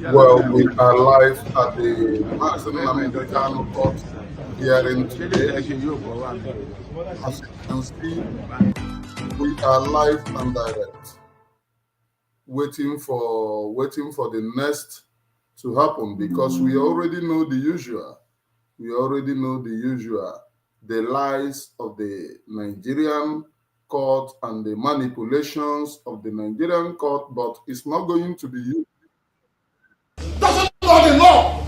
Well, we are live at the Nnamdi Kanu court hearing today. As you can see, we are live and direct, waiting for the next to happen, because we already know the usual. We already know the usual, the lies of the Nigerian court and the manipulations of the Nigerian court, but it's not going to be used. Doesn't know the law.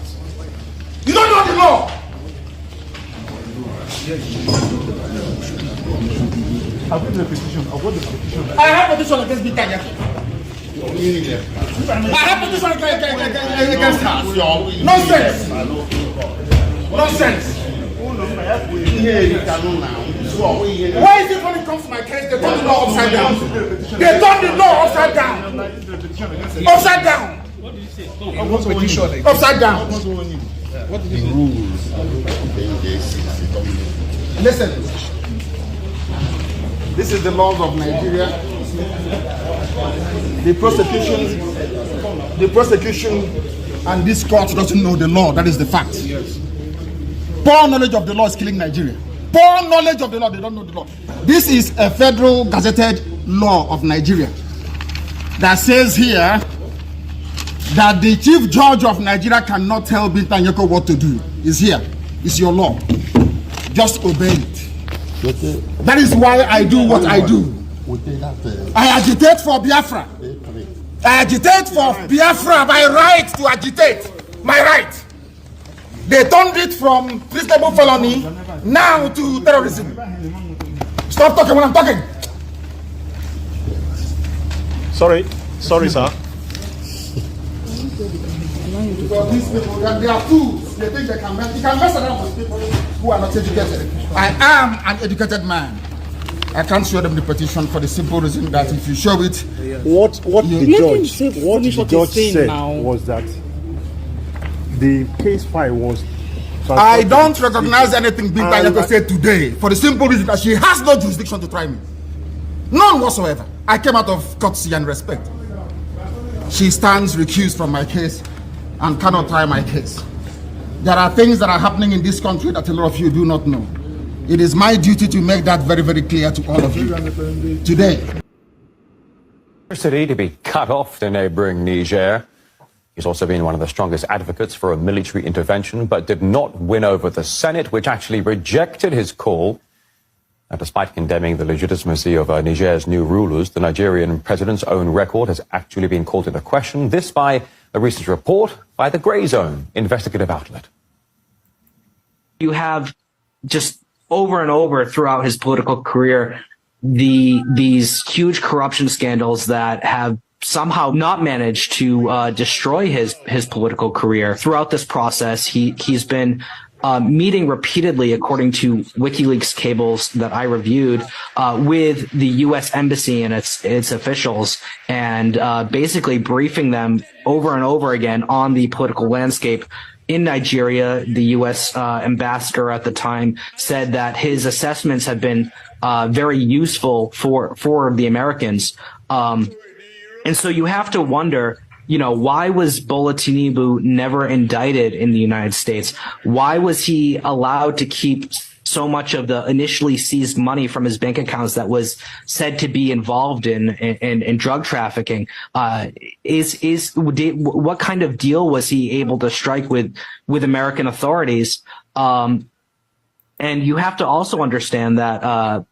You don't know the law. I've got the petition. I have a petition against Big Tanya. I have a petition against her. Nonsense. Nonsense. Why is it when it comes to my case, they turn the law upside down? They turn the law upside down. Upside down. What did you say? Upside down. What did you say? Rules. Listen. This is the laws of Nigeria. The prosecution, and this court doesn't know the law. That is the fact. Yes. Poor knowledge of the law is killing Nigeria. Poor knowledge of the law, they don't know the law. This is a federal gazetted law of Nigeria that says here that the chief judge of Nigeria cannot tell Binta Nyeko what to do. Is here. It's your law. Just obey it. That is why I do what I do. I agitate for Biafra. I agitate for Biafra. My right to agitate. My right. They turned it from treasonable felony now to terrorism. Stop talking when I'm talking. Sorry, sir. Because these people, they are fools. They think they can mess around with people who are not educated. I am an educated man. I can't show them the petition for the simple reason that if you show it, What the judge said was that the case file was. I don't recognize anything Binta Nyeko said today for the simple reason that she has no jurisdiction to try me. None whatsoever. I came out of courtesy and respect. She stands recused from my case and cannot try my case. There are things that are happening in this country that a lot of you do not know. It is my duty to make that very, very clear to all of you today. City to be cut off to neighboring Niger. He's also been one of the strongest advocates for a military intervention, but did not win over the Senate, which actually rejected his call. And despite condemning the legitimacy of Niger's new rulers, the Nigerian president's own record has actually been called into question. This by a recent report by the Grey Zone investigative outlet. You have just over and over throughout his political career, these huge corruption scandals that have somehow not managed to destroy his political career. Throughout this process, he's been meeting repeatedly, according to WikiLeaks cables that I reviewed, with the U.S. Embassy and its officials, and basically briefing them over and over again on the political landscape in Nigeria. The U.S. ambassador at the time said that his assessments have been very useful for the Americans. And so you have to wonder, why was Bola Tinubu never indicted in the United States? Why was he allowed to keep so much of the initially seized money from his bank accounts that was said to be involved in drug trafficking? What kind of deal was he able to strike with American authorities? And you have to also understand that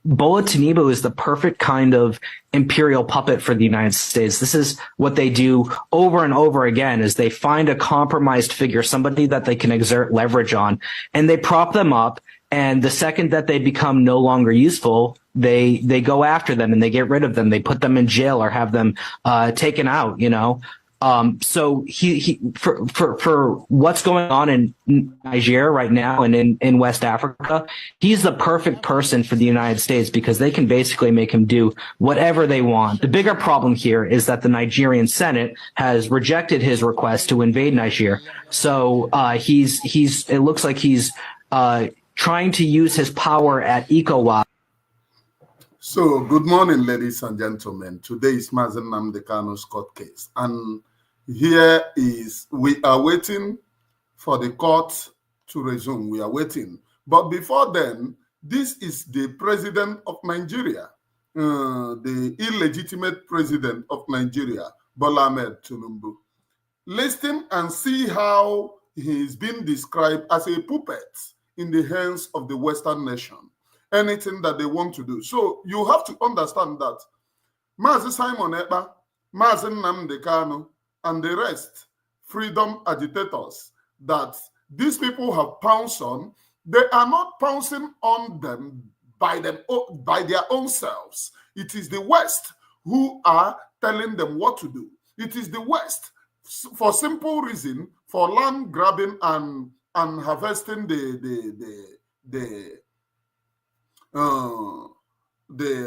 Bola Tinubu is the perfect kind of imperial puppet for the United States. This is what they do over and over again, is they find a compromised figure, somebody that they can exert leverage on, and they prop them up, And the second that they become no longer useful, they go after them and they get rid of them. They put them in jail or have them taken out, you know. So for what's going on in Nigeria right now and in West Africa, he's the perfect person for the United States because they can basically make him do whatever they want. The bigger problem here is that the Nigerian Senate has rejected his request to invade Nigeria. So it looks like he's trying to use his power at ECOWAS. So, good morning, ladies and gentlemen. Today is Mazi Nnamdi Kanu's court case. And here is, we are waiting for the court to resume. We are waiting. But before then, this is the president of Nigeria, the illegitimate president of Nigeria, Bola Ahmed Tinubu. Listen and see how he's been described as a puppet in the hands of the Western nation. Anything that they want to do. So you have to understand that Mazi Simon Ekpa, Mazi Nnamdi Kanu, and the rest, freedom agitators, that these people have pounced on, they are not pouncing on them by their own selves. It is the West who are telling them what to do. It is the West, for simple reason, for land grabbing and harvesting the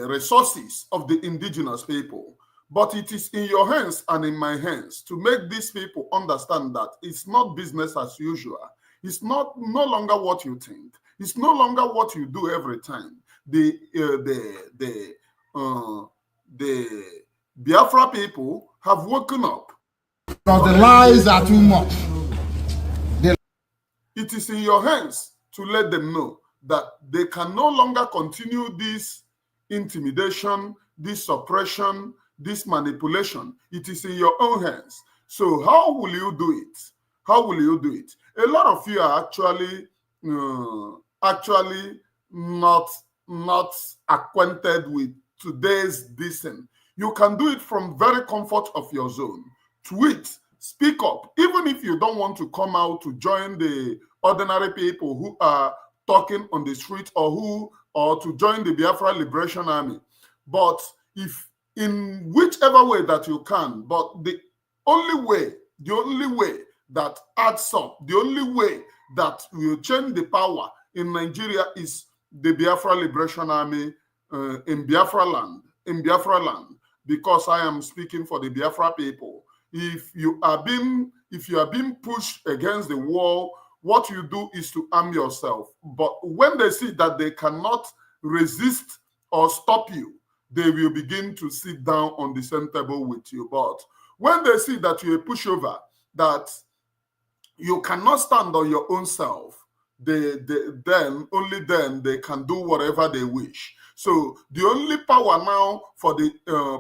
resources of the indigenous people. But it is in your hands and in my hands to make these people understand that it's not business as usual. It's no longer what you think. It's no longer what you do every time. The Biafra people have woken up. Because the lies are too much. It is in your hands to let them know that they can no longer continue this intimidation, this suppression, this manipulation. It is in your own hands. So how will you do it? How will you do it? A lot of you are actually not acquainted with today's dissent. You can do it from very comfort of your zone. Tweet, speak up, even if you don't want to come out to join the ordinary people who are talking on the street or to join the Biafra Liberation Army. But if in whichever way that you can, but the only way that adds up, the only way that will change the power in Nigeria is the Biafra Liberation Army in Biafra land, because I am speaking for the Biafra people. If you are being pushed against the wall, what you do is to arm yourself. But when they see that they cannot resist or stop you, they will begin to sit down on the same table with you. But when they see that you're a pushover, that you cannot stand on your own self, only then they can do whatever they wish. So the only power now for the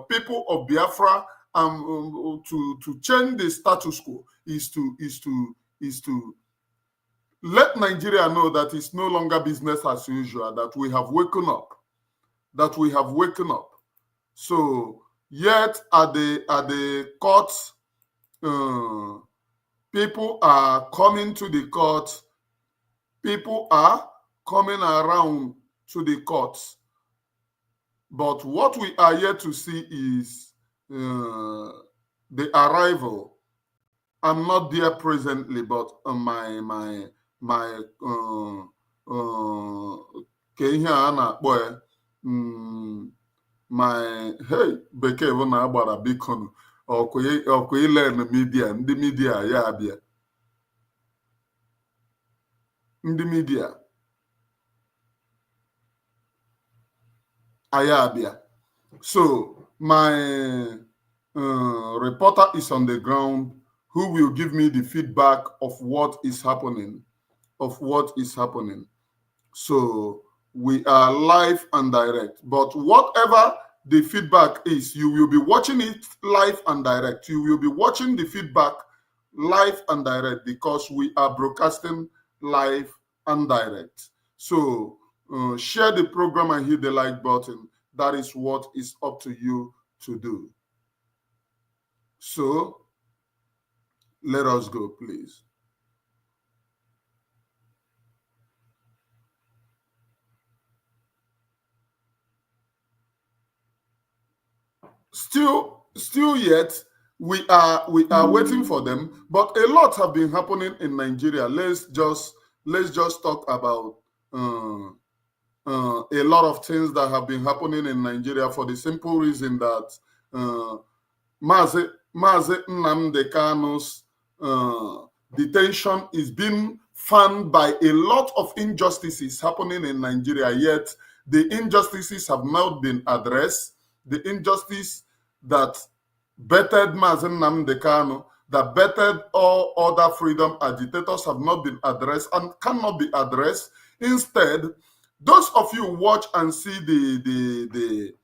people of Biafra to change the status quo is to let Nigeria know that it's no longer business as usual, that we have woken up. So yet at the courts, people are coming to the court. People are coming around to the courts. But what we are yet to see is the arrival. I'm not there presently, but my bekee bụ na agbara bikonu ọkwa ilen midia, ndị midia ya abịa, ndị midia ayabia. So my reporter is on the ground who will give me the feedback of what is happening. So we are live and direct. But whatever the feedback is, you will be watching it live and direct. You will be watching the feedback live and direct because we are broadcasting live and direct. So share the program and hit the like button. That is what is up to you to do. So let us go, please. still yet we are waiting for them, but a lot have been happening in Nigeria. Let's just talk about a lot of things that have been happening in Nigeria, for the simple reason that Mazi Nnamdi Kanu's detention is being fanned by a lot of injustices happening in Nigeria, yet the injustices have not been addressed. The injustice that bettered Mazi Nnamdi Kanu, that bettered all other freedom agitators, have not been addressed and cannot be addressed. Instead, those of you who watch and see the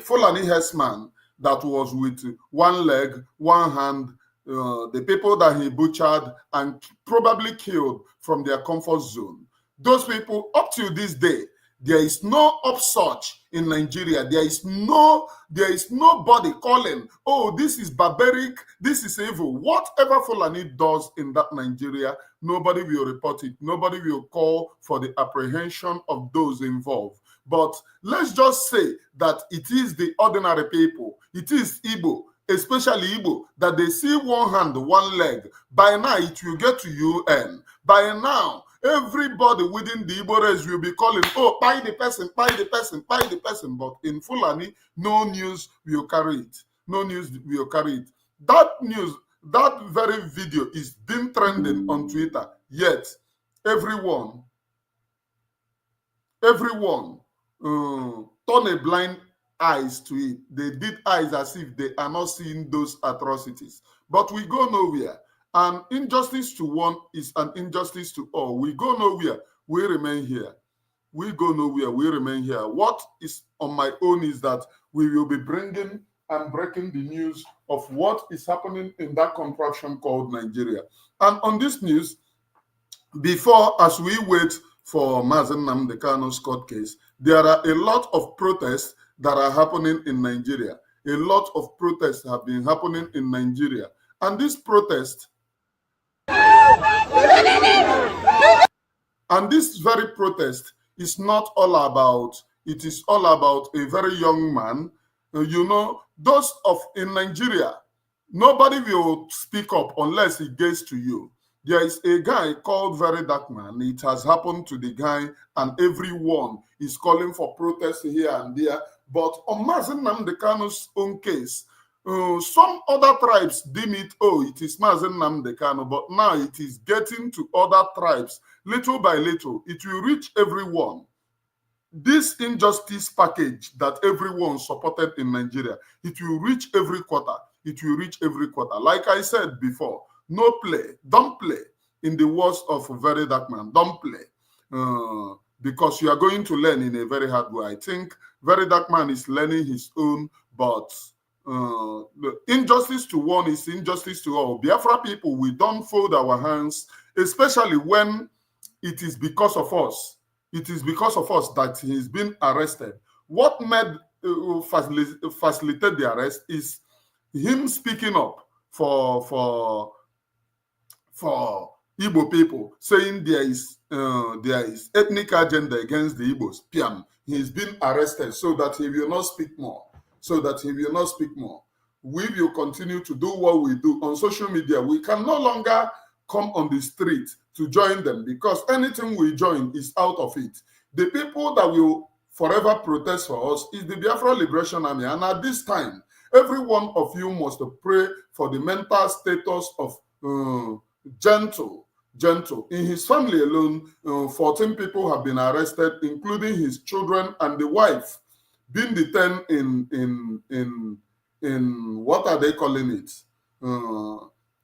Fulani herdsman that was with one leg, one hand, the people that he butchered and probably killed from their comfort zone. Those people, up to this day, there is no upsurge in Nigeria. There is nobody calling, oh, this is barbaric, this is evil. Whatever Fulani does in that Nigeria, nobody will report it. Nobody will call for the apprehension of those involved. But let's just say that it is the ordinary people, it is Igbo, especially Igbo, that they see one hand, one leg. By now, it will get to UN. By now, everybody within the Igbo race will be calling, oh, buy the person, buy the person, buy the person. But in Fulani, no news will carry it. No news will carry it. That news, that very video is being trending on Twitter. Yet, everyone turn a blind eyes to it. They did eyes as if they are not seeing those atrocities. But we go nowhere. An injustice to one is an injustice to all. We go nowhere. We remain here. We go nowhere. We remain here. What is on my own is that we will be bringing and breaking the news of what is happening in that contraption called Nigeria. And on this news, before, as we wait for Mazi Nnamdi Kanu's court case, there are a lot of protests that are happening in Nigeria. A lot of protests have been happening in Nigeria. And this protest, and this very protest is not all about, it is all about a very young man. You know, those of in Nigeria, nobody will speak up unless he gets to you. There is a guy called Very Dark Man. It has happened to the guy, and everyone is calling for protests here and there. But on Mazi Nnamdi Kanu's own case, some other tribes deem it, oh, it is Mazi Nnamdi Kanu, but now it is getting to other tribes. Little by little, it will reach everyone. This injustice package that everyone supported in Nigeria, it will reach every quarter. It will reach every quarter. Like I said before, no play. Don't play. In the words of Very Dark Man, don't play. Because you are going to learn in a very hard way. I think Very Dark Man is learning his own, but the injustice to one is injustice to all. Biafra people, we don't fold our hands, especially when it is because of us. It is because of us that he's been arrested. What made facilitate the arrest is him speaking up for Igbo people, saying there is ethnic agenda against the Igbos. Piam, he's been arrested so that he will not speak more. So that he will not speak more. We will continue to do what we do on social media. We can no longer come on the street to join them, because anything we join is out of it. The people that will forever protest for us is the Biafra Liberation Army. And at this time, every one of you must pray for the mental status of Gentle. In his family alone, 14 people have been arrested, including his children and the wife, being detained in what are they calling it?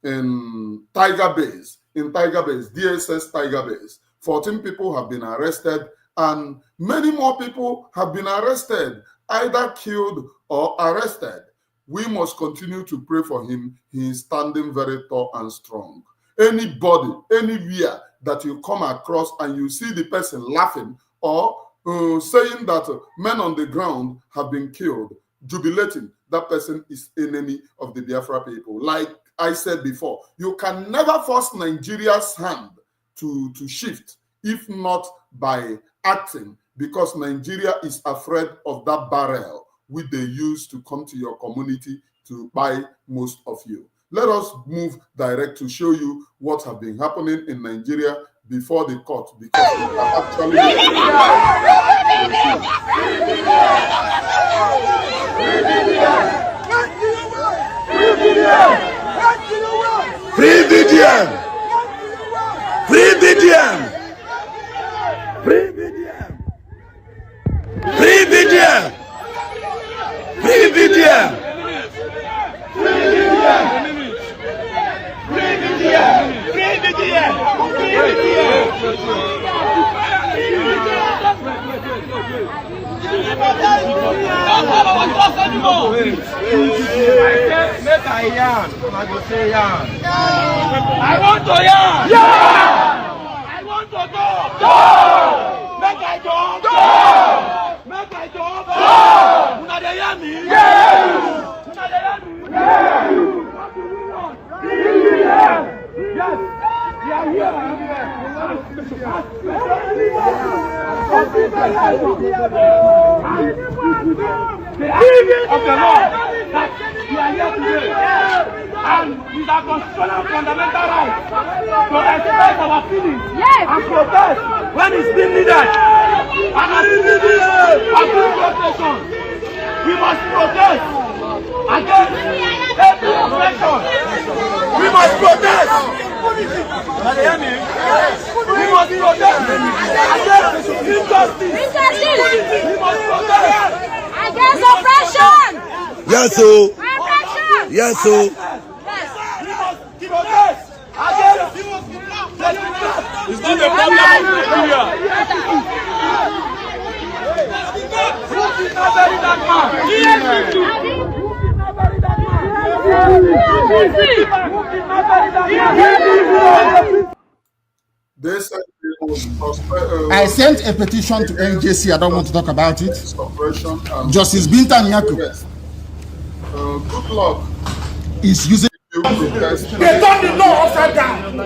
In Tiger Base, DSS Tiger Base. 14 people have been arrested, and many more people have been arrested, either killed or arrested. We must continue to pray for him. He is standing very tall and strong. Anybody, anywhere that you come across and you see the person laughing or saying that men on the ground have been killed, jubilating, that person is enemy of the Biafra people. Like I said before, you can never force Nigeria's hand to shift, if not by acting, because Nigeria is afraid of that barrel which they use to come to your community to buy most of you. Let us move direct to show you what has been happening in Nigeria before the court, because we are actually free BDM! Free BDM! Free BDM! Free BDM! Free BDM! I want to yarn. I want to go. Make I go. Make I go. Una dey hear me? Una dey hear me? What do we want? Yes. We are here. Of the law that we are here today, and it's our constitutional fundamental right to express our feelings and protest when it's been needed. And as protestation, we must protest against every oppression. We must protest. We must protest against injustice. We must protest against oppression. Yes, sir. Oppression. Yes, sir. We must protest against it's not the problem of Nigeria. Who did not bury that man? Who did not bury that man? they said it was I sent a petition to NJC. I don't want to talk about it. suppression and Justice Binta Nyako good luck. is using. They turned the law upside down.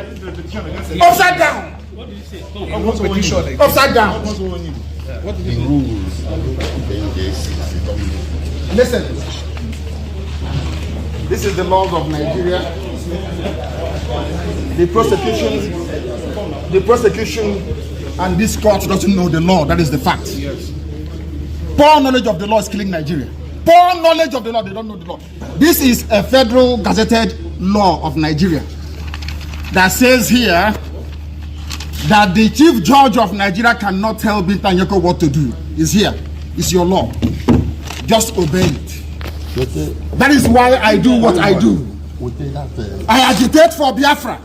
Upside down. What did you say? Upside down. What did you say? Listen, this is the laws of Nigeria. The prosecution, and this court doesn't know the law. That is the fact. Yes. Poor knowledge of the law is killing Nigeria. Poor knowledge of the law, they don't know the law. This is a federal gazetted law of Nigeria that says here that the chief judge of Nigeria cannot tell Binta Nyako what to do. It's here. It's your law. Just obey it. That is why I do what I do. I agitate for Biafra.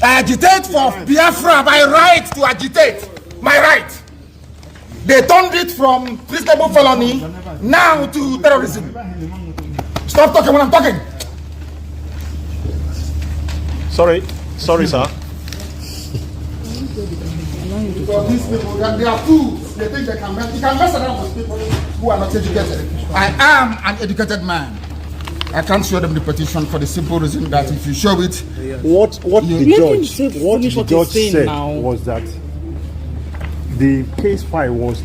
I agitate for Biafra. My right to agitate. My right. They turned it from treasonable felony now to terrorism. Stop talking when I'm talking. Sorry, sir. Because these people, they are fools. They think they can mess. You can mess around with people who are not educated. I am an educated man. I can't show them the petition for the simple reason that if you show it, What the judge said was that the case file was.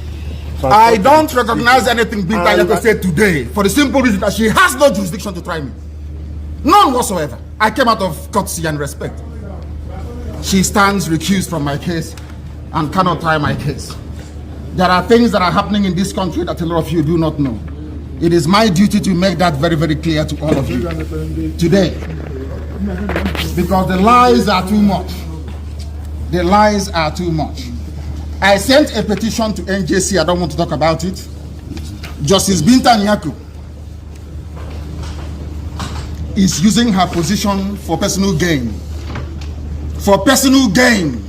I don't recognize anything Binta Nyako said today for the simple reason that she has no jurisdiction to try me. None whatsoever. I came out of courtesy and respect. She stands recused from my case and cannot try my case. There are things that are happening in this country that a lot of you do not know. It is my duty to make that very, very clear to all of you today. Because the lies are too much. The lies are too much. I sent a petition to NJC. I don't want to talk about it. Justice Binta Nyako is using her position for personal gain. For personal gain.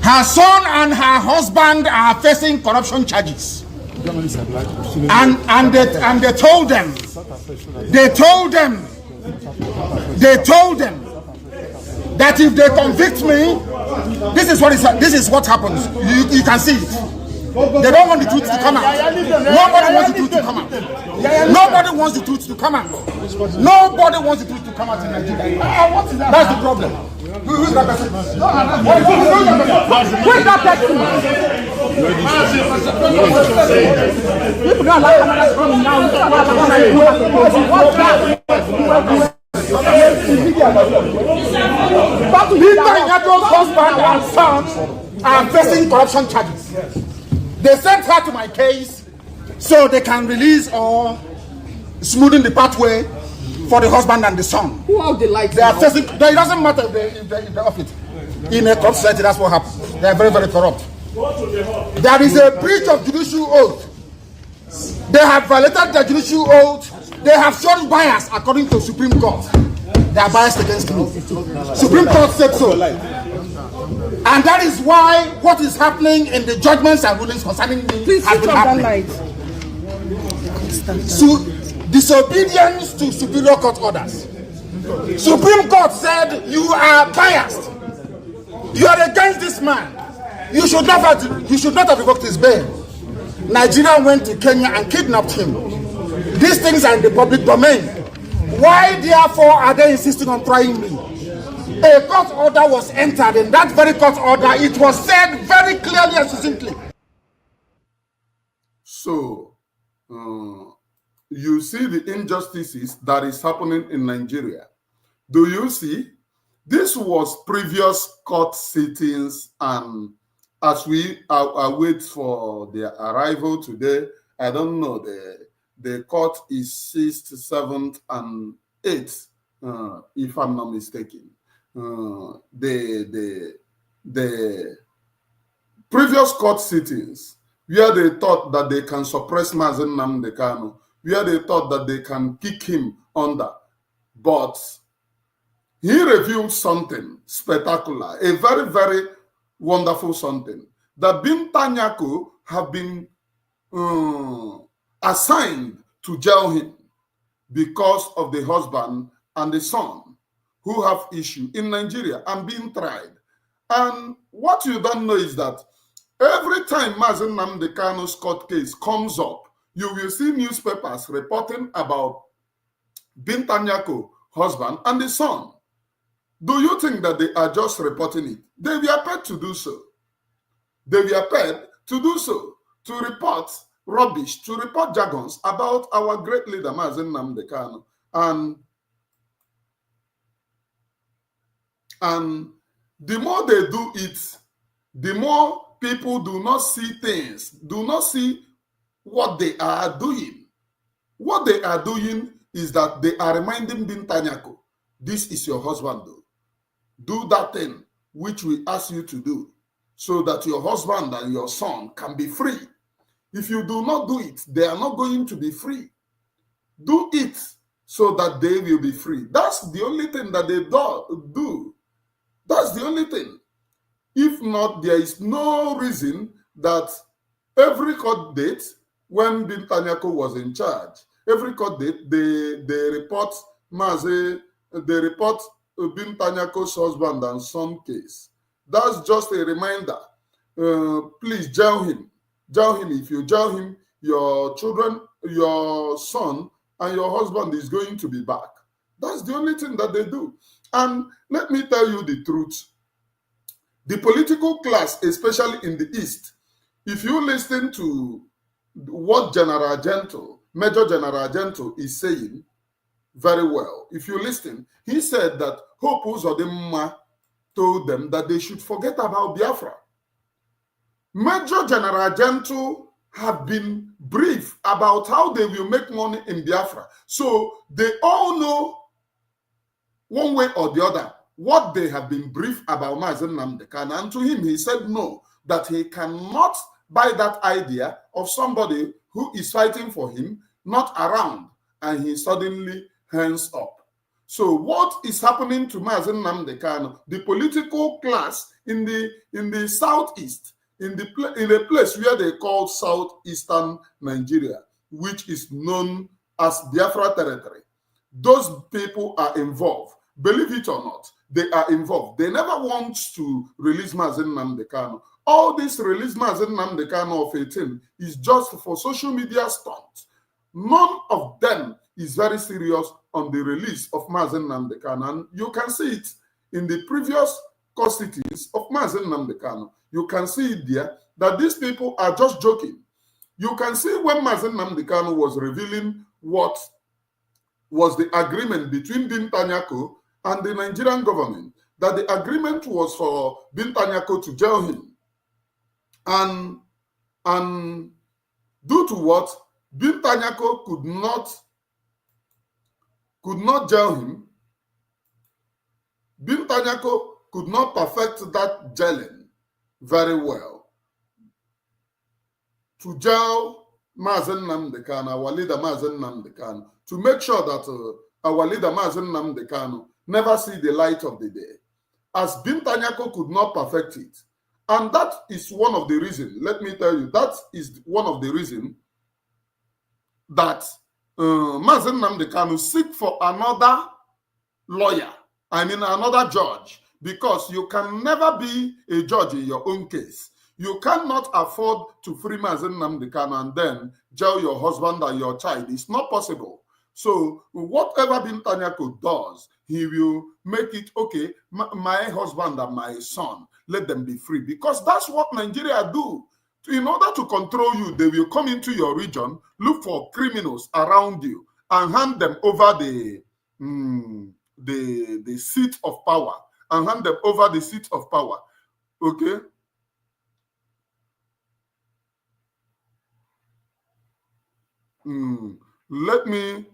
Her son and her husband are facing corruption charges. And they told them that if they convict me, this is what happens. You can see it. They don't want the truth to come out. Nobody wants the truth to come out. Nobody wants the truth to come out. Nobody wants the truth to come out in Nigeria. That's the problem. Who's that person? Who's that person? Husband and son are facing corruption charges. They sent her to my case so they can release or smoothen the pathway for the husband and the son. Who out the lights? They are facing. It doesn't matter if they off it. In a corrupt society, that's what happens. They are very, very corrupt. There is a breach of judicial oath. They have violated the judicial oath. They have shown bias according to Supreme Court. They are biased against me. Supreme Court said so. And that is why what is happening in the judgments and rulings concerning me has been happening. So, disobedience to superior court orders. Supreme Court said you are biased. You are against this man. You should not have revoked his bail. Nigeria went to Kenya and kidnapped him. These things are in the public domain. Why, therefore, are they insisting on trying me? A court order was entered. In that very court order, it was said very clearly and succinctly. So, you see the injustices that is happening in Nigeria. Do you see? This was previous court sittings, and as we await for their arrival today, I don't know, the court is 6th, 7th, and 8th, if I'm not mistaken. The previous court sittings, where they thought that they can suppress Mazi Nnamdi Kanu, where they thought that they can kick him under, but he revealed something spectacular, a very, very wonderful something, that Binta Nyako have been assigned to jail him because of the husband and the son who have issue in Nigeria and being tried. And what you don't know is that every time Mazi Nnamdi Kanu's court case comes up, you will see newspapers reporting about Binta Nyako, husband, and the son. Do you think that they are just reporting it? They were paid to do so. They were paid to do so, to report rubbish, to report jargons about our great leader, Mazi Nnamdi Kanu. And the more they do it, the more people do not see things, do not see what they are doing. What they are doing is that they are reminding Binta Nyako, this is your husband, though. Do that thing which we ask you to do so that your husband and your son can be free. If you do not do it, they are not going to be free. Do it so that they will be free. That's the only thing that they do. That's the only thing. If not, there is no reason that every court date, when Binta Nyako was in charge, every court date, they report Mazi, they report Binta Nyako's husband and son case. That's just a reminder. Please jail him. Jail him. If you jail him, your children, your son, and your husband is going to be back. That's the only thing that they do. And let me tell you the truth. The political class, especially in the East, if you listen to what Major General Gento is saying very well, if you listen, he said that Hope Uzodimma told them that they should forget about Biafra. Major General Gento have been briefed about how they will make money in Biafra. So they all know one way or the other what they have been briefed about Mazi Nnamdi Kanu. And to him, he said no, that he cannot buy that idea of somebody who is fighting for him, not around, and he suddenly hands up. So what is happening to Mazi Nnamdi Kanu? The political class in the southeast, in a place where they call southeastern Nigeria, which is known as Biafra territory, those people are involved. Believe it or not, they are involved. They never want to release Mazi Nnamdi Kanu. All this release Mazi Nnamdi Kanu of 18 is just for social media stunts. None of them is very serious on the release of Mazi Nnamdi Kanu. And you can see it in the previous custodies of Mazi Nnamdi Kanu. You can see it there that these people are just joking. You can see when Mazi Nnamdi Kanu was revealing what was the agreement between Bintanyako and the Nigerian government, that the agreement was for Bintanyako to jail him. And due to what? Bintanyako could not jail him. Bintanyako could not perfect that jailing very well. To jail Mazi Nnamdi Kanu, our leader Mazi Nnamdi Kanu, to make sure that our leader Mazi Nnamdi Kanu never see the light of the day. As Bintanyako could not perfect it. And that is one of the reasons, let me tell you, that is one of the reasons that Mazi Nnamdi Kanu seek for another lawyer, another judge, because you can never be a judge in your own case. You cannot afford to free Mazi Nnamdi Kanu and then jail your husband and your child. It's not possible. So whatever Bintanyako does, he will make it, okay, my husband and my son, let them be free. Because that's what Nigeria do. In order to control you, they will come into your region, look for criminals around you, and hand them over the seat of power. And hand them over the seat of power. Okay? Let me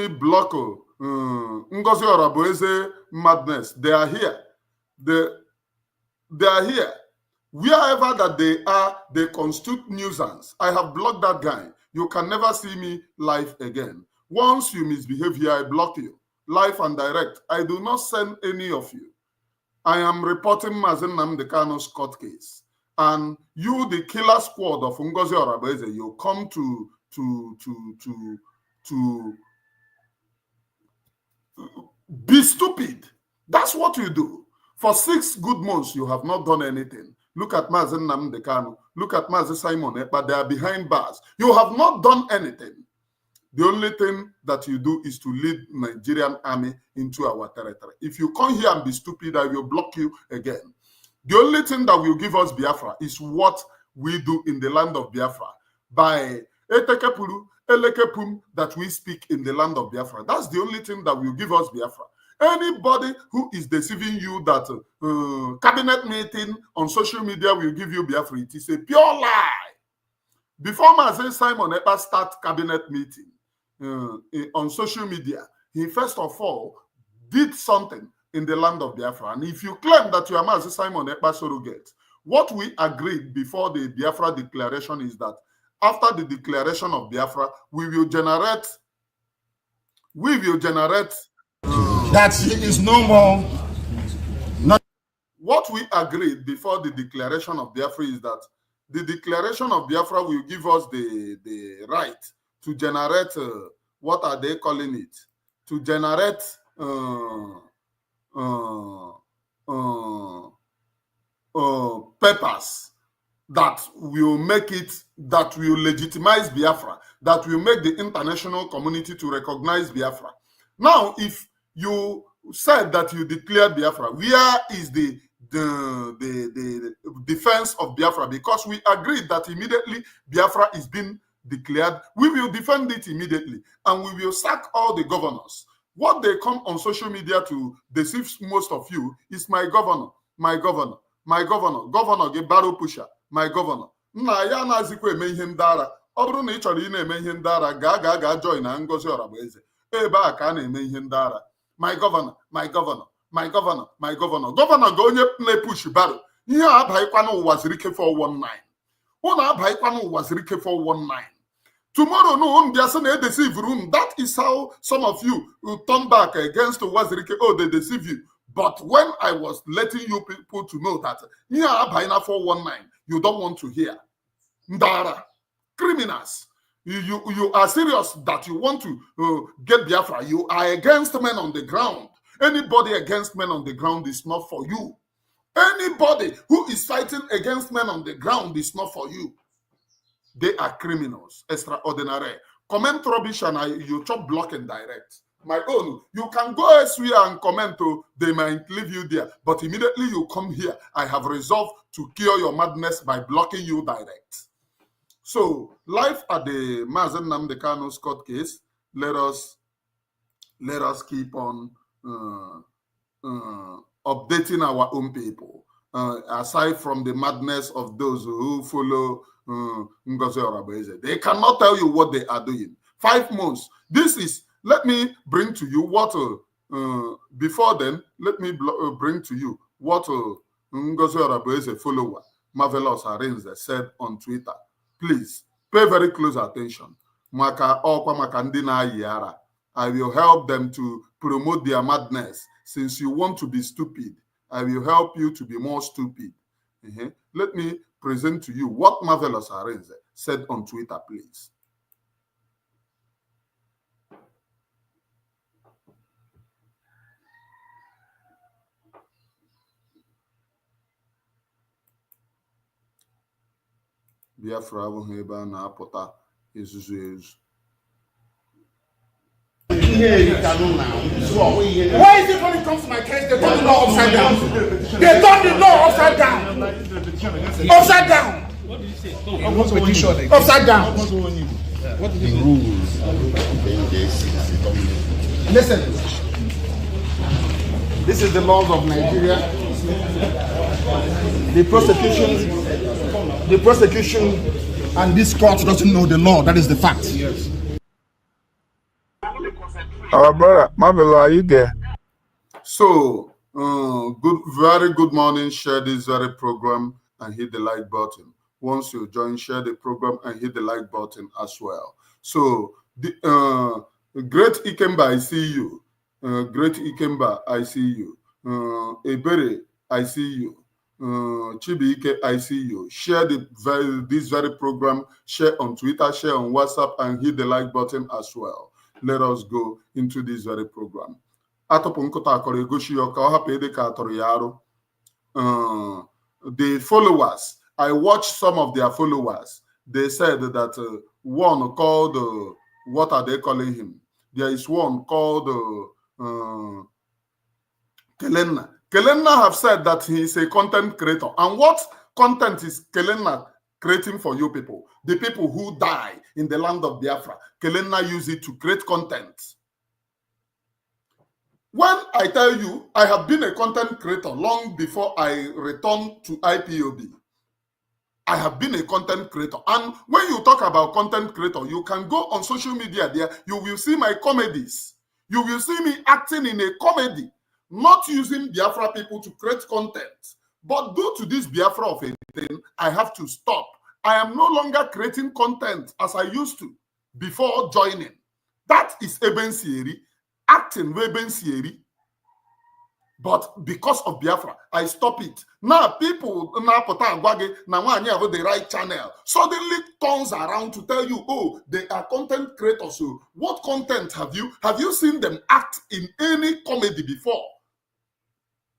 block Ngozi Oraboeze madness. They are here. They are here. Wherever that they are, they constitute nuisance. I have blocked that guy. You can never see me live again. Once you misbehave here, I block you. Live and direct. I do not send any of you. I am reporting Mazi Nnamdi Kanu's court case. And you, the killer squad of Ngozi Oraboeze, you come to be stupid. That's what you do. For 6 good months, you have not done anything. Look at Mazi Nnamdi Kanu. Look at Mazi Simon Ekpa. They are behind bars. You have not done anything. The only thing that you do is to lead Nigerian army into our territory. If you come here and be stupid, I will block you again. The only thing that will give us Biafra is what we do in the land of Biafra. By Etekepuru, Elekepum, that we speak in the land of Biafra. That's the only thing that will give us Biafra. Anybody who is deceiving you that cabinet meeting on social media will give you Biafra, it is a pure lie. Before Mazi Simon Ekpa start cabinet meeting on social media, he first of all did something in the land of Biafra. And if you claim that you are Mazi Simon Ekpa surrogate, what we agreed before the Biafra declaration is that after the declaration of Biafra, we will generate that he is no more. What we agreed before the declaration of Biafra is that the declaration of Biafra will give us the right to generate, what are they calling it? To generate papers that will make it, that will legitimize Biafra, that will make the international community to recognize Biafra. Now, if you said that you declared Biafra, where is the defense of Biafra? Because we agreed that immediately Biafra is being declared, we will defend it immediately, and we will sack all the governors. What they come on social media to deceive most of you is my governor, my governor, my governor, governor Gebaro Pusha, my governor. Nna ya na-azikwa eme ihe ndara. Ọ bụrụ na ị chọrọ ị na-eme ihe ndara, ga join na Ngozi Oraboeze. Ebe a ka a na-eme ihe ndara. My governor, my governor, my governor, my governor. Governor ga onye na-epush baro. Ihe a abaghịkwa n'ụwa ziri ike 419. Ụna abaghịkwa n'ụwa ziri ike 419. Tomorrow, no, they are saying they deceive room. That is how some of you will turn back against Wazirike. Oh, they deceive you. But when I was letting you people to know that here Abaina 419, you don't want to hear. Ndara, criminals. You are serious that you want to get Biafra. You are against men on the ground. Anybody against men on the ground is not for you. Anybody who is fighting against men on the ground is not for you. They are criminals, extraordinary. Comment rubbish and you chop block and direct. my own. You can go elsewhere and comment, they might leave you there. But immediately you come here, I have resolved to cure your madness by blocking you direct. So, life at the Mazi Nnamdi Kanu's court case, let us keep on updating our own people. Aside from the madness of those who follow Ngozi Orabeze, they cannot tell you what they are doing. 5 months. This is, let me bring to you what, before then, let me bring to you what Ngozi Orabeze follower, Marvelous Arinze, said on Twitter. Please, pay very close attention. I will help them to promote their madness. Since you want to be stupid, I will help you to be more stupid. Let me present to you what Marvelous Arinze said on Twitter, please. Biafra ebe na-apụta ezuzu ezu. Why is it when it comes to my case, they turn the law upside down? They turn the law upside down. Upside down. What did you say? Upside down. What the rules Listen. This is the laws of Nigeria. The prosecution and this court doesn't know the law. That is the fact. Yes. Our brother, Marvelo, are you there? So, very good morning. Share this very program and hit the like button. Once you join, share the program and hit the like button as well. So, the Great Ikemba, I see you. Great Ikemba, I see you. Ebere, I see you. Chibike, I see you. Share this very program. Share on Twitter, share on WhatsApp, and hit the like button as well. Let us go into this very program. The followers, I watched some of their followers. They said that one called, what are they calling him? There is one called Kelenna. Kelenna have said that he is a content creator. And what content is Kelenna creating for you people? The people who die in the land of Biafra. Kelenna use it to create content. When I tell you, I have been a content creator long before I returned to IPOB. I have been a content creator. And when you talk about content creator, you can go on social media there. You will see my comedies. You will see me acting in a comedy, not using Biafra people to create content. But due to this Biafra of a thing, I have to stop. I am no longer creating content as I used to before joining. That is Eben Sieri, acting with Eben Sieri. But because of Biafra, I stop it. Now people now have the right channel. Suddenly turns around to tell you, oh, they are content creators. So what content have you? Have you seen them act in any comedy before?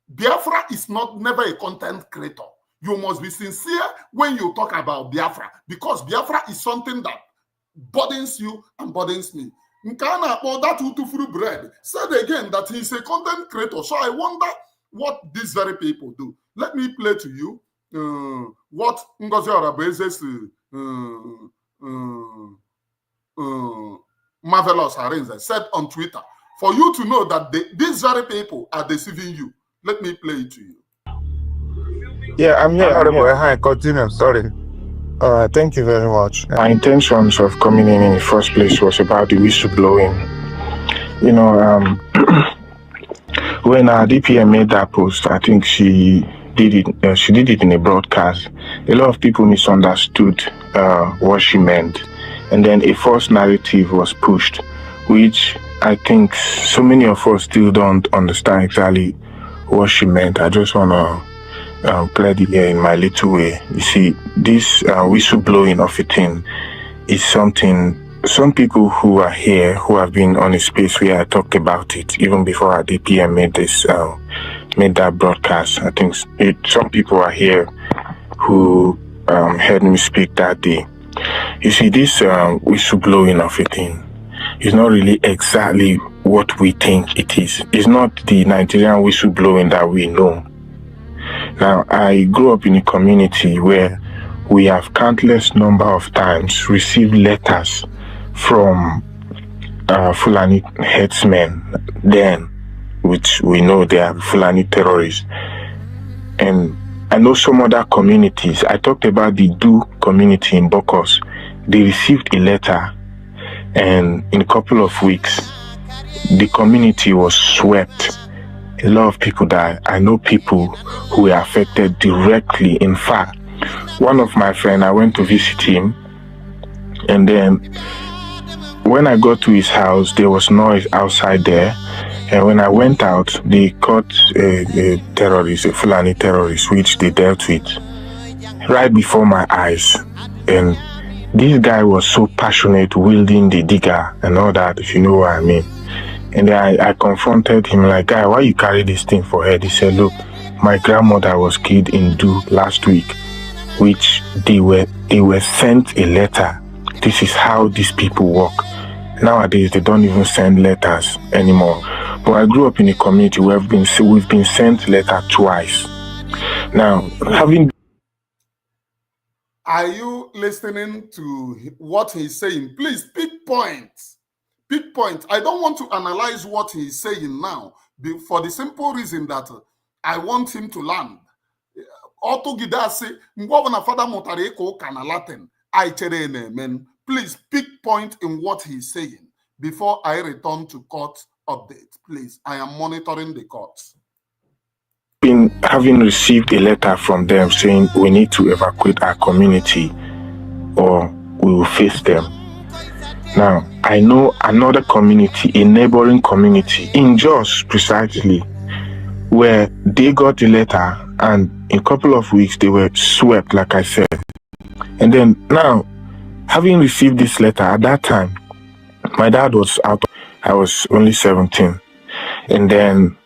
Biafra is never a content creator. You must be sincere when you talk about Biafra, because Biafra is something that burdens you and burdens me. Nkana or that Utufuru bread said again that he's a content creator. So I wonder what these very people do. Let me play to you what Ngozi Orabeze's Marvelous Arinze said on Twitter for you to know that these very people are deceiving you. Let me play it to you. Yeah, I'm here. Hi, continue. Sorry. Thank you very much. My intentions of coming in the first place was about the whistleblowing. You know, when DPM made that post, I think she did it in a broadcast. A lot of people misunderstood what she meant, and then a false narrative was pushed, which I think so many of us still don't understand exactly what she meant. I just want to play it here in my little way. You see, this whistleblowing of a thing is something some people who are here, who have been on a space where I talked about it even before our DPM made that broadcast. I think some people are here who heard me speak that day. You see, this whistleblowing of a thing is not really exactly what we think it is. It's not the Nigerian whistleblowing that we know. Now, I grew up in a community where we have countless number of times received letters from Fulani headsmen then, which we know they are Fulani terrorists. And I know some other communities. I talked about the Du community in Bokos. They received a letter, and in a couple of weeks, the community was swept. A lot of people died. I know people who were affected directly. In fact, one of my friends, I went to visit him, and then when I got to his house, there was noise outside there. And when I went out, they caught a terrorist, a Fulani terrorist, which they dealt with right before my eyes. And this guy was so passionate, wielding the digger and all that, if you know what I mean. And then I confronted him like, guy, why you carry this thing for head? He said, look, my grandmother was killed in Du last week, which they were sent a letter. This is how these people work. Nowadays, they don't even send letters anymore. But I grew up in a community where we've been sent letter twice. Now, Are you listening to what he's saying? Please pick points. Pick points. I don't want to analyze what he's saying now for the simple reason that I want him to land. Please pick point in what he's saying before I return to court update. Please, I am monitoring the courts. Having received a letter from them saying we need to evacuate our community or we will face them. Now, I know another community, a neighboring community in Jos precisely, where they got the letter and in a couple of weeks they were swept, like I said. And then now, having received this letter at that time, my dad was out. I was only 17. And then,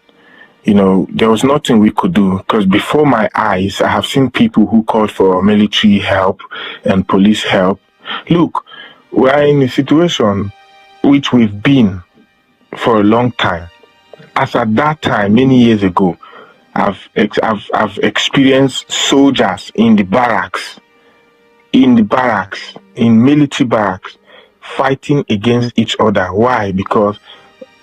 you know, there was nothing we could do because before my eyes, I have seen people who called for military help and police help. Look, we are in a situation which we've been for a long time. As at that time, many years ago, I've experienced soldiers in the barracks, in military barracks, fighting against each other. Why? Because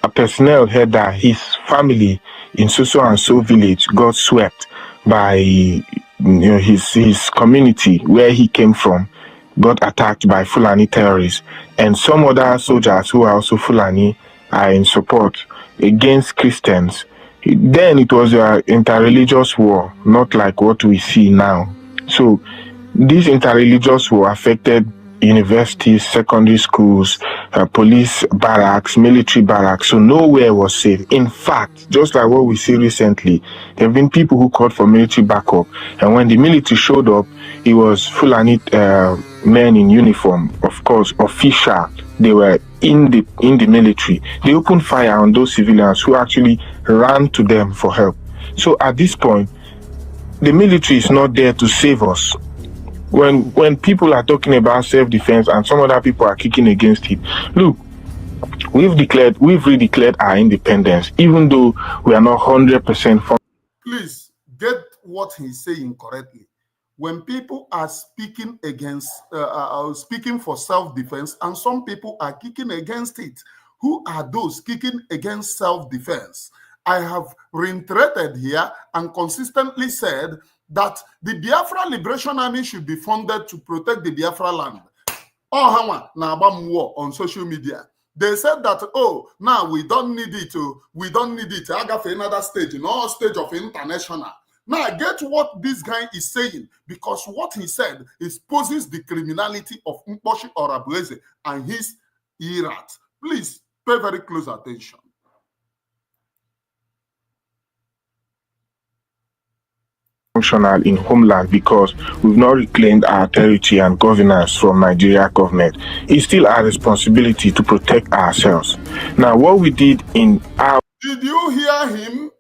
a personnel heard that his family in so and so village got swept by his community where he came from, got attacked by Fulani terrorists, and some other soldiers who are also Fulani are in support against Christians. Then it was an interreligious war, not like what we see now. So this interreligious war affected universities, secondary schools, police barracks, military barracks, so nowhere was safe. In fact, just like what we see recently, there have been people who called for military backup, and when the military showed up, it was Fulani men in uniform, of course, official. They were in the military. They opened fire on those civilians who actually ran to them for help. So at this point, the military is not there to save us. When people are talking about self-defense and some other people are kicking against it, look, we've redeclared our independence, even though we are not 100%. Please get what he's saying correctly. When people are speaking against, speaking for self-defense, and some people are kicking against it, who are those kicking against self-defense? I have reiterated here and consistently said that the Biafra Liberation Army should be funded to protect the Biafra land. Oh, war on social media. They said that, oh, now we don't need it. We don't need it. I got another stage, stage of international. Now, get what this guy is saying, because what he said exposes the criminality of Mposhi Orabueze and his Irat. Please pay very close attention. Functional in homeland because we've not reclaimed our territory and governance from Nigeria government. It's still our responsibility to protect ourselves. Now, what we did in our... Did you hear him?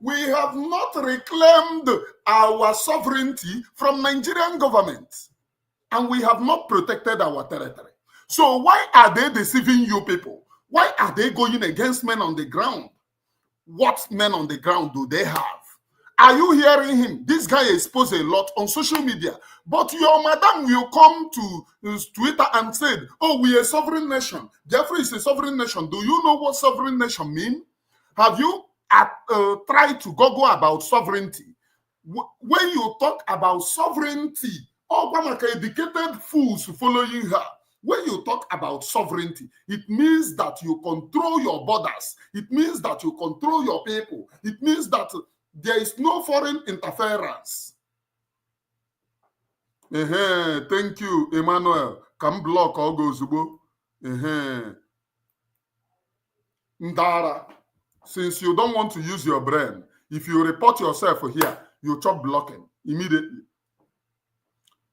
We have not reclaimed our sovereignty from Nigerian government, and we have not protected our territory. So why are they deceiving you people? Why are they going against men on the ground? What men on the ground do they have? Are you hearing him? This guy exposed a lot on social media. But your madam will come to Twitter and said, oh, we are a sovereign nation. Biafra is a sovereign nation. Do you know what sovereign nation mean? Have you tried to Google about sovereignty? When you talk about sovereignty, all educated fools following her. When you talk about sovereignty, it means that you control your borders. It means that you control your people. It means that there is no foreign interference. Thank you, Emmanuel. Come block all goes. Ndara, since you don't want to use your brain, if you report yourself here, you chop blocking immediately.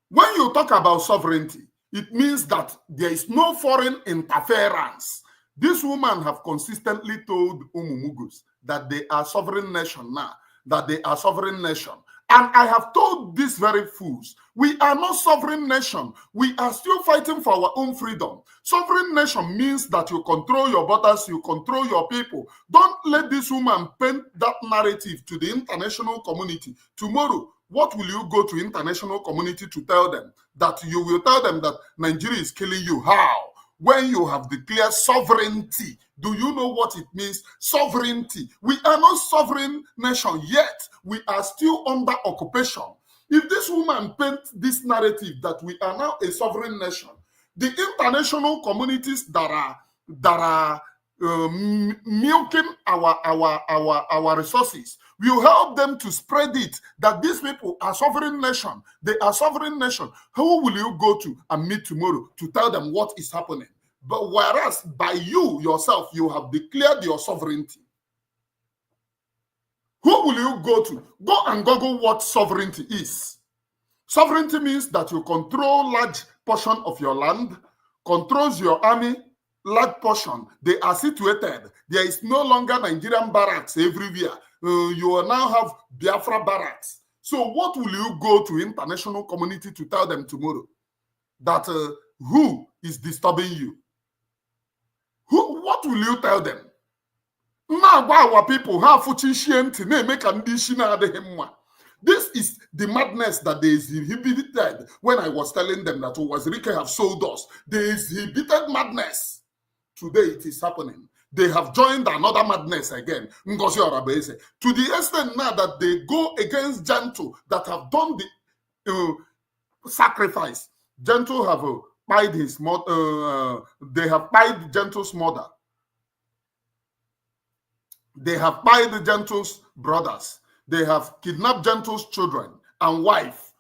When you talk about sovereignty, it means that there is no foreign interference. This woman have consistently told Umumugus that they are sovereign nation now, that they are sovereign nation. And I have told these very fools, we are not sovereign nation. We are still fighting for our own freedom. Sovereign nation means that you control your borders, you control your people. Don't let this woman paint that narrative to the international community. Tomorrow, what will you go to international community to tell them? That you will tell them that Nigeria is killing you. How? When you have declared sovereignty. Do you know what it means? Sovereignty. We are not sovereign nation yet. We are still under occupation. If this woman paints this narrative that we are now a sovereign nation, the international communities that are milking our resources will help them to spread it that these people are sovereign nation. They are sovereign nation. Who will you go to and meet tomorrow to tell them what is happening? But whereas by you yourself, you have declared your sovereignty. Who will you go to? Go and Google what sovereignty is. Sovereignty means that you control large portion of your land, controls your army, large portion. They are situated. There is no longer Nigerian barracks everywhere. You will now have Biafra barracks. So what will you go to international community to tell them tomorrow? That who is disturbing you? What will you tell them? Now our people have this is the madness that they exhibited when I was telling them that Wazirike have sold us. They exhibited madness. Today it is happening. They have joined another madness again. To the extent now that they go against Gentle that have done the sacrifice. Gentle have pied his mother. They have pied Gentle's mother. They have pied Gentle's brothers. They have kidnapped Gentle's children and wife.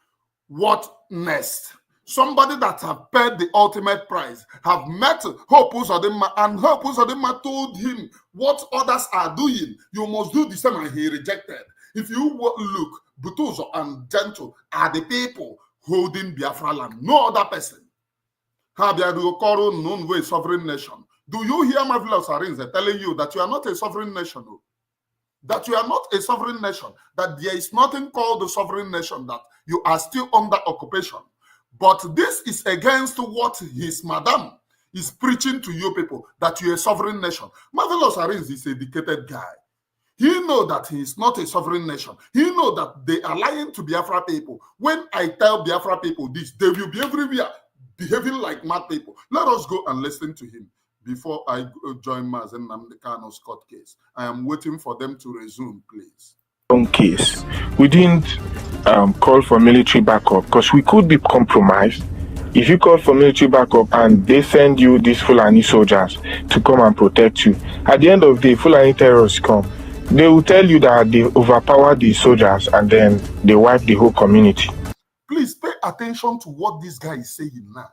What next? Somebody that have paid the ultimate price, have met Hope Uzodinma, and Hope Uzodinma told him what others are doing. You must do the same, and he rejected. If you look, Butuzo and Gentle are the people holding Biafra land, no other person. Have sovereign nation. Do you hear Marvelous Arinze telling you that you are not a sovereign nation? That you are not a sovereign nation, that there is nothing called a sovereign nation, that you are still under occupation. But this is against what his madam is preaching to you people, that you're a sovereign nation. Marvelous Arinze is a educated guy. He knows that he is not a sovereign nation. He knows that they are lying to Biafra people. When I tell Biafra people this, they will be everywhere behaving like mad people. Let us go and listen to him before I join Mazi and Nnamdi Kanu's court case. I am waiting for them to resume, please. Case. We didn't call for military backup because we could be compromised. If you call for military backup and they send you these Fulani soldiers to come and protect you, at the end of the day, Fulani terrorists come. They will tell you that they overpower the soldiers and then they wipe the whole community. Please pay attention to what this guy is saying now.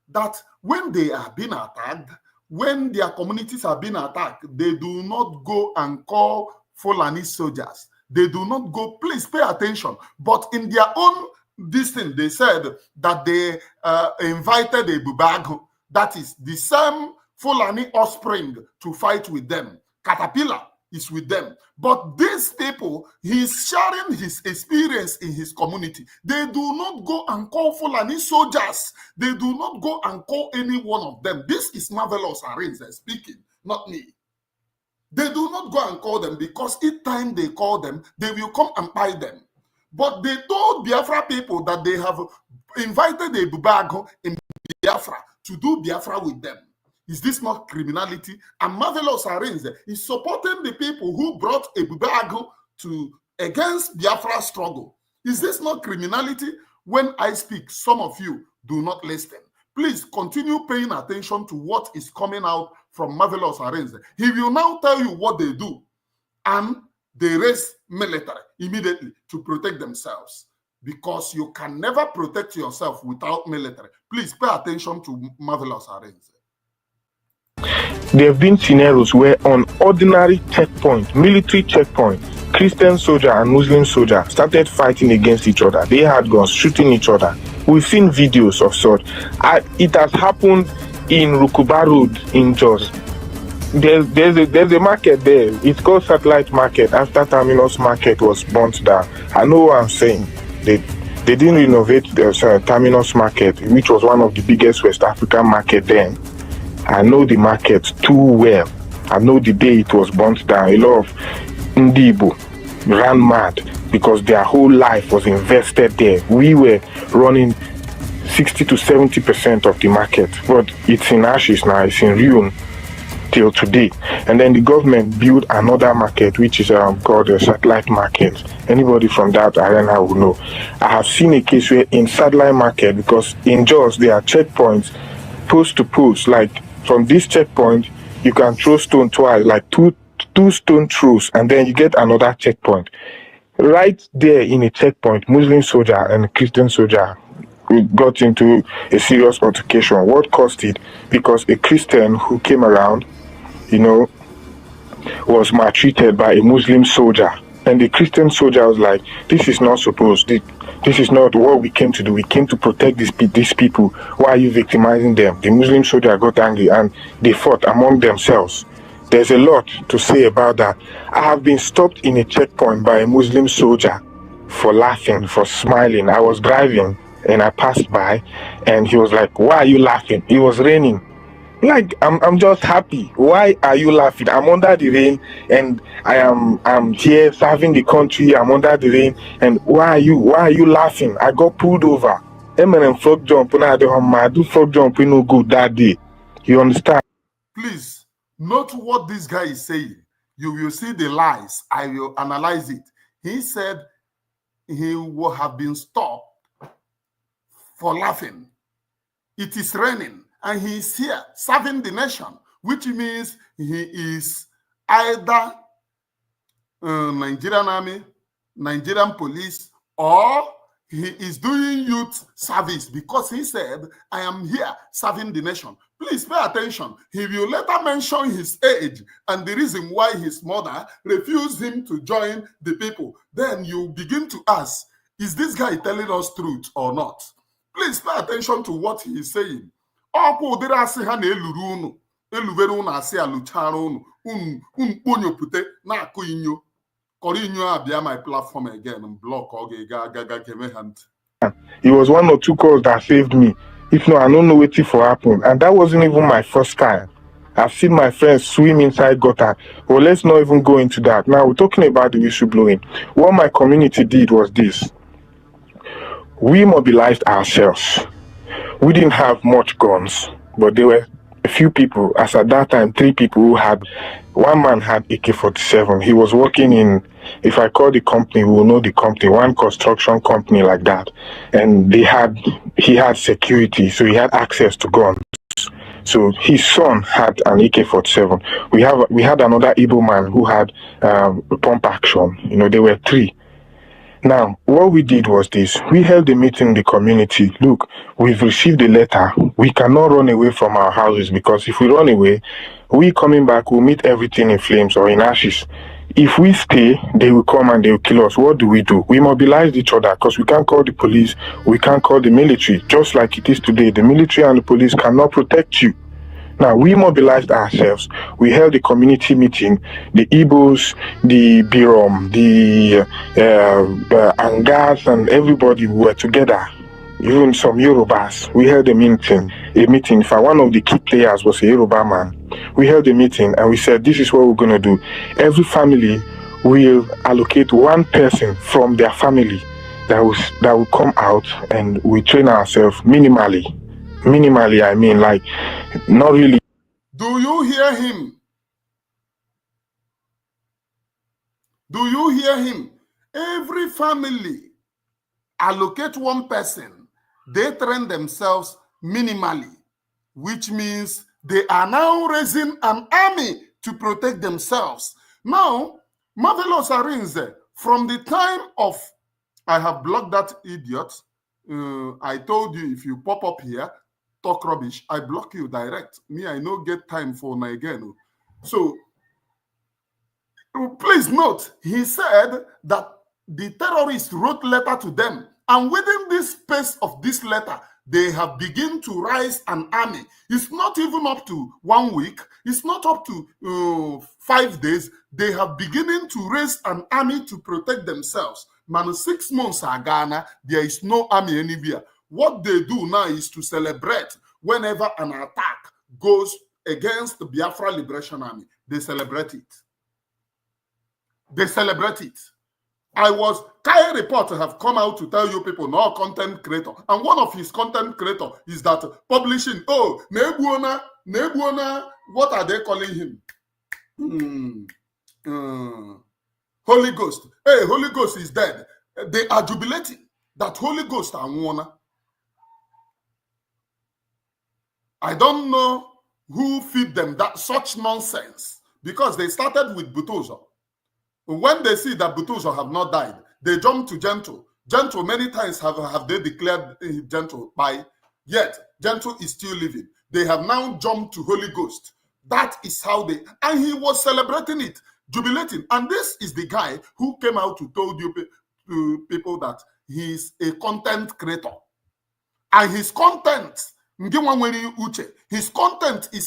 That when they are being attacked, when their communities are being attacked, they do not go and call Fulani soldiers. They do not go, please pay attention. But in their own thing, they said that they invited a Bubagu, that is the same Fulani offspring, to fight with them. Caterpillar is with them. But these people, he's sharing his experience in his community. They do not go and call Fulani soldiers. They do not go and call any one of them. This is Marvelous Arinze speaking. not me. They do not go and call them because each time they call them, they will come and buy them. But they told Biafra people that they have invited a Bubago in Biafra to do Biafra with them. Is this not criminality? And Marvelous Arinze is supporting the people who brought a Bubago to against Biafra struggle. Is this not criminality? When I speak, some of you do not listen. Please continue paying attention to what is coming out from Marvelous Arinze. He will now tell you what they do. And they raise military immediately to protect themselves. Because you can never protect yourself without military. Please pay attention to Marvelous Arinze. There have been scenarios where on ordinary checkpoint, military checkpoint, Christian soldier and Muslim soldier started fighting against each other. They had guns shooting each other. We've seen videos of such. It has happened in Rukuba Road in Jos. There's a market there. It's called Satellite Market after Terminus Market was burnt down. I know what I'm saying. They didn't renovate the Terminus Market, which was one of the biggest West African market then. I know the market too well. I know the day it was burnt down. A lot of Ndibo ran mad because their whole life was invested there. We were running 60 to 70% of the market, but it's in ashes now. It's in ruin till today. And then the government built another market, which is called the Satellite Market. Anybody from that arena will know. I have seen a case where in Satellite Market, because in Jos there are checkpoints, post to post, like from this checkpoint you can throw stone twice, like two stone throws, and then you get another checkpoint. Right there in a checkpoint, Muslim soldier and Christian soldier got into a serious altercation. What caused it? Because a Christian who came around, was maltreated by a Muslim soldier. And the Christian soldier was like, this is not supposed, this is not what we came to do. We came to protect these people. Why are you victimizing them? The Muslim soldier got angry and they fought among themselves. There's a lot to say about that. I have been stopped in a checkpoint by a Muslim soldier for laughing, for smiling. I was driving and I passed by and he was like, why are you laughing? It was raining. Like, I'm just happy. Why are you laughing? I'm under the rain and I'm here serving the country. I'm under the rain and why are you laughing? I got pulled over. Eminem frog jump when I do frog jump no good that day. You understand? Please note what this guy is saying. You will see the lies. I will analyze it. He said he will have been stopped for laughing. It is raining. And he is here serving the nation, which means he is either Nigerian army, Nigerian police, or he is doing youth service because he said, I am here serving the nation. Please pay attention. He will later mention his age and the reason why his mother refused him to join the people. Then you begin to ask, is this guy telling us truth or not? Please pay attention to what he is saying. Ọkwa ụdịrị asị ha na-eluru unu elubere unu asị alụchara unu kponyopụte na-akụ inyo kọrọ inyo abịa my platform again and block ọ ga-aga keme ha ntị. It was one or two calls that saved me. If not, I don't know what for happen. And that wasn't even my first time. I've seen my friends swim inside gutter. Well, let's not even go into that. Now we're talking about the whistleblowing. What my community did was this. We mobilized ourselves. We didn't have much guns, but there were a few people, as at that time, 3 people who had, one man had AK-47. He was working in, if I call the company, we will know the company, one construction company like that. And he had security, so he had access to guns. So his son had an AK-47. We had another Igbo man who had pump action. There were 3. Now, what we did was this. We held a meeting in the community. Look, we've received a letter. We cannot run away from our houses because if we run away, we coming back will meet everything in flames or in ashes. If we stay, they will come and they will kill us. What do? We mobilize each other because we can't call the police. We can't call the military. Just like it is today, the military and the police cannot protect you. Now, we mobilized ourselves. We held a community meeting. The Igbos, the Birom, the Angas, and everybody were together. even some Yorubas. We held a meeting. In fact, one of the key players was a Yoruba man. We held a meeting and we said, this is what we're going to do. Every family will allocate one person from their family that will come out, and we train ourselves minimally. Minimally, I mean, like, not really. Do you hear him? Do you hear him? Every family allocate one person. They train themselves minimally, which means they are now raising an army to protect themselves. Now, Marvelous Arinze, from the time of, I have blocked that idiot. I told you, if you pop up here, talk rubbish, I block you direct. Me, I no get time for Nigerian. So, please note, he said that the terrorists wrote letter to them, and within this space of this letter, they have begun to rise an army. It's not even up to 1 week. It's not up to 5 days. They have beginning to raise an army to protect themselves. Man, 6 months are Ghana, there is no army anywhere. What they do now is to celebrate whenever an attack goes against the Biafra Liberation Army. They celebrate it. They celebrate it. Kai Reporter have come out to tell you people, no content creator. And one of his content creator is that publishing, Nebuona, what are they calling him? Holy Ghost. Hey, Holy Ghost is dead. They are jubilating that Holy Ghost are one. I don't know who feed them that such nonsense, because they started with Butozo. When they see that Butozo have not died, they jump to Gentle. Gentle, many times have they declared Gentle by, yet Gentle is still living. They have now jumped to Holy Ghost. That is how they, and he was celebrating it, jubilating. And this is the guy who came out to tell you people that he is a content creator. And his content is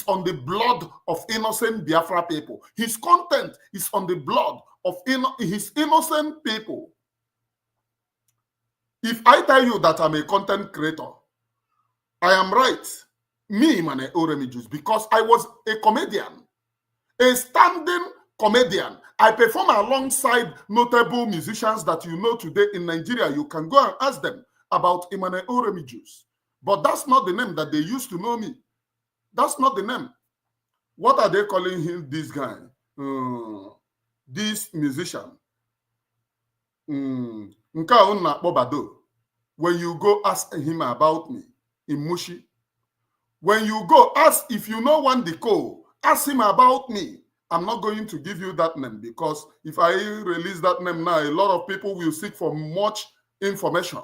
on the blood of innocent Biafra people. His content is on the blood of his innocent people. If I tell you that I'm a content creator, I am right. Me, Mane Oremijus, because I was a comedian, a standing comedian. I perform alongside notable musicians that you know today in Nigeria. You can go and ask them about Imane Oremijus. But that's not the name that they used to know me. That's not the name. What are they calling him, this guy? This musician. When you go ask him about me in Mushi, when you go ask, if you know one Diko, ask him about me. I'm not going to give you that name, because if I release that name now, a lot of people will seek for much information.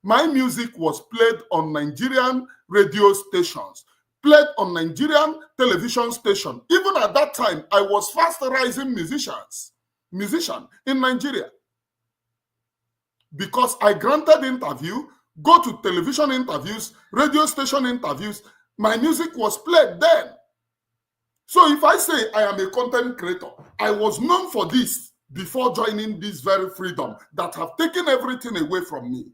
My music was played on Nigerian radio stations, played on Nigerian television station. Even at that time, I was fast rising musician in Nigeria. Because I granted interview, go to television interviews, radio station interviews, my music was played then. So if I say I am a content creator, I was known for this before joining this very freedom that have taken everything away from me.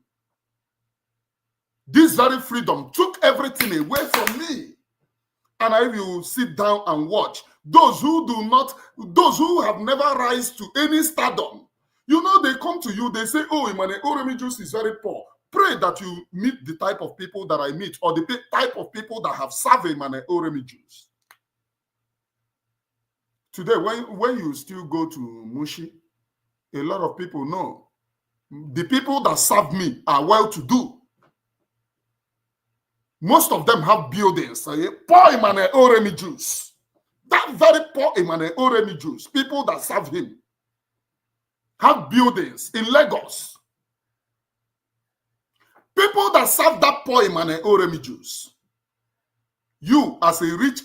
This very freedom took everything away from me. And I will sit down and watch. Those who have never rise to any stardom, you know, they come to you, they say, oh, Imane Oremijus is very poor. Pray that you meet the type of people that I meet, or the type of people that have served Imane Oremijus. Today, when you still go to Mushi, a lot of people know the people that serve me are well-to-do. Most of them have buildings. Poor Imane Oremijus. That very poor Imane Oremijus, people that serve him, have buildings in Lagos. People that serve that poor Imane Oremijus. You, as a rich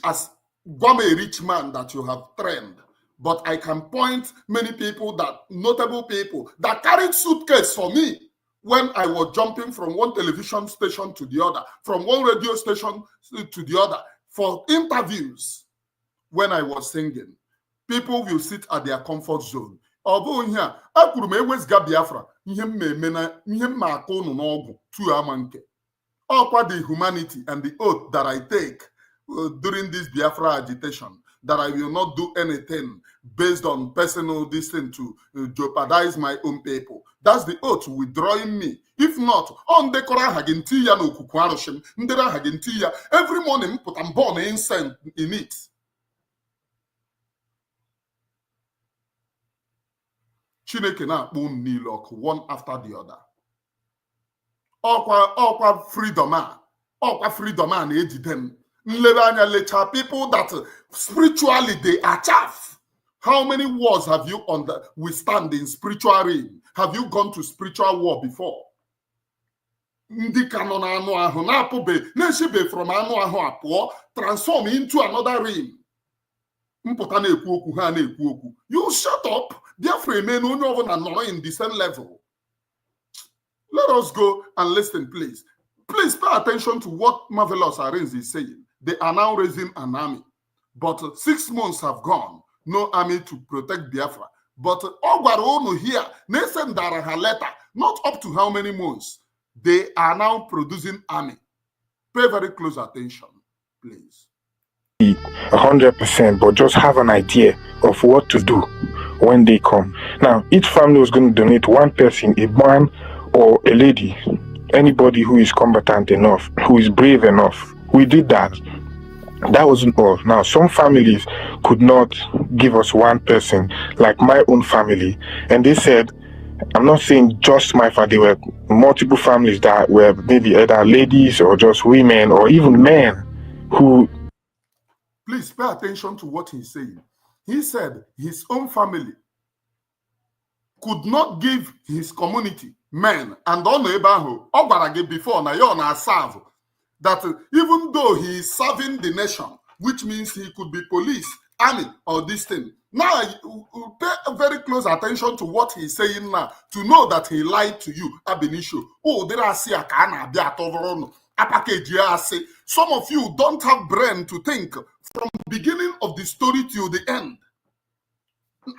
man that you have trained, but I can point many people, that notable people that carried suitcase for me when I was jumping from one television station to the other, from one radio station to the other, for interviews when I was singing. People will sit at their comfort zone. Although here, I could Biafra, All the humanity and the oath that I take during this Biafra agitation, that I will not do anything based on personal dissent to jeopardize my own people. That's the oath withdrawing me. If not, on the Korahagintia no Kukwaroshim, Ndera Hagintia, every morning put and burn incense in it. Chineke na-akpụ nilok one after the other. Ọkwa freedom a na-ejide m. Nlebe anya lecha people that spiritually they are chaff. How many wars have you withstand in spiritual realm? Have you gone to spiritual war before? Ndị Kanu na anụ ahụ na-apụbe na-eshibe from anụ ahụ apụọ transform into another realm. Mpụta na-ekwu okwu ha na-ekwu okwu. You shut up. Biafra men onye ọbụla nọrọ in the same level. Let us go and listen, please. Please pay attention to what Marvelous Arens is saying. They are now raising an army. But 6 months have gone. No army to protect Biafra. But Ogwarono here, Nathan Daraha letter, not up to how many months. They are now producing army. Pay very close attention, please. 100%, but just have an idea of what to do when they come. Now, each family was going to donate one person, a man or a lady, anybody who is combatant enough, who is brave enough. We did that. That wasn't all. Now, some families could not give us one person, like my own family. And they said, I'm not saying just my family, there were multiple families that were maybe either ladies or just women or even men who... Please pay attention to what he's saying. He said his own family could not give his community men and on Ebaho, Obarage before Nayona serve. That even though he is serving the nation, which means he could be police, army, or this thing. Now, pay very close attention to what he's saying now to know that he lied to you, Abenisho. Oh, there are some of you don't have brain to think from the beginning of the story till the end.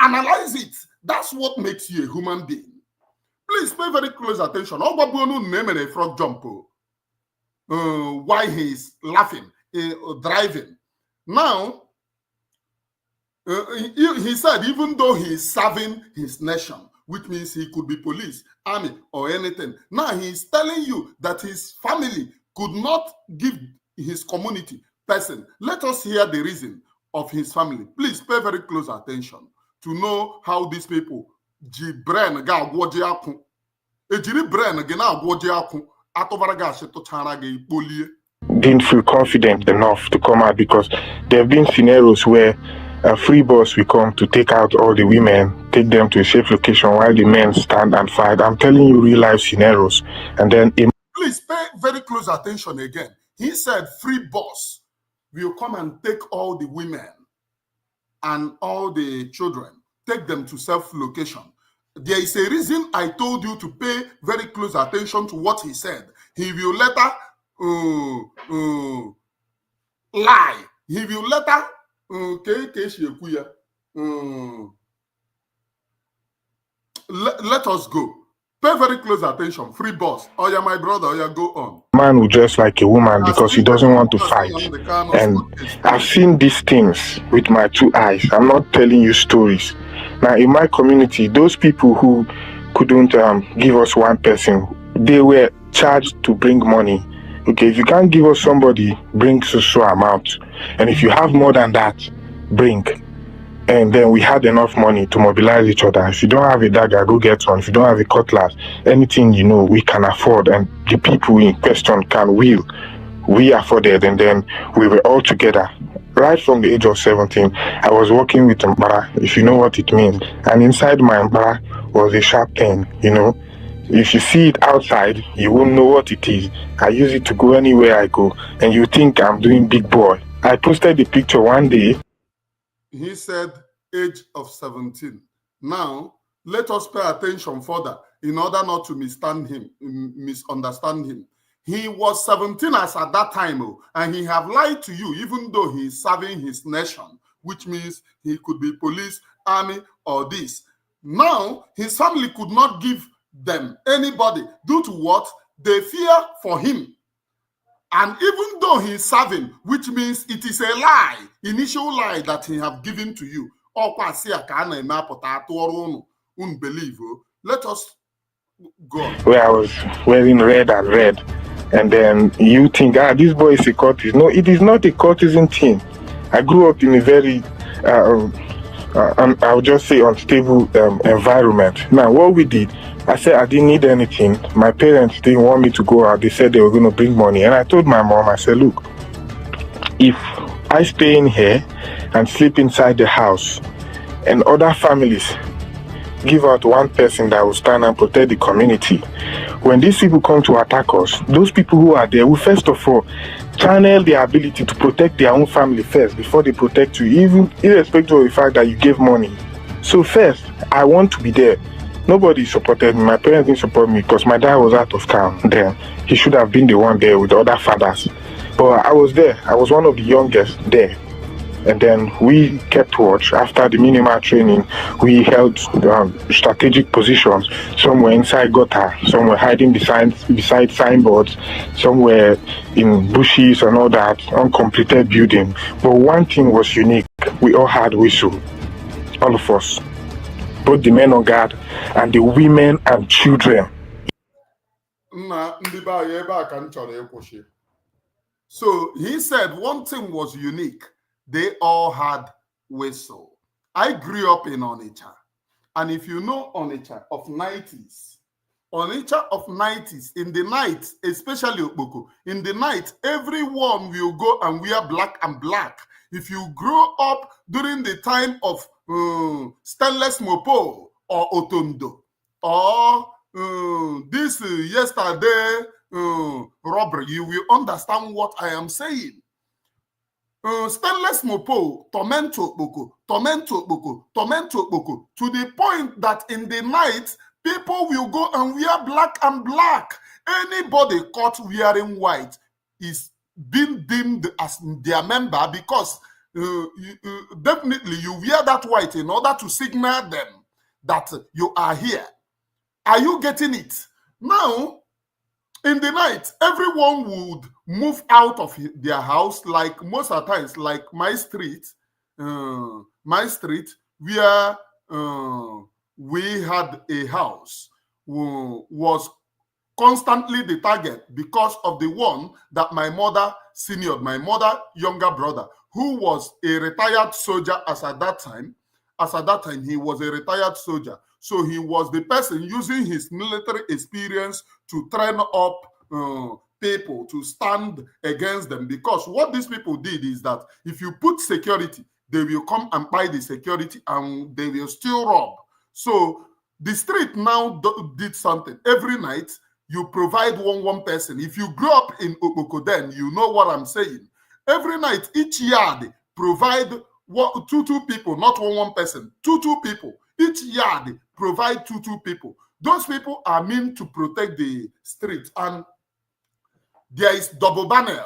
Analyze it. That's what makes you a human being. Please pay very close attention. A frog jump. Why he's laughing, driving. Now, he said even though he is serving his nation, which means he could be police, army, or anything. Now he's telling you that his family could not give his community person. Let us hear the reason of his family. Please pay very close attention to know how these people didn't feel confident enough to come out, because there have been scenarios where a free bus will come to take out all the women, take them to a safe location while the men stand and fight. I'm telling you real life scenarios. And then please pay very close attention again. He said free bus will come and take all the women and all the children, take them to safe location. There is a reason I told you to pay very close attention to what he said. He will later lie. He will later let us go. Pay very close attention. Free boss. Oh yeah, my brother. Oh yeah, go on. Man will dress like a woman because he doesn't want to fight. And I've seen these things with my 2 eyes. I'm not telling you stories. Now, in my community, those people who couldn't give us one person, they were charged to bring money. Okay, if you can't give us somebody, bring so amount. And if you have more than that, bring. And then we had enough money to mobilize each other. If you don't have a dagger, go get one. If you don't have a cutlass, anything we can afford, and the people in question can will. We afforded, and then we were all together. Right from the age of 17, I was working with Mbara, if you know what it means. And inside my Mbara was a sharp pen, If you see it outside, you won't know what it is. I use it to go anywhere I go, and you think I'm doing big boy. I posted the picture one day. He said age of 17. Now, let us pay attention further in order not to misunderstand him. He was 17 as at that time, and he have lied to you, even though he is serving his nation, which means he could be police, army, or this. Now, his family could not give them anybody due to what? They fear for him. And even though he's serving, which means it is a lie, initial lie that he have given to you. Unbelieve. Let us go on. Where I was wearing red and red. And then you think, this boy is a courtesan. No, it is not a courtesan thing. I grew up in a very, I would just say, unstable environment. Now, what we did, I said I didn't need anything. My parents didn't want me to go out. They said they were going to bring money. And I told my mom, I said, look, if I stay in here and sleep inside the house and other families give out one person that will stand and protect the community, when these people come to attack us, those people who are there will first of all channel their ability to protect their own family first before they protect you, even irrespective of the fact that you gave money. So first, I want to be there. Nobody supported me. My parents didn't support me because my dad was out of town then. He should have been the one there with the other fathers. But I was there. I was one of the youngest there. And then we kept watch. After the minimal training, we held strategic positions. Some were inside gutter, some were hiding beside signboards, some were in bushes and all that, uncompleted building. But one thing was unique. We all had whistle. All of us. Both the men on guard and the women and children. So he said one thing was unique. They all had whistle. I grew up in Onitsha. And if you know Onitsha of 90s, in the night, especially Okpoko, in the night, everyone will go and wear black and black. If you grow up during the time of stainless mopo or otondo or this yesterday robbery, you will understand what I am saying. Stainless mopo, tormento boko, to the point that in the night, people will go and wear black and black. Anybody caught wearing white is being deemed as their member because definitely you wear that white in order to signal them that you are here. Are you getting it? Now, in the night, everyone would move out of their house, like most of the times, like my street, where we had a house, was constantly the target because of the one that my mother seniored, my mother younger brother, who was a retired soldier as at that time. As at that time, he was a retired soldier. So he was the person using his military experience to train up people to stand against them. Because what these people did is that if you put security, they will come and buy the security and they will still rob. So the street now did something. Every night, you provide one person. If you grew up in Okpoko, then you know what I'm saying. Every night, each yard provide two people, not one person, two people. Each yard provide two people. Those people are meant to protect the street. And there is double banner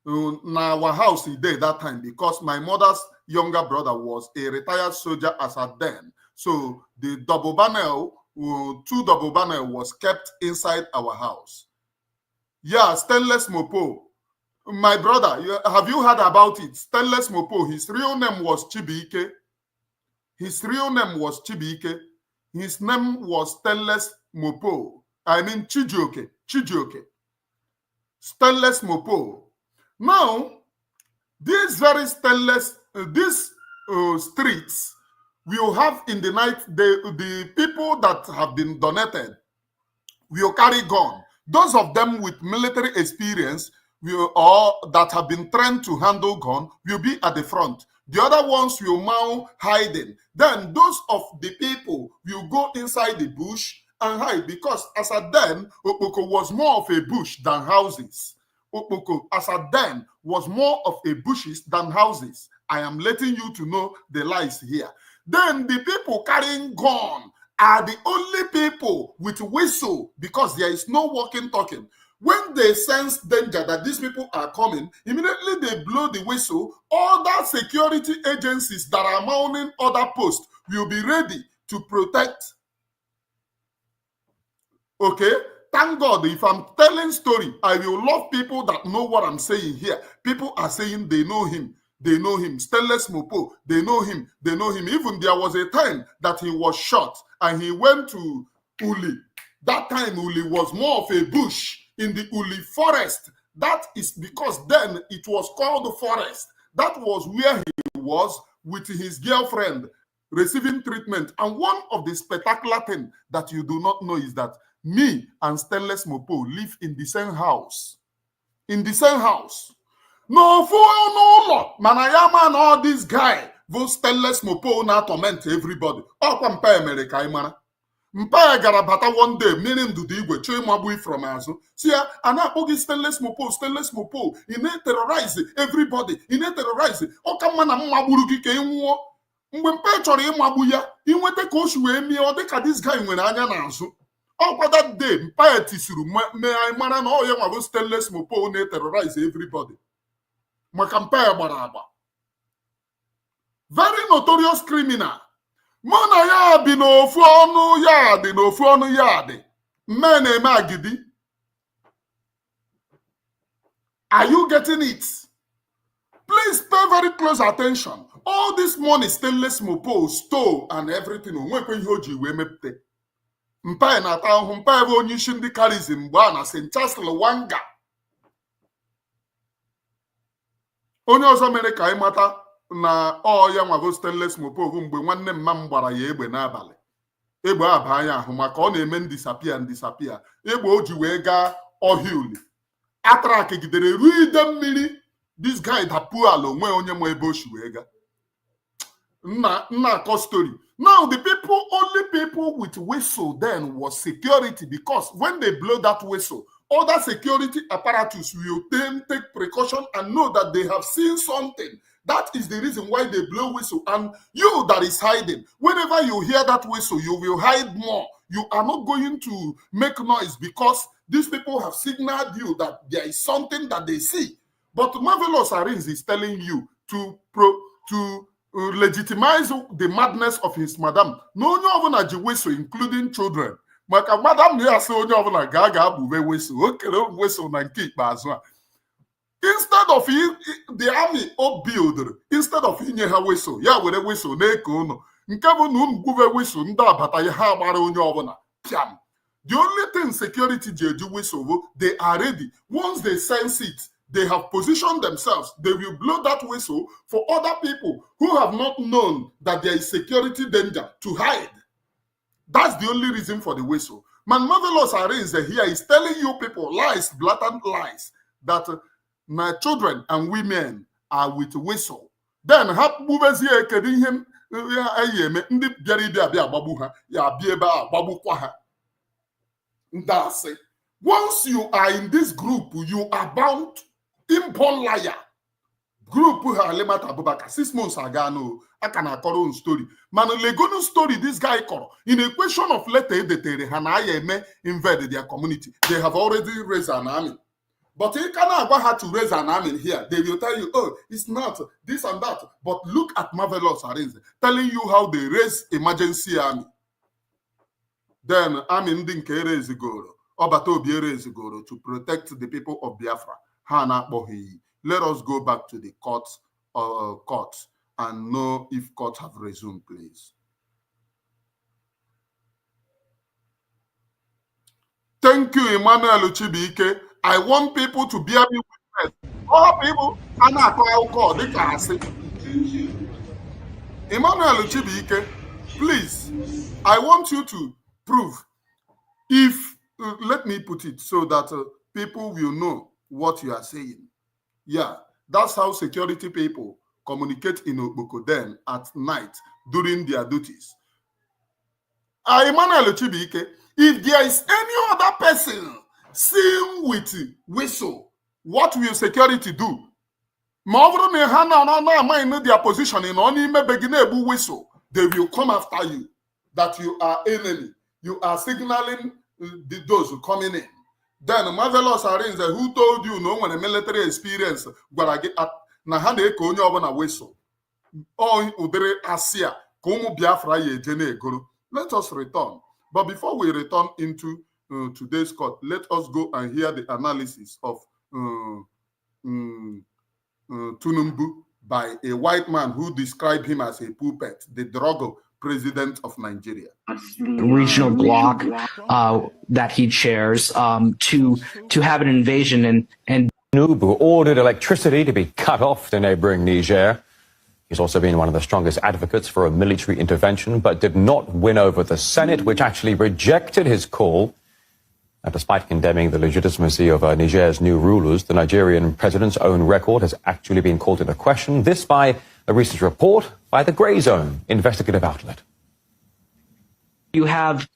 in our house he did that time because my mother's younger brother was a retired soldier as at then. So the double banner, two double banner was kept inside our house. Yeah, stainless mopo. My brother, have you heard about it? Stainless mopo. His real name was Chibuike. His name was Stainless Mopo. I mean Chijioke. Stainless Mopo. Now, these very stainless, these streets will have in the night, the people that have been donated will carry gun. Those of them with military experience or that have been trained to handle gun will be at the front. The other ones will now hiding. Then those of the people will go inside the bush and hide because as at then, Okpoko was more of a bush than houses. Okpoko as at then was more of a bushes than houses. I am letting you to know the lies here. Then the people carrying gun are the only people with whistle because there is no walking talking. When they sense danger that these people are coming, immediately they blow the whistle. Other security agencies that are mounting other posts will be ready to protect. Okay? thank God, if I'm telling story, I will love people that know what I'm saying here. People are saying they know him. They know him. Stainless Mopo, they know him. They know him. Even there was a time that he was shot and he went to Uli. That time Uli was more of a bush in the Uli forest. That is because then it was called the forest. That was where he was with his girlfriend receiving treatment. And one of the spectacular things that you do not know is that me and Stainless Mopo live in the same house. In the same house. No fool, no law. Manayama and all this guy will Stainless Mopo now torment everybody. Okwa mpa America imana. Mpa gara bata one day, meaning do the igwe choy mabui from azu. See ya, anapogi Stainless Mopo. He need terrorize everybody. He need terrorize. Okamana maburu ki ke inwo. Mgbe mpa chọrọ ịmagbu ya, inwete ka o si wee mie, ọ dịka this guy nwere anya n'azụ. Ọkwa that day, mpa ya tisuru mee anyị mara na ọ ya nwa bụ Stainless Mopo na-terrorize everybody. Maka mpa ya gbara agba. Very notorious criminal. Mụ na ya bi n'ofu ọnụ ya dị. Mme na-eme agidi. Are you getting it? Please pay very close attention. All this money Stainless Mopo stole and everything. Onwekwe ihe o ji wee mepụta. Mpa na-ata ahụhụ. Mpa ebe onye isi ndị karizm mgbe a na St. Charles Lwanga. Onye ọzọ mere ka anyị mata na ọ ya nwago Stainless Mopo bụ mgbe nwanne mma m gbara ya egbe n'abalị. Egbe aba anya ahụ maka ọ na-eme ndisapia. Egbe o ji wee gaa ọhịa Uli. Atrak gidere ruo ide mmiri. This guy dapuo ala onwe onye ma ebe o si wee gaa. Nna akọ story. Now the only people with whistle then was security, because when they blow that whistle, other security apparatus will then take precaution and know that they have seen something. That is the reason why they blow whistle. And you that is hiding, whenever you hear that whistle, you will hide more. You are not going to make noise because these people have signaled you that there is something that they see. But Marvelous Arins is telling you to legitimize the madness of his madam. No one ji whistle, including children. Maka madam ya say onye ọbụla ga abụve whistle. Okere whistle na nke ikpeazụ a. Instead of the army build, instead of inye ha whistle, ya were whistle na-eke ụnụ. Nke bụ na unu gwuve whistle ndị abata ya ha gbara onye ọbụla. Piam. The only thing security ji eji whistle, they are ready. Once they sense it, they have positioned themselves. They will blow that whistle for other people who have not known that there is security danger to hide. That's the only reason for the whistle. Man, Marvelous Arins here is telling you people lies, blatant lies, that my children and women are with whistle. Then that's it. Once you are in this group, you are bound. Impon liar. Group Halimata Abubakar 6 months ago. I can call story. Man, Legono story, this guy called. In a question of letter, the Hanayeme invaded their community. They have already raised an army. But you cannot have to raise an army here. They will tell you, oh, it's not this and that. But look at Marvelous Arins telling you how they raise emergency army. Then army didn't raise the goal. Obatobi raise the goal to protect the people of Biafra. Let us go back to the court and know if court have resumed, please. Thank you, Emmanuel Uchibike. I want people to bear me witness. All people are not called. They can say. Emmanuel Uchibike, please, I want you to prove. If, let me put it so that people will know what you are saying. Yeah, that's how security people communicate in Obokoden at night during their duties. Emmanuel Chibike, if there is any other person seen with whistle, what will security do? Their position in only whistle, they will come after you. That you are enemy. You are signaling those coming in. Then Marvelous Arins, who told you no when a military experience na ha na-eke onye ọbụla whistle. Oh, udere Asia, Biafra ye jene egoro. Let us return. But before we return into today's court. Let us go and hear the analysis of Tinubu by a white man who described him as a puppet, the Drogo president of Nigeria. Regional bloc that he chairs to have an invasion and Tinubu ordered electricity to be cut off to neighboring Niger. He's also been one of the strongest advocates for a military intervention, but did not win over the Senate, which actually rejected his call. And despite condemning the legitimacy of Niger's new rulers, the Nigerian president's own record has actually been called into question. This by a recent report by the Grey Zone investigative outlet. You have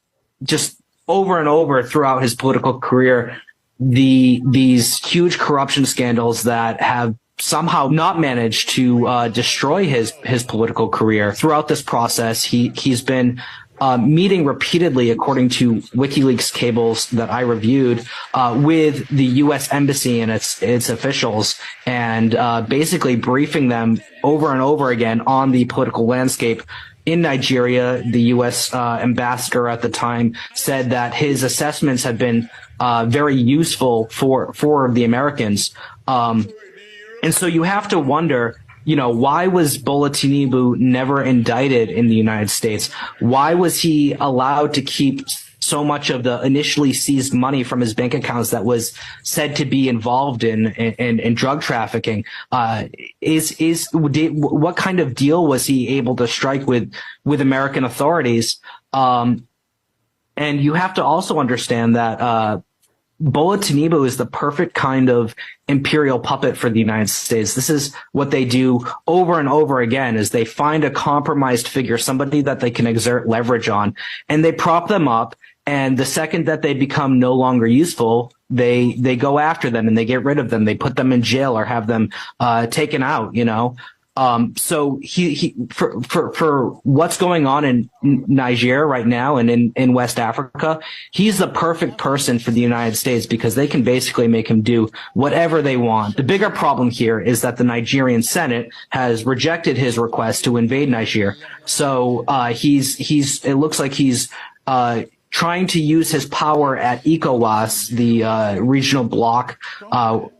just over and over throughout his political career these huge corruption scandals that have somehow not managed to destroy his political career. Throughout this process, he's been meeting repeatedly, according to WikiLeaks cables that I reviewed, with the U.S. Embassy and its officials, and basically briefing them over and over again on the political landscape in Nigeria. The U.S. ambassador at the time said that his assessments have been very useful for the Americans. And so you have to wonder, why was Bola Tinubu never indicted in the United States? Why was he allowed to keep so much of the initially seized money from his bank accounts that was said to be involved in drug trafficking? What kind of deal was he able to strike with American authorities? And you have to also understand that Bola Tinubu is the perfect kind of imperial puppet for the United States. This is what they do over and over again, is they find a compromised figure, somebody that they can exert leverage on, and they prop them up. And the second that they become no longer useful, they go after them and they get rid of them. They put them in jail or have them taken out, So for what's going on in Niger right now and in West Africa, he's the perfect person for the United States because they can basically make him do whatever they want. The bigger problem here is that the Nigerian Senate has rejected his request to invade Niger. So it looks like he's trying to use his power at ECOWAS, the regional bloc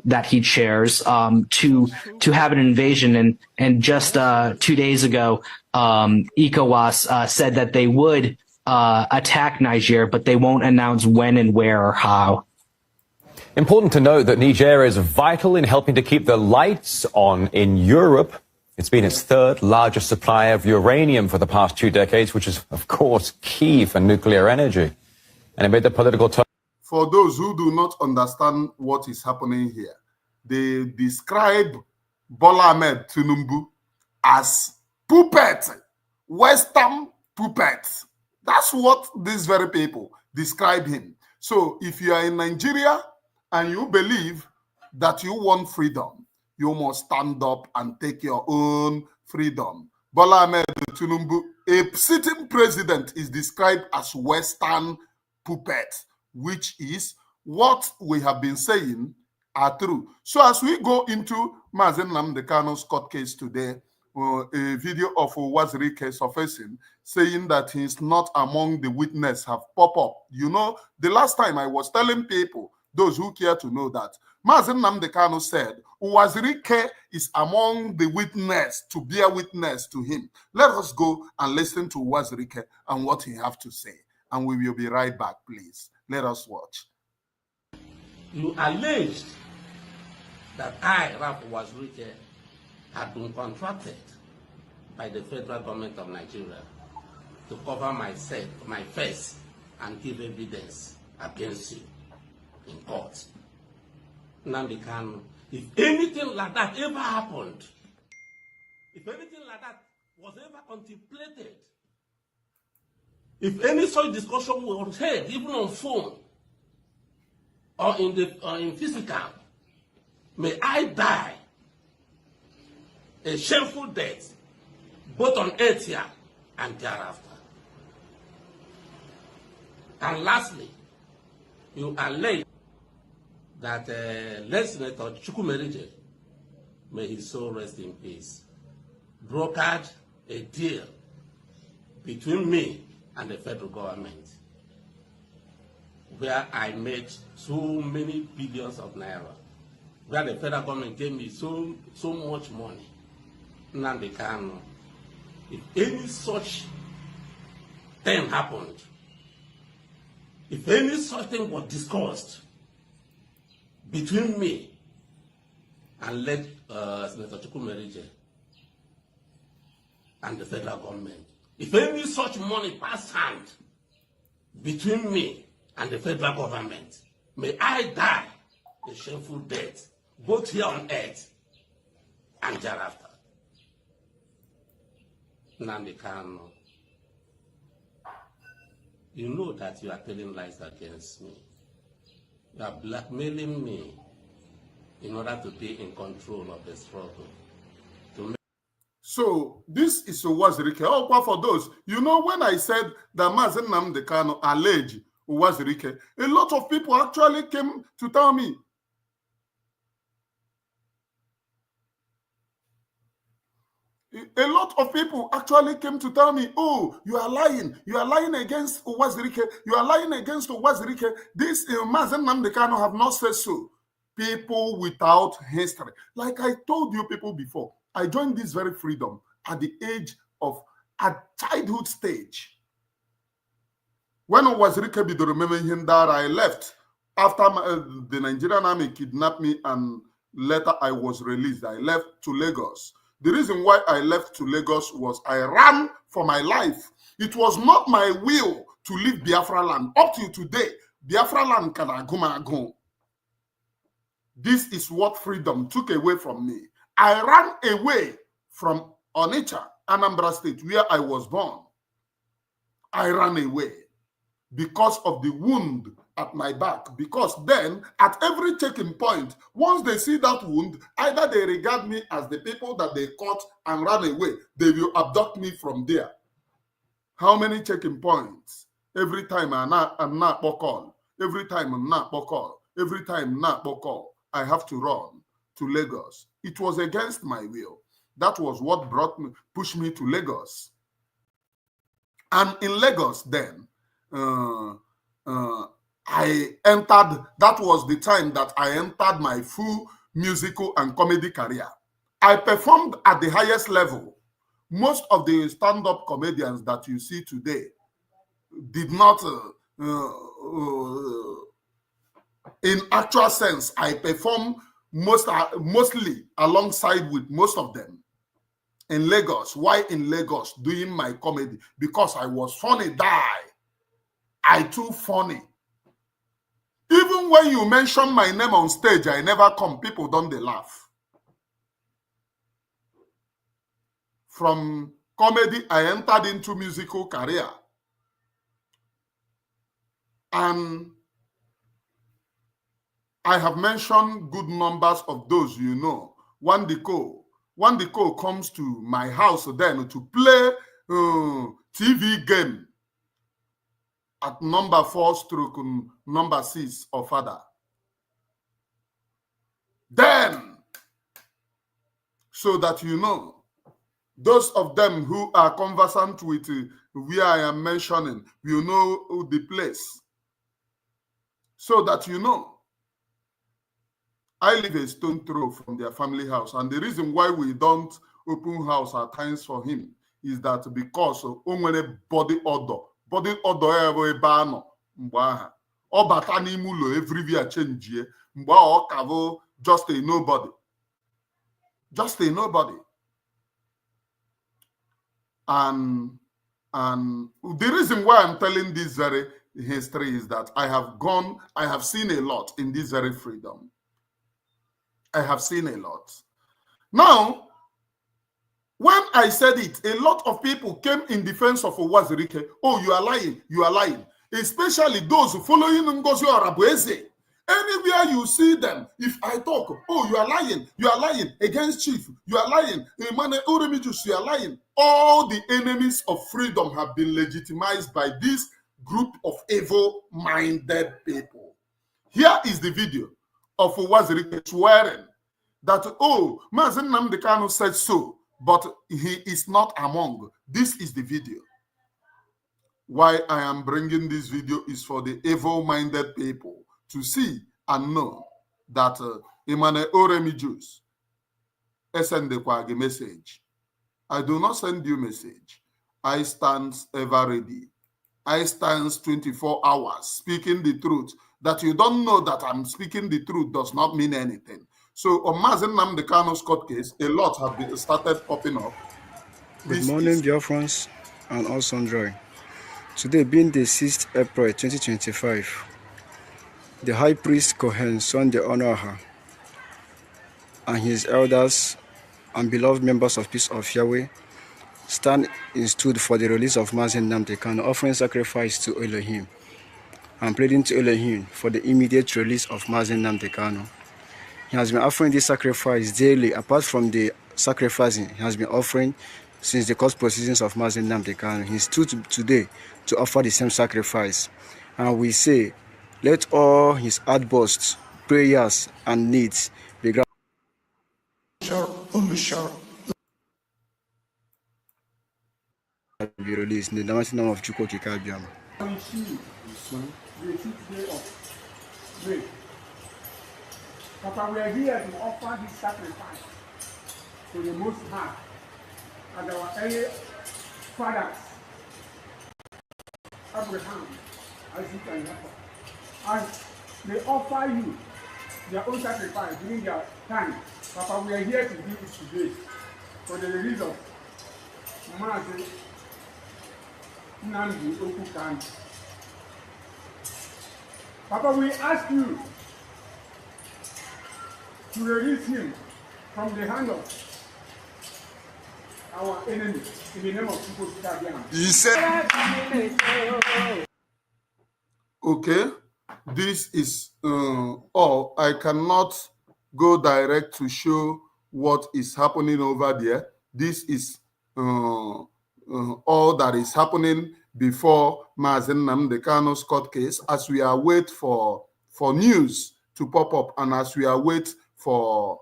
that he chairs, to have an invasion. And just 2 days ago, ECOWAS said that they would attack Niger, but they won't announce when and where or how. Important to note that Niger is vital in helping to keep the lights on in Europe. It's been its third largest supplier of uranium for the past 2 decades, which is, of course, key for nuclear energy. And it made the political turn. For those who do not understand what is happening here, they describe Bola Ahmed Tinubu as puppet, Western puppet. That's what these very people describe him. So if you are in Nigeria and you believe that you want freedom, you must stand up and take your own freedom. Bola Ahmed Tinubu, a sitting president, is described as Western puppet, which is what we have been saying are true. So as we go into Mazi Nnamdi Kanu's court case today, a video of Wazirike surfacing saying that he's not among the witnesses have popped up. The last time I was telling people, those who care to know, that Mazi Nnamdi Kanu said Wazirike is among the witness to bear witness to him. Let us go and listen to Wazirike and what he have to say. And we will be right back, please. Let us watch. You alleged that I, Ralph Wazirike, had been contracted by the federal government of Nigeria to cover my face and give evidence against you in court. Nnamdi Kanu, if anything like that ever happened, if anything like that was ever contemplated, if any such discussion was held, even on phone or in physical, may I die a shameful death, both on earth here and thereafter. And lastly, you allege that late Senator Chukwumerije, may his soul rest in peace, brokered a deal between me and the federal government where I made so many billions of naira, where the federal government gave me so much money. Nnamdi Kanu, if any such thing happened, if any such thing was discussed between me and led Senator Chukwumerije and the federal government, if any such money passed hand between me and the federal government, may I die a shameful death, both here on earth and thereafter. Nnamdi Kanu, you know that you are telling lies against me. You are blackmailing me in order to be in control of the struggle. So this is Uwazirike. Oh, for those, you know, when I said that Mazi Nnamdi Kanu alleged Uwazirike, a lot of people actually came to tell me, a lot of people actually came to tell me, oh, you are lying against Uwazirike, you are lying against Uwazirike. This Mazi Nnamdi Kanu have not said so. People without history. Like I told you people before, I joined this very freedom at the age of, at childhood stage. When Uwazirike Bido remembering him that I left after the Nigerian army kidnapped me and later I was released. I left to Lagos. The reason why I left to Lagos was I ran for my life. It was not my will to leave Biafra land. Up to today, Biafra land can go. This is what freedom took away from me. I ran away from Onitsha, Anambra State, where I was born. I ran away because of the wound at my back. Because then, at every checking point, once they see that wound, either they regard me as the people that they caught and ran away. They will abduct me from there. How many checking points? Every time I'm not call. Every time I'm not call. Every time not call. I have to run to Lagos. It was against my will. That was what pushed me to Lagos. And in Lagos then, I entered, that was the time that I entered my full musical and comedy career. I performed at the highest level. Most of the stand-up comedians that you see today did not, in actual sense, I performed mostly alongside with most of them in Lagos. Why in Lagos doing my comedy? Because I was funny, I too funny. Even when you mention my name on stage, I never come. People don't they laugh. From comedy, I entered into musical career. And I have mentioned good numbers of those you know. Wandiko comes to my house then to play TV game at number 4 stroke number 6 or further. Then, so that you know, those of them who are conversant with where I am mentioning, will know the place. So that you know, I live a stone throw from their family house. And the reason why we don't open house at times for him is that because of only body odor ebe ano mgbe aha ọ bata n'ime ụlọ everywhere change mgbe ọ kavo just a nobody. And the reason why I'm telling this very history is that I have seen a lot in this very freedom. I have seen a lot. Now, when I said it, a lot of people came in defense of Uwazirike. Oh, you are lying. Especially those following Ngozi Arabueze. Anywhere you see them, if I talk, oh, you are lying against Chief, you are lying, you are lying. All the enemies of freedom have been legitimized by this group of evil-minded people. Here is the video of Uwazirike swearing that, oh, Mazi Nnamdi Kanu said so, but he is not among. This is the video. why I am bringing this video is for the evil-minded people to see and know that Emmanuel Oremi Jews send the message. I do not send you message. I stand ever ready. I stand 24 hours speaking the truth. That you don't know that I'm speaking the truth does not mean anything. So on Mazi Nnamdi Kanu's court case, a lot have been started popping up. Good morning, Biafrans and all sundry. Today being the 6th April 2025, the High Priest Cohen Sunday Onoha and his elders and beloved members of Peace of Yahweh stand in stood for the release of Mazi Nnamdi Kanu, offering sacrifice to Elohim and pleading to Elohim for the immediate release of Mazi Nnamdi Kanu. He has been offering this sacrifice daily. Apart from the sacrificing, he has been offering since the court proceedings of Mazi Nnamdi Kanu. He stood today to offer the same sacrifice. And we say, let all his outbursts, prayers, and needs be granted. Be released in the mighty name of Chukwu Kikabiam. Papa, we are here to offer this sacrifice to the Most High and our early fathers, Abraham, Isaac, and Jacob. And they offer you their own sacrifice during their time. Papa, we are here to do this today for the release of Mazi Nnamdi Kanu. Papa, we ask you to release him from the hand of our enemy in the name of people. He said, okay, this is all. I cannot go direct to show what is happening over there. This is all that is happening before Mazi Nnamdi Kanu's court case as we await for news to pop up and as we await for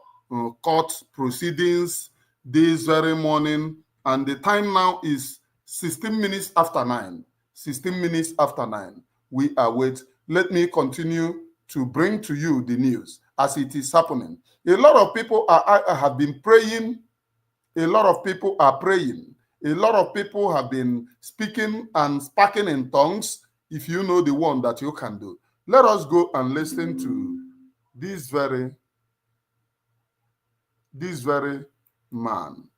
court proceedings this very morning. And the time now is 16 minutes after 9. 16 minutes after 9. We await. Let me continue to bring to you the news as it is happening. A lot of people have been praying. A lot of people are praying. A lot of people have been speaking and speaking in tongues. If you know the one that you can do, let us go and listen to this very man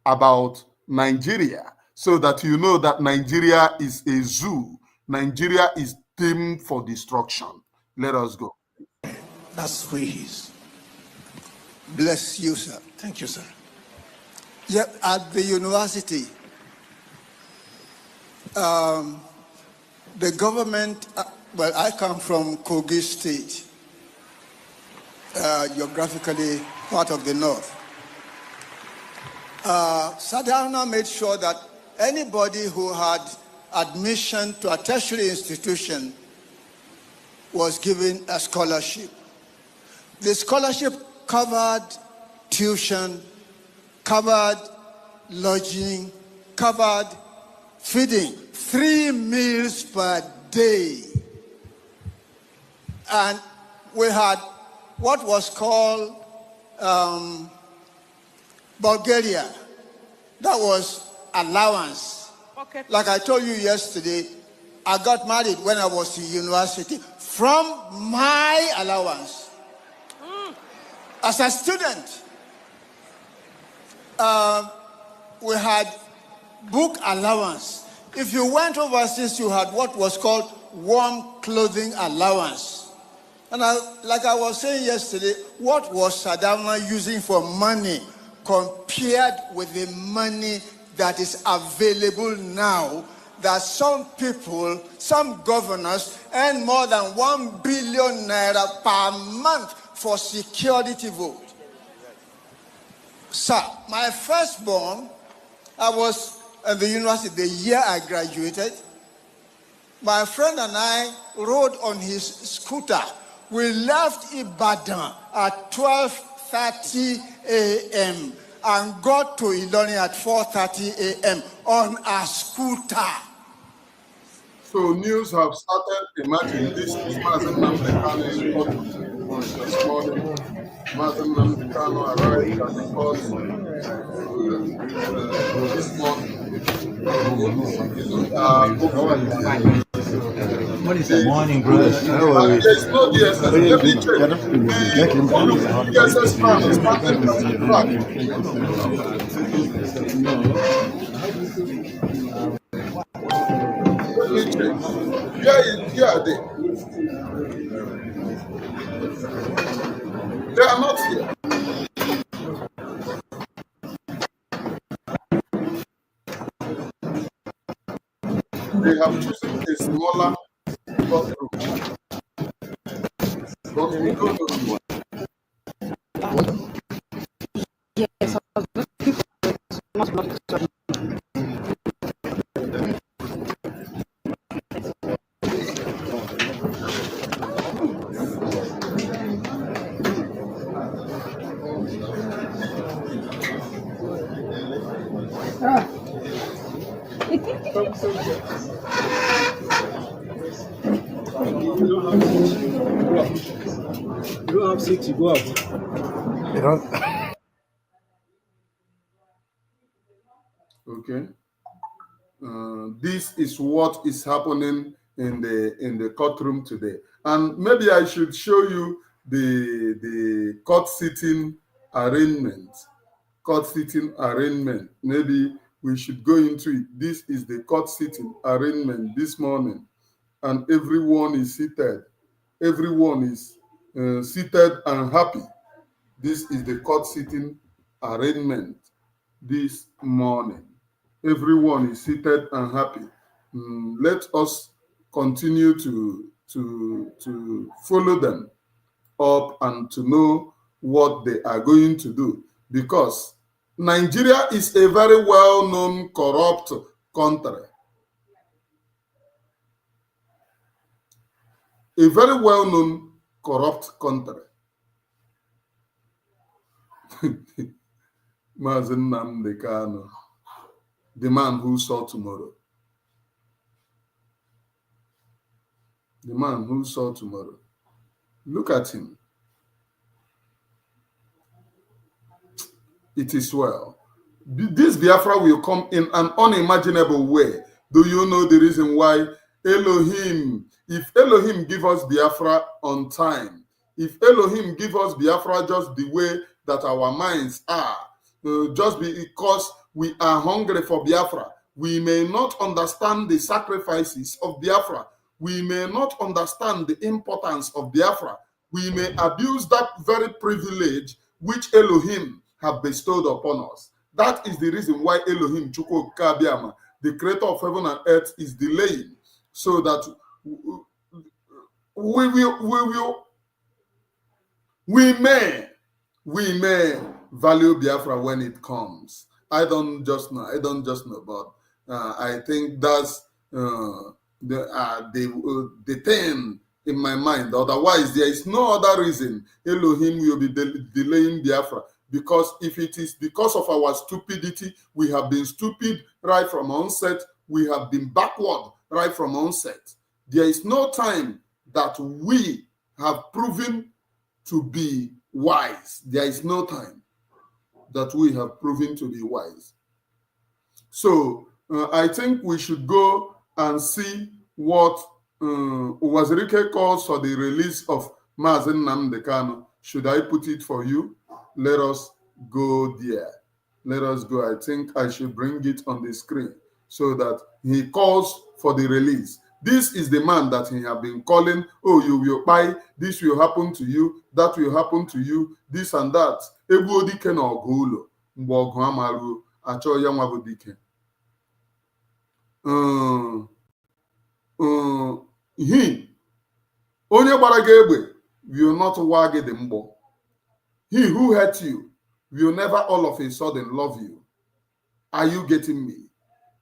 about Nigeria, so that you know that Nigeria is a zoo. Nigeria is doomed for destruction. Let us go. That's who he is. Bless you, sir. Thank you, sir. Yeah, at the university, the government, well, I come from Kogi State, geographically part of the north. Sadhana made sure that anybody who had admission to a tertiary institution was given a scholarship. The scholarship covered tuition, covered lodging, covered feeding, 3 meals per day. And we had what was called Bulgaria. That was allowance. Okay. Like I told you yesterday, I got married when I was in university from my allowance. As a student, we had book allowance. If you went overseas, you had what was called warm clothing allowance. And like I was saying yesterday, what was Saddam using for money compared with the money that is available now, that some people, some governors earn more than 1 billion naira per month for security vote. Sir, my firstborn, I was at the university the year I graduated. My friend and I rode on his scooter. We left Ibadan at 12:30 a.m. and got to Ilorin at 4:30 a.m. on a scooter. So news have started. Imagine this is Mazi Nnamdi Kanu's court this morning. Mazi Nnamdi Kanu arrived at the court this morning. Morning, bro. There's no DSS. Let me check. DSS man is standing at the back. Let me check. Here are they. They are not here. They have chosen a smaller courtroom. But we don't know what. Yes, You don't have 6, you go out. You don't. Okay. This is what is happening in the courtroom today, and maybe I should show you the court sitting arrangement. Court sitting arrangement. Maybe we should go into it. This is the court sitting arrangement this morning, and everyone is seated. Everyone is seated and happy. This is the court sitting arrangement this morning. Everyone is seated and happy. Let us continue to follow them up and to know what they are going to do, because Nigeria is a very well-known corrupt country. A very well-known corrupt country. Mazi Nnamdi Kanu, the man who saw tomorrow. The man who saw tomorrow. Look at him. It is well. This Biafra will come in an unimaginable way. Do you know the reason why? Elohim, if Elohim give us Biafra on time, if Elohim give us Biafra just the way that our minds are, just because we are hungry for Biafra, we may not understand the sacrifices of Biafra. We may not understand the importance of Biafra. We may abuse that very privilege which Elohim have bestowed upon us. That is the reason why Elohim, Chukwu Kabiama, the creator of heaven and earth, is delaying, so that we may value Biafra when it comes. I don't just know, but I think that's the thing in my mind. Otherwise, there is no other reason Elohim will be delaying Biafra. Because if it is because of our stupidity, we have been stupid right from onset. We have been backward right from onset. There is no time that we have proven to be wise. There is no time that we have proven to be wise. So I think we should go and see what Wazirike calls for the release of Mazi Nnamdi Kanu. Should I put it for you? Let us go there. Let us go. I think I should bring it on the screen so that he calls for the release. This is the man that he have been calling. Oh, you will buy. This will happen to you. That will happen to you. This and that. He onye gbara gị egbe will not wag the mbo. He who hurt you will never all of a sudden love you. Are you getting me?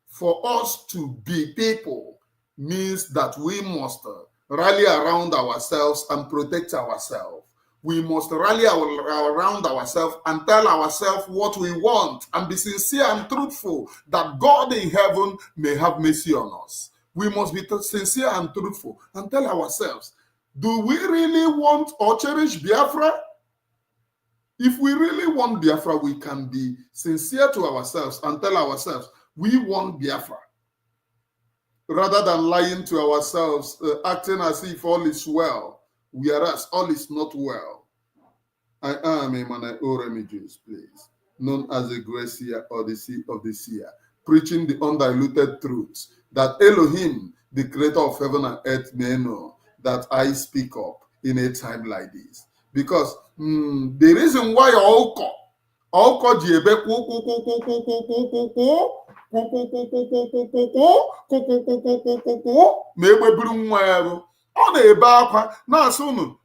For us to be people means that we must rally around ourselves and protect ourselves. We must rally around ourselves and tell ourselves what we want and be sincere and truthful that God in heaven may have mercy on us. We must be sincere and truthful and tell ourselves, do we really want or cherish Biafra? If we really want Biafra, we can be sincere to ourselves and tell ourselves, we want Biafra. Rather than lying to ourselves, acting as if all is well, whereas all is not well. I am a man Oremiges, please, known as the Gracia or the Sea of the Seer, preaching the undiluted truth that Elohim, the creator of heaven and earth, may know that I speak up in a time like this. Because the reason why Oko jiebe ma egbeburu nwa ya bụ ọ na-ebe akwa na-asị unu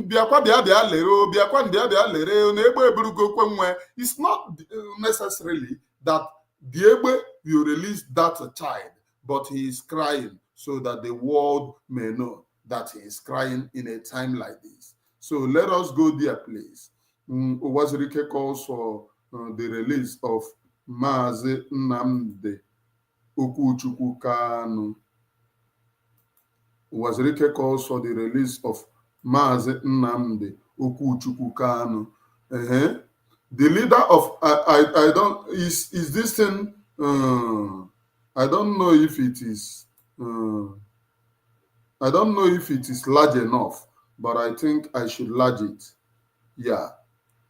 bịakwa bịa lere bịakwa bịa lere na egbe eburugokwe nwa. It's not necessarily that the egbe will release that child, but he is crying so that the world may know that he is crying in a time like this. So let us go there, please. Uwazirike calls for the release of Mazi Nnamdi Okuchukwu Kanu. Uwazirike calls for the release of Mazi Nnamdi Okuchukwu Kanu. The leader of I don't is this thing I don't know if it is I don't know if it is large enough, but I think I should large it. Yeah,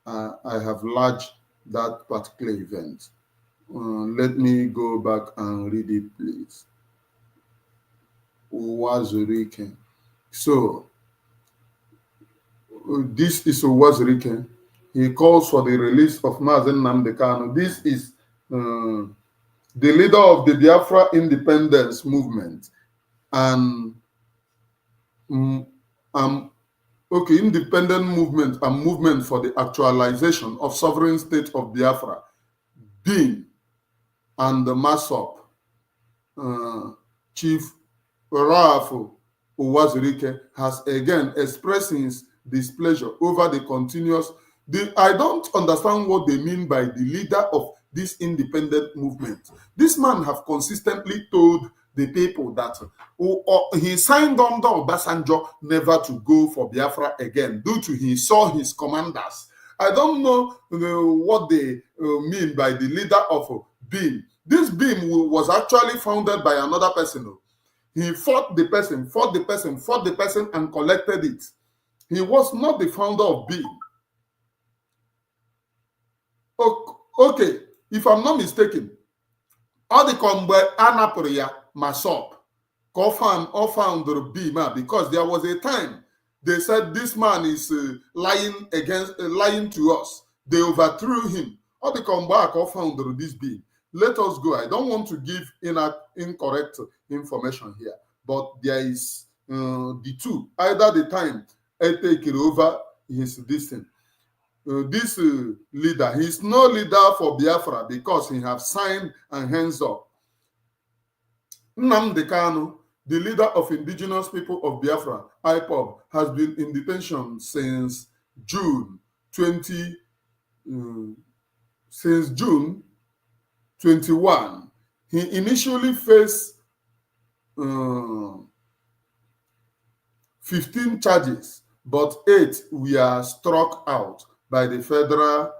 I have larged that particular event. Let me go back and read it, please. Uwazirike. So, this is Uwazirike. He calls for the release of Mazi Nnamdi Kanu. This is the leader of the Biafra independence movement and independent movement and movement for the actualization of sovereign state of Biafra, BIM, and the MASOP, Chief Rafu Uwazirike has again expressed his displeasure over the continuous. I don't understand what they mean by the leader of this independent movement. This man have consistently told the people that he signed under Obasanjo never to go for Biafra again due to he saw his commanders. I don't know what they mean by the leader of BIM. This BIM was actually founded by another person. He fought the person, and collected it. He was not the founder of BIM. Okay, if I'm not mistaken, all the combe Anaporia Masop found the BIM because there was a time they said this man is lying to us. They overthrew him. All the combe found this BIM. Let us go. I don't want to give incorrect information here, but there is the two. Either the time I take it over his dissent. This leader, he is no leader for Biafra because he have signed and hands up. Nnamdi Kanu, the leader of indigenous people of Biafra, IPOB, has been in detention since June 21. He initially faced 15 charges, but 8 were struck out by the Federal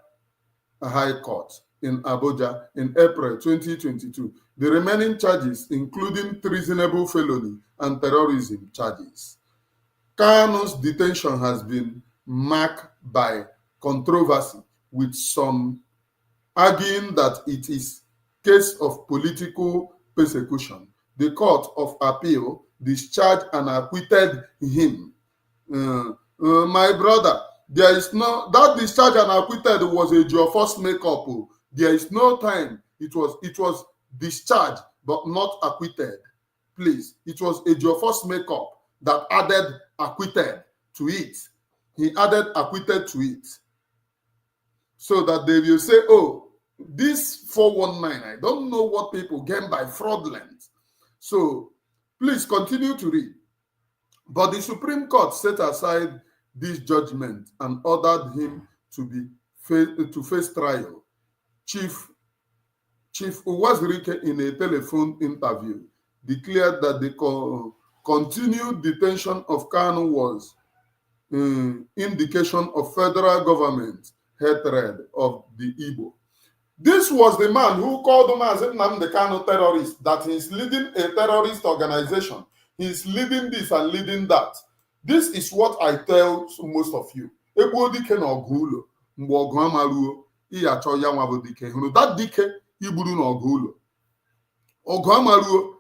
High Court in Abuja in April 2022. The remaining charges, including treasonable felony and terrorism charges. Kanu's detention has been marked by controversy, with some arguing that it is a case of political persecution. The Court of Appeal discharged and acquitted him. My brother, there is no, that discharge and acquitted was a Geoforce makeup. There is no time. It was discharged but not acquitted. Please, it was a Geoforce makeup that added acquitted to it. He added acquitted to it. So that they will say, oh, this 419, I don't know what people gain by fraudulent. So please continue to read. But the Supreme Court set aside this judgment and ordered him to face trial. Chief Uwazirike, in a telephone interview, declared that the continued detention of Kanu was indication of federal government hatred of the Igbo. This was the man who called Mazi Nnamdi Kanu terrorist, that he's leading a terrorist organization. He's leading this and leading that. This is what I tell most of you. That dike iburu n'ogulo. Ogamaruo,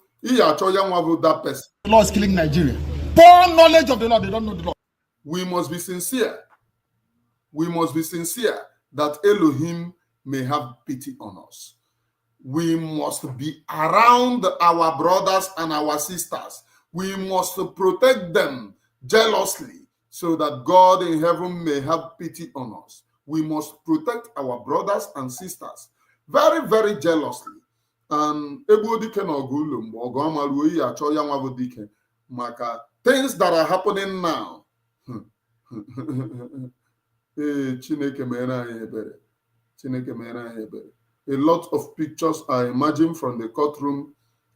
that person. The law is killing Nigeria. Poor knowledge of the law, they don't know the law. We must be sincere. We must be sincere that Elohim may have pity on us. We must be around our brothers and our sisters. We must protect them jealously so that God in heaven may have pity on us. We must protect our brothers and sisters very, very jealously. And things that are happening now. A lot of pictures are emerging from the courtroom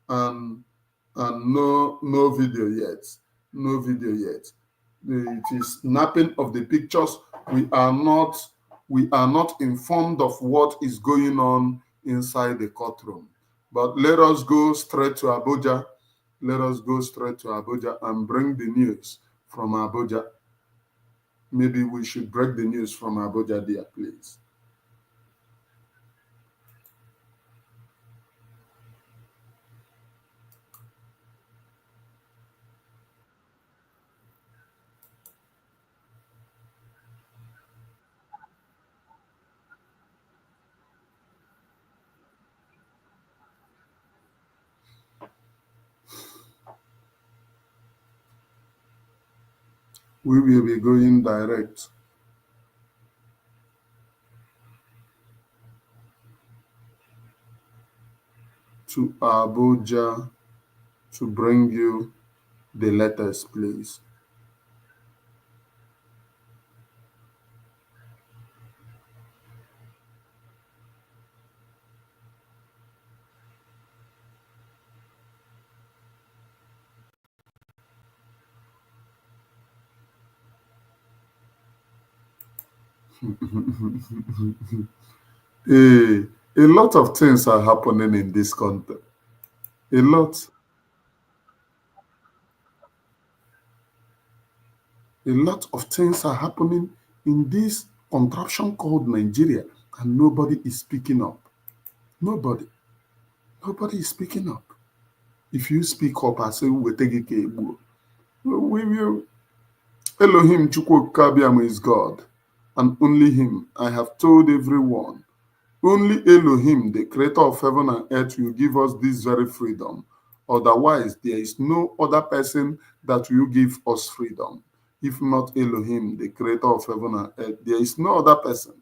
and no video yet. No video yet. It is snapping of the pictures. We are not informed of what is going on inside the courtroom. But let us go straight to Abuja. Let us go straight to Abuja and bring the news from Abuja. Maybe we should break the news from Abuja there, please. We will be going direct to Abuja to bring you the letters, please. A lot of things are happening in this country. A lot of things are happening in this contraption called Nigeria, and nobody is speaking up. Nobody is speaking up. If you speak up, I say, we take it. We will. Elohim Chukwukabiam is God, and only him. I have told everyone, only Elohim, the creator of heaven and earth, will give us this very freedom. Otherwise, there is no other person that will give us freedom. If not Elohim, the creator of heaven and earth, there is no other person.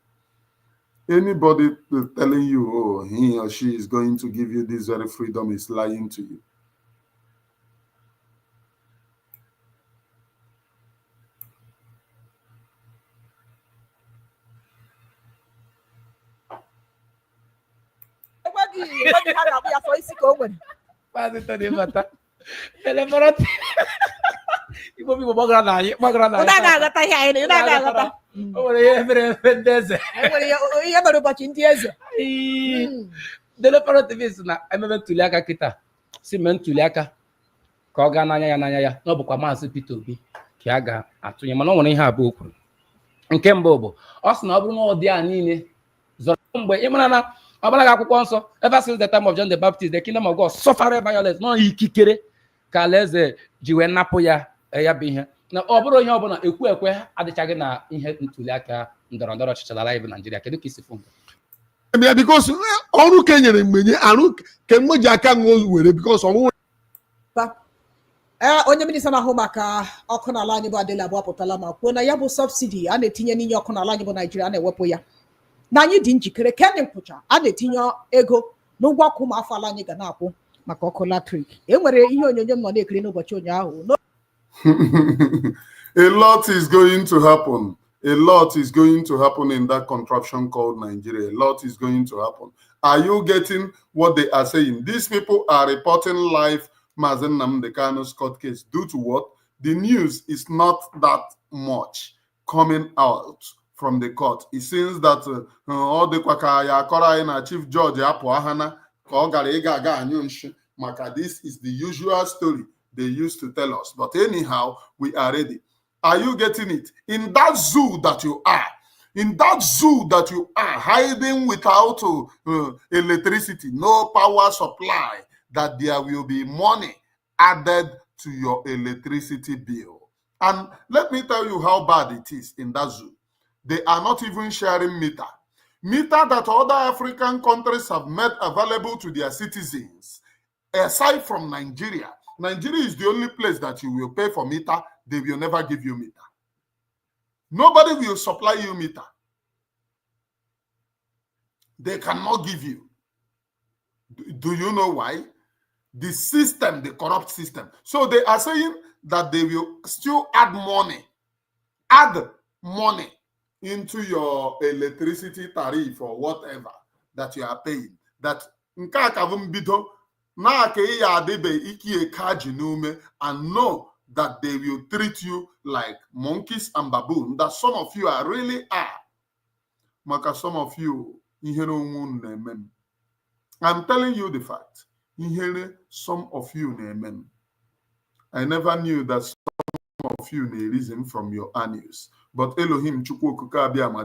Anybody telling you, oh, he or she is going to give you this very freedom is lying to you. Igbo people gbagara na anyị gbagara na anyị na-agata ihe anyị na-agata o nwere ihe mere ndị eze ihe mere ụbọchị ndị eze Delefaro TV na ememe ntuli aka kịta si mee ntuli aka ka ọ gaa n'anya ya na ọ bụkwa Maazị Peter Obi ka a ga-atụnye, mana ọ nwere ihe abụọ kwuru. Nke mbụ bụ ọ sị na ọ bụrụ na ọ dị a niile zọrọ mgbe ị mara na ọ bụla gị akwụkwọ nsọ ever since the time of John the Baptist the kingdom of God suffered violence, na ikikere ka alaeze ji wee napụ ya bụ ihe na ọ bụrụ ihe ọbụla ekwe adịchaghị na ihe ntuli aka ndọrọ ndọrọ ọchịchị ala bụ Nigeria. Kedu ka isi fụ nke because ọrụ ka enyere mgbenye arụ ke mgbe ji aka ṅụọ were because ọrụ onye minista na-ahụ maka ọkụ n'ala anyị bụ Adela bụ apụtala ma kwuo na ya bụ subsidi a na-etinye n'inye ọkụ n'ala anyị bụ Nigeria, a na-ewepụ ya na anyị dị njikere Kenny Nkwụcha a na-etinye ego n'ụgwọ ọkụ ụmụafọ ala anyị ga na-akwụ maka ọkụ latrik. E nwere ihe onyonyo m nọ na-ekiri n'ụbọchị ụnyaahụ A lot is going to happen. A lot is going to happen in that contraption called Nigeria. A lot is going to happen. Are you getting what they are saying? These people are reporting live Mazi Nnamdi Kanu's court case due to what? The news is not that much coming out from the court. It seems that all the kwakaya in a chief judge Apuahana maka this is the usual story they used to tell us. But anyhow, we are ready. Are you getting it? In that zoo that you are, hiding without electricity, no power supply, that there will be money added to your electricity bill. And let me tell you how bad it is in that zoo. They are not even sharing meter. Meter that other African countries have made available to their citizens. Aside from Nigeria, Nigeria is the only place that you will pay for meter. They will never give you meter. Nobody will supply you meter. They cannot give you. Do you know why? The system, the corrupt system. So they are saying that they will still add money into your electricity tariff or whatever that you are paying. That and know that they will treat you like monkeys and baboons, that some of you are really are. Maka some of you, I'm telling you the fact. Some of you, I never knew that some of you may reason from your annuals. But Elohim, Chukwu,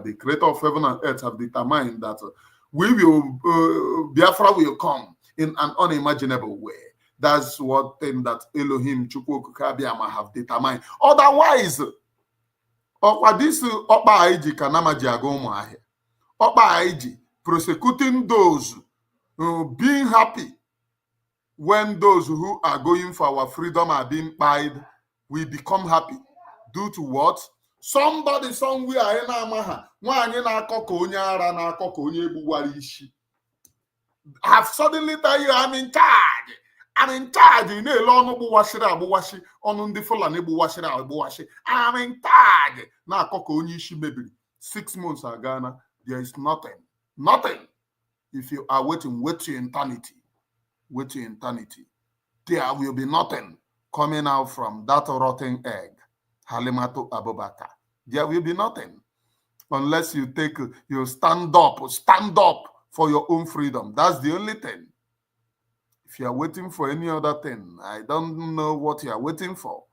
the creator of heaven and earth, have determined that we will, Biafra will come in an unimaginable way. That's what thing that Elohim, Chukwu, have determined. Otherwise, this Opa Aiji Kanamaji Agomo Opa Aiji prosecuting those being happy when those who are going for our freedom are being pied, we become happy. Due to what? Somebody somewhere have suddenly tell you, I'm in charge. I'm in charge. I'm in charge. Maybe 6 months ago, there is nothing. Nothing. If you are waiting, wait to eternity. Wait to eternity. There will be nothing coming out from that rotten egg. Halimatu Abubakar. There will be nothing. Unless you stand up for your own freedom. That's the only thing. If you are waiting for any other thing, I don't know what you are waiting for.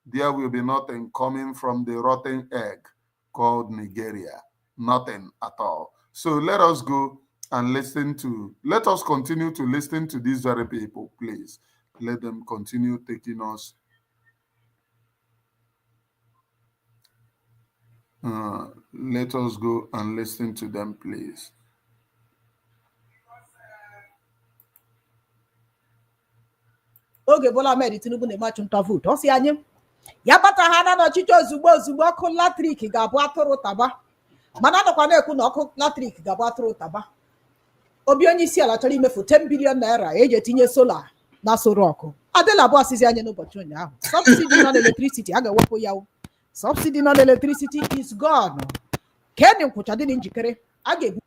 There will be nothing coming from the rotten egg called Nigeria. Nothing at all. So let us go and let us continue to listen to these very people, please. Let them continue taking us. Let us go and listen to them, please. Oge Bola Ahmed Tinubu na-emachu nta vote ọ sị anyị ya bata ha na n'ọchịchị ozugbo ọkụ latrik ga-abụ atụrụ taba mana anọkwa na-ekwu na ọkụ latrik ga-abụ atụrụ taba. Obi onye isi ala chọrọ imefu 10 billion naira eji etinye sola na soro ọkụ. Adela bụ asịzi anyị n'ụbọchị ụnyaahụ. Subsidy on electricity a ga-ewepụ ya. Subsidy on electricity is gone. Kenny nkwụcha dị njikere a ga-ebu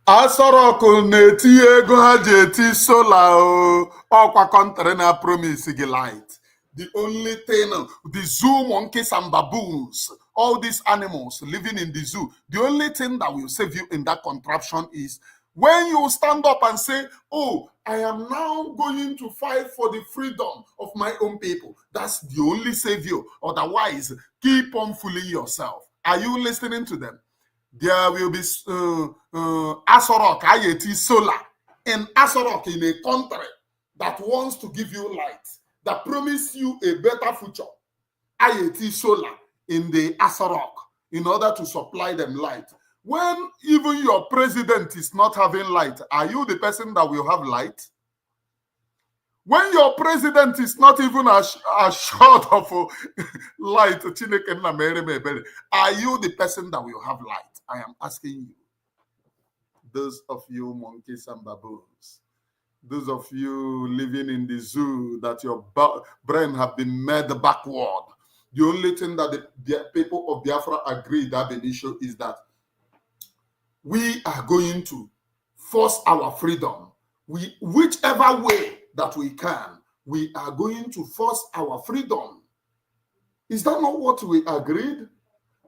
Asoroko na-etinye ego ha ji eti sola ọkwa kọntrị na promise gị light. The only thing, the zoo monkeys and baboons, all these animals living in the zoo, the only thing that will save you in that contraption is when you stand up and say, oh, I am now going to fight for the freedom of my own people. That's the only savior. Otherwise, keep on fooling yourself. Are you listening to them? There will be Asorok, IAT solar in Asorok, in a country that wants to give you light, that promise you a better future. IAT solar in the Asorok in order to supply them light. When even your president is not having light, are you the person that will have light? When your president is not even assured of light, are you the person that will have light? I am asking you. Those of you monkeys and baboons, those of you living in the zoo that your brain have been made backward The only thing that the people of Biafra agreed at initial is that we are going to force our freedom. Whichever way that we can, we are going to force our freedom. Is that not what we agreed?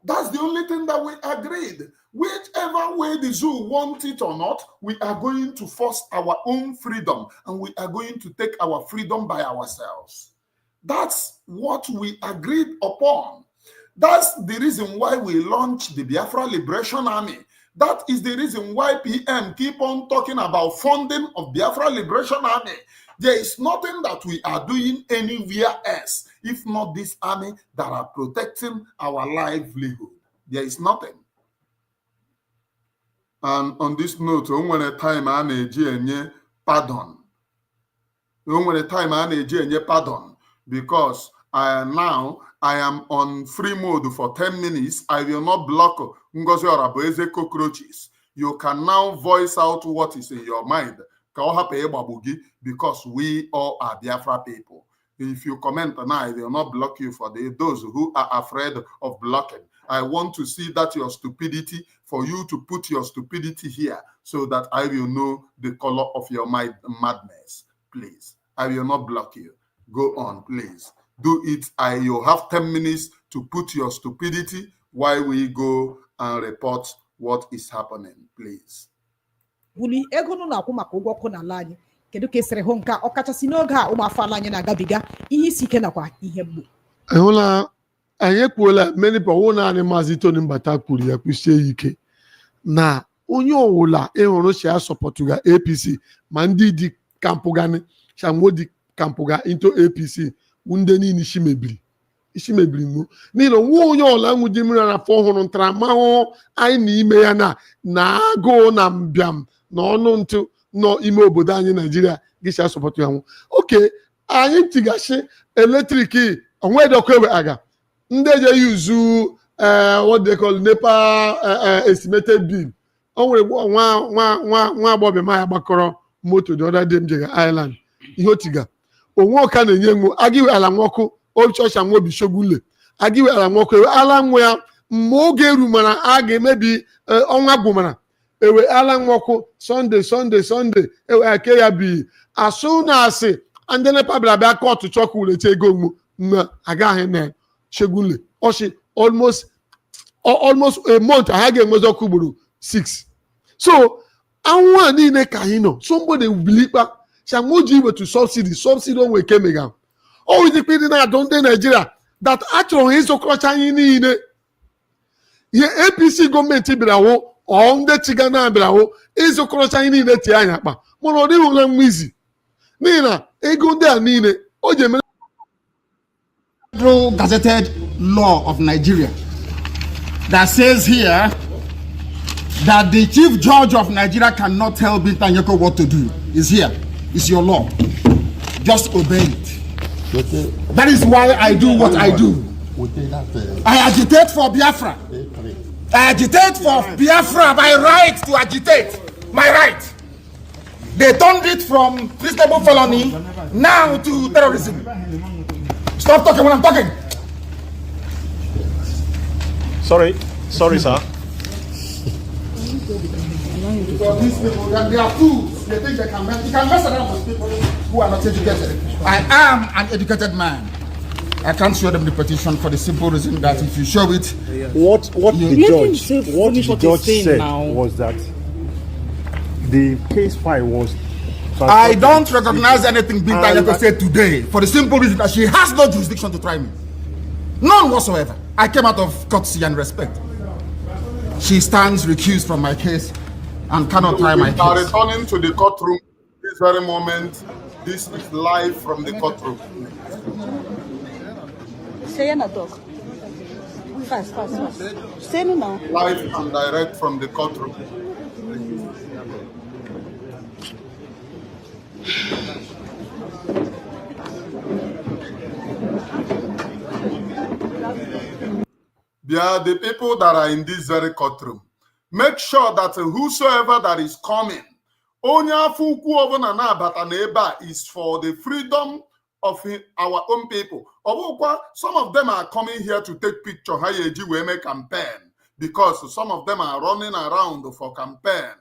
That's the only thing that we agreed. Whichever way the zoo want it or not, we are going to force our own freedom, and we are going to take our freedom by ourselves. That's what we agreed upon. That's the reason why we launched the Biafra Liberation Army. That is the reason why PM keep on talking about funding of Biafra Liberation Army. There is nothing that we are doing anywhere else, if not this army that are protecting our livelihood. There is nothing. And on this note, when a time I need pardon. When a time I need pardon, because I am on free mode for 10 minutes. I will not block Ngozi Oraboeze cockroaches. You can now voice out what is in your mind, because we all are Biafra people. If you comment now, I will not block you. For those who are afraid of blocking, I want to see that your stupidity, for you to put your stupidity here so that I will know the color of your madness. Please, I will not block you. Go on, please. Do it. You have 10 minutes to put your stupidity while we go and report what is happening, please. Buli ego no na-akwụ maka ụgwọ ọkụ n'ala anyị kedu ka esiri hụ nke ọkachasị n'oge a ụmụafọ ala anyị na-agabiga ihe isi ike nakwa ihe mgbu. Ehụla anyị ekwuola many people naanị Mazi Tony Mbata kwuru ya kwusie ike na onye ọwụla ịhụrụ si asọpọtụga APC ma ndị dị kampụgani shanwo dị kampụga into APC ndị niile isi mebiri mụ n'ihi na nwa onye ọla nwụji mmiri n'afọ ọhụrụ ntaramahụhụ anyị n'ime ya na agụụ na mbịam na ọnụ ntụ nọ ime obodo anyị Naijiria gịsi asọpụtụ ya nwụ. Oke anyị tigashi eletrik onwedị ọkụ ewe aga ndị eje yuzu what they call NEPA estimated bill. O nwere nwa agbọbịa ma ya gbakọrọ moto the other day m jega Ireland ihe otiga onwe ọka na-enye nwu agịwe ala nwọkụ obichọcha nwa obi shogule agịwe ala nwọkụ ewe ala nwa ya mgbe oge eru mana a ga-emebi ọnwa gwụmara ewe ala nwọkụ Sunday ewe ake ya bi asụ na asị ndị NEPA bịara bịa kọtụ chọkụ ulete ego mgbu mgbe agaghị na shogule ọchị almost a month ha ga-enwezi ọkụ ugboro 6. So anwụ a niile ka anyị nọ somebody bilikpa Shangoji were to subsidy onwe kemega. Always the people that don't in Nigeria that actually is a crutch anyị niile. Ye APC gọọmenti bịarawo on the Chigana bịarawo is a crutch anyị niile tie anya akpa. Mana ọ dịghị ụlọ mmizi. N'ihi na ego ndị a niile o ji eme Federal Gazetted Law of Nigeria that says here that the Chief Judge of Nigeria cannot tell Binta Nyeko what to do is here. It's your law. Just obey it. That is why I do what I do. I agitate for Biafra. I agitate for Biafra. My right to agitate. My right. They turned it from treasonable felony now to terrorism. Stop talking when I'm talking. Sorry, sir. Because these people, they are fools. They think they can mess around with people who are not educated. I am an educated man. I can't show them the petition for the simple reason that if you show it, what the judge said was that the case file was. I don't recognize anything Binta Nyeko said today for the simple reason that she has no jurisdiction to try me. None whatsoever. I came out of courtesy and respect. She stands recused from my case and cannot try my case. We are returning to the courtroom this very moment. This is live from the courtroom. Say na talk. Fast. Say no now. Live and direct from the courtroom. The people that are in this very courtroom, make sure that whosoever that is coming, is for the freedom of our own people. Some of them are coming here to take picture. How we make campaign because some of them are running around for campaign.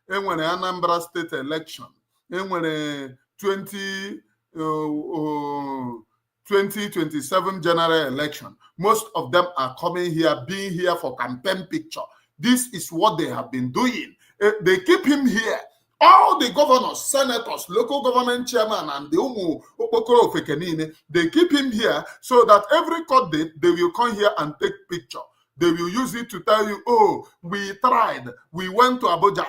And when the Anambra State election, and when the 2027 general election, most of them are coming here, being here for campaign picture. This is what they have been doing. They keep him here. All the governors, senators, local government chairman, and the Okokoro Fekenine, they keep him here so that every court date, they will come here and take picture. They will use it to tell you, oh, we tried, we went to Abuja.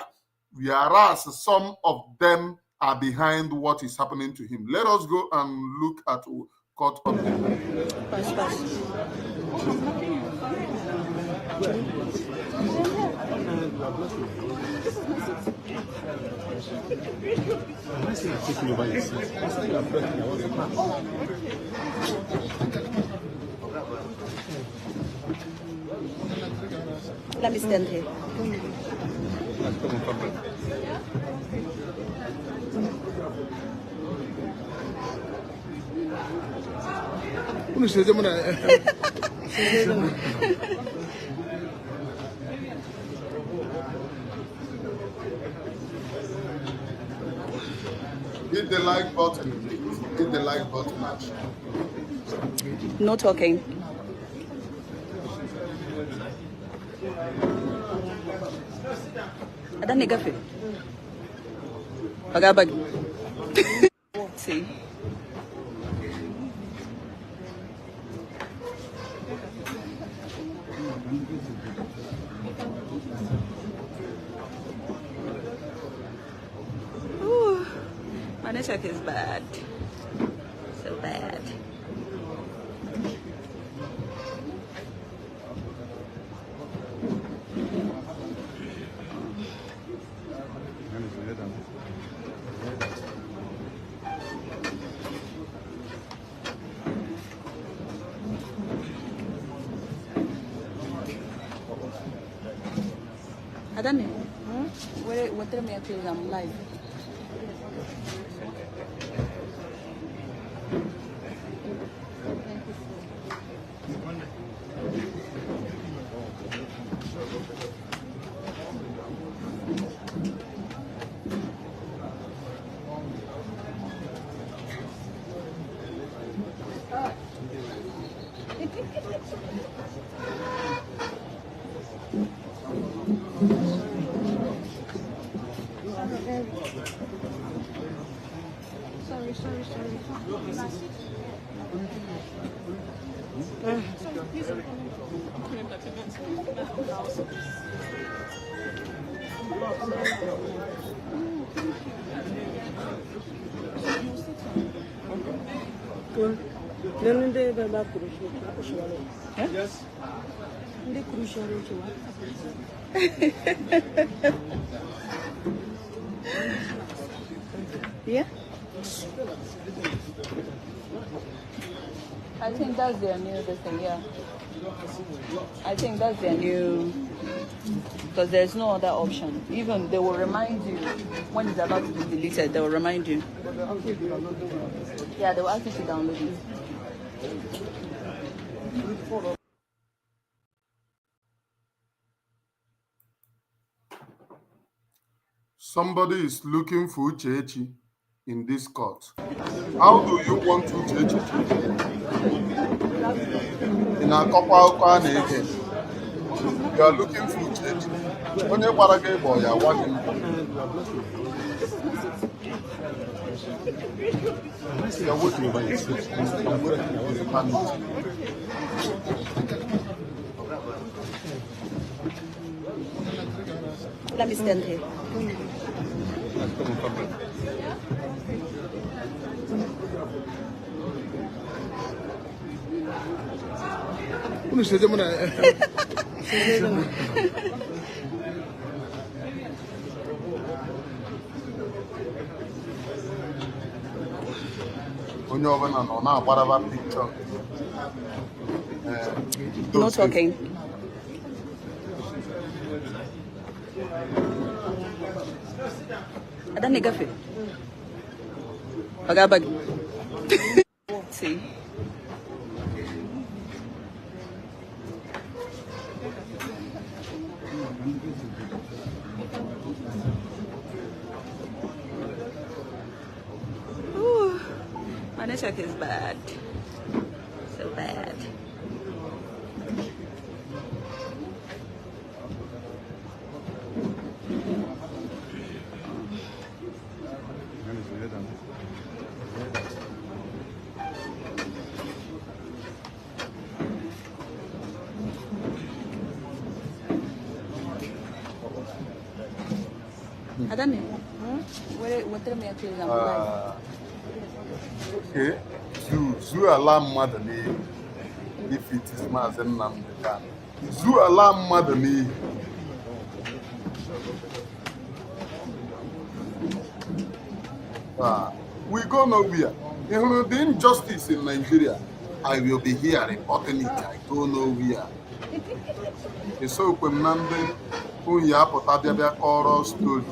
Whereas some of them are behind what is happening to him. Let us go and look at court update. Let me stand here. Hit the like button, please. Hit the like button, actually. No talking. I don't nigga fit. I got bag. See. Ooh, my network is bad. So bad. I don't know. What did I feel? I'm live. Yes. Yeah? I think that's their new thing, yeah. I think that's their new, because there's no other option. Even they will remind you when it's about to be deleted, they will remind you. Yeah, they will ask you to download it. Somebody is looking for Uchechi in this court. How do you want Uchechi to be? In a couple again, you are looking for Uchechi. When you are a boy, you are walking. You are waiting for Let me stand here. No talking. I don't nigga fit. I got bag. network is bad. So bad. Adame, what are Okay. Zu ala mmadụ n'iyi. If it is Mazi Nnamdi Kanu. Zu ala mmadụ n'iyi. We go nowhere. The injustice in Nigeria, I will be here reporting it. I go nowhere. So when Nnamdi story,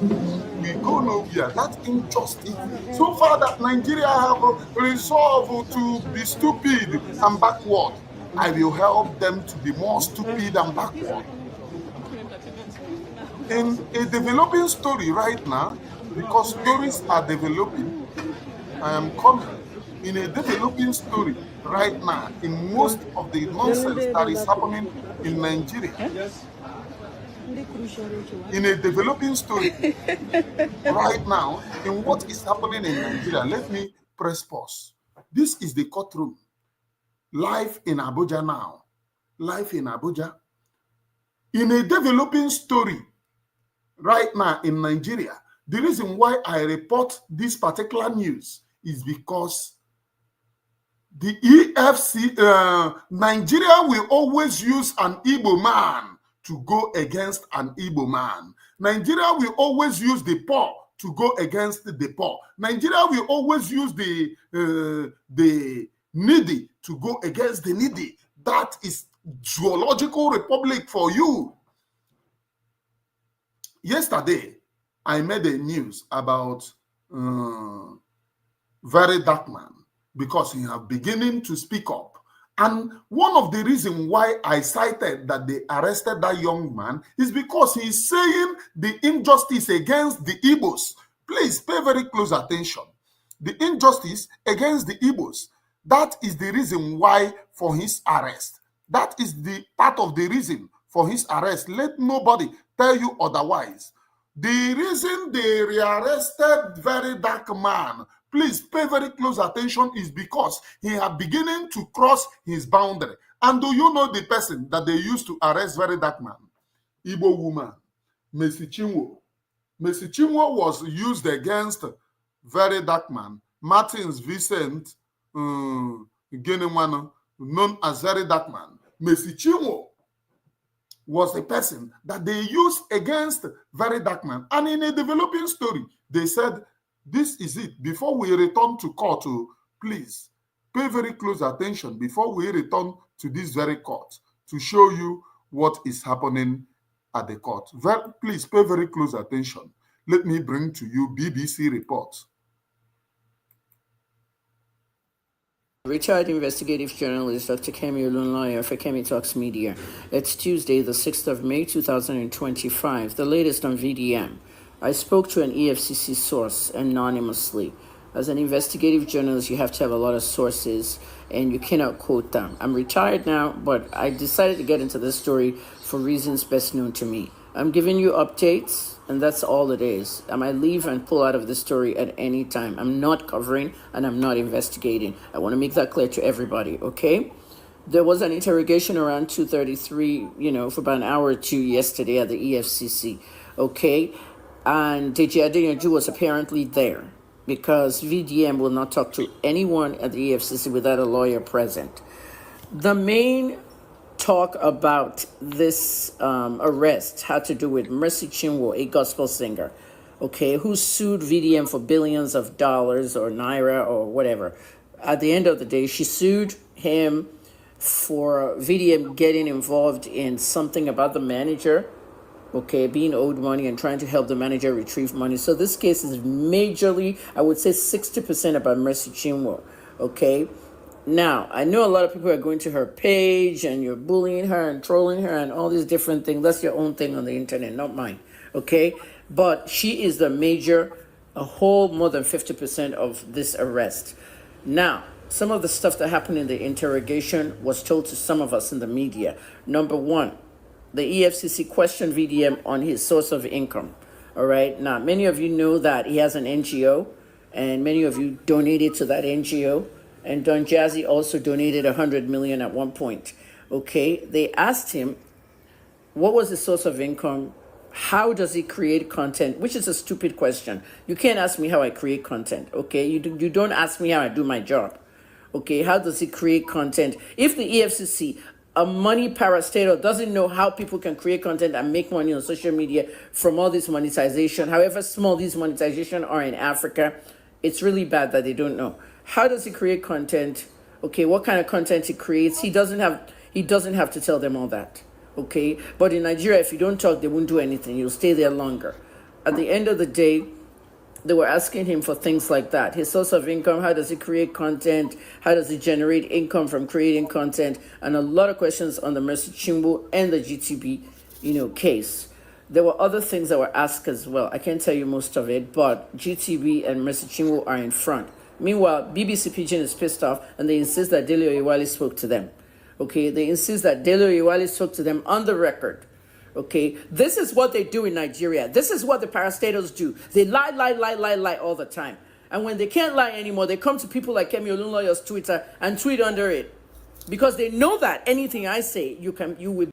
we go nowhere. That injustice. So far that Nigeria have resolved to be stupid and backward, I will help them to be more stupid and backward. In a developing story right now, because stories are developing, I am coming. In a developing story right now, in most of the nonsense that is happening in Nigeria, in a developing story right now, in what is happening in Nigeria, let me press pause. This is the courtroom. Live in Abuja now. Live in Abuja. In a developing story right now in Nigeria, the reason why I report this particular news is because the EFC, Nigeria will always use an Igbo man to go against an Igbo man. Nigeria will always use the poor to go against the poor. Nigeria will always use the needy to go against the needy. That is zoological republic for you. Yesterday, I made a news about very dark man because he have beginning to speak up. And one of the reasons why I cited that they arrested that young man is because he is saying the injustice against the Igbos. Please pay very close attention. The injustice against the Igbos. That is the reason why for his arrest. That is the part of the reason for his arrest. Let nobody tell you otherwise. The reason they rearrested very dark man, please pay very close attention, is because he had beginning to cross his boundary. And do you know the person that they used to arrest very dark man? Igbo woman, Mercy Chinwo. Mercy Chinwo was used against very dark man, Martins Vincent Genemano, known as very dark man. Mercy Chinwo was the person that they used against very dark man. And in a developing story, they said, this is it. Before we return to court, please pay very close attention before we return to this very court to show you what is happening at the court. Please pay very close attention. Let me bring to you BBC reports. Retired investigative journalist Dr. Kemi Olunloyo for Kemi Talks Media. It's Tuesday, the 6th of May, 2025. The latest on VDM. I spoke to an EFCC source anonymously. As an investigative journalist, you have to have a lot of sources and you cannot quote them. I'm retired now, but I decided to get into this story for reasons best known to me. I'm giving you updates, and that's all it is. I might leave and pull out of the story at any time. I'm not covering and I'm not investigating. I want to make that clear to everybody, okay? There was an interrogation around 2:33, for about an hour or two yesterday at the EFCC, okay? And Deji Adeyanju was apparently there because VDM will not talk to anyone at the EFCC without a lawyer present. The main talk about this arrest had to do with Mercy Chinwo, a gospel singer, okay, who sued VDM for billions of dollars or naira or whatever. At the end of the day, she sued him for VDM getting involved in something about the manager, okay, being owed money and trying to help the manager retrieve money. So this case is majorly, I would say 60% about Mercy Chinwo, okay? Now, I know a lot of people are going to her page and you're bullying her and trolling her and all these different things. That's your own thing on the internet, not mine, okay? But she is the major, a whole more than 50% of this arrest. Now, some of the stuff that happened in the interrogation was told to some of us in the media. Number one, the EFCC questioned VDM on his source of income. All right. Now, many of you know that he has an NGO, and many of you donated to that NGO. And Don Jazzy also donated 100 million at one point. Okay. They asked him, what was his source of income? How does he create content? Which is a stupid question. You can't ask me how I create content. Okay. You don't ask me how I do my job. Okay. How does he create content? If the EFCC, a money parastatal, doesn't know how people can create content and make money on social media from all this monetization, however small these monetization are in Africa, it's really bad that they don't know. How does he create content? Okay, what kind of content he creates? He doesn't have to tell them all that. Okay, but in Nigeria, if you don't talk, they won't do anything. You'll stay there longer. At the end of the day, they were asking him for things like that. His source of income, how does he create content? How does he generate income from creating content? And a lot of questions on the Mercy Chimbo and the GTB, case. There were other things that were asked as well. I can't tell you most of it, but GTB and Mercy Chimbo are in front. Meanwhile, BBC Pidgin is pissed off, and they insist that Dele Oyewale spoke to them. Okay, they insist that Dele Oyewale spoke to them on the record. Okay, this is what they do in Nigeria. This is what the parastatals do. They lie all the time. And when they can't lie anymore, they come to people like Kemi Olunloyo's Twitter and tweet under it. Because they know that anything I say, you will.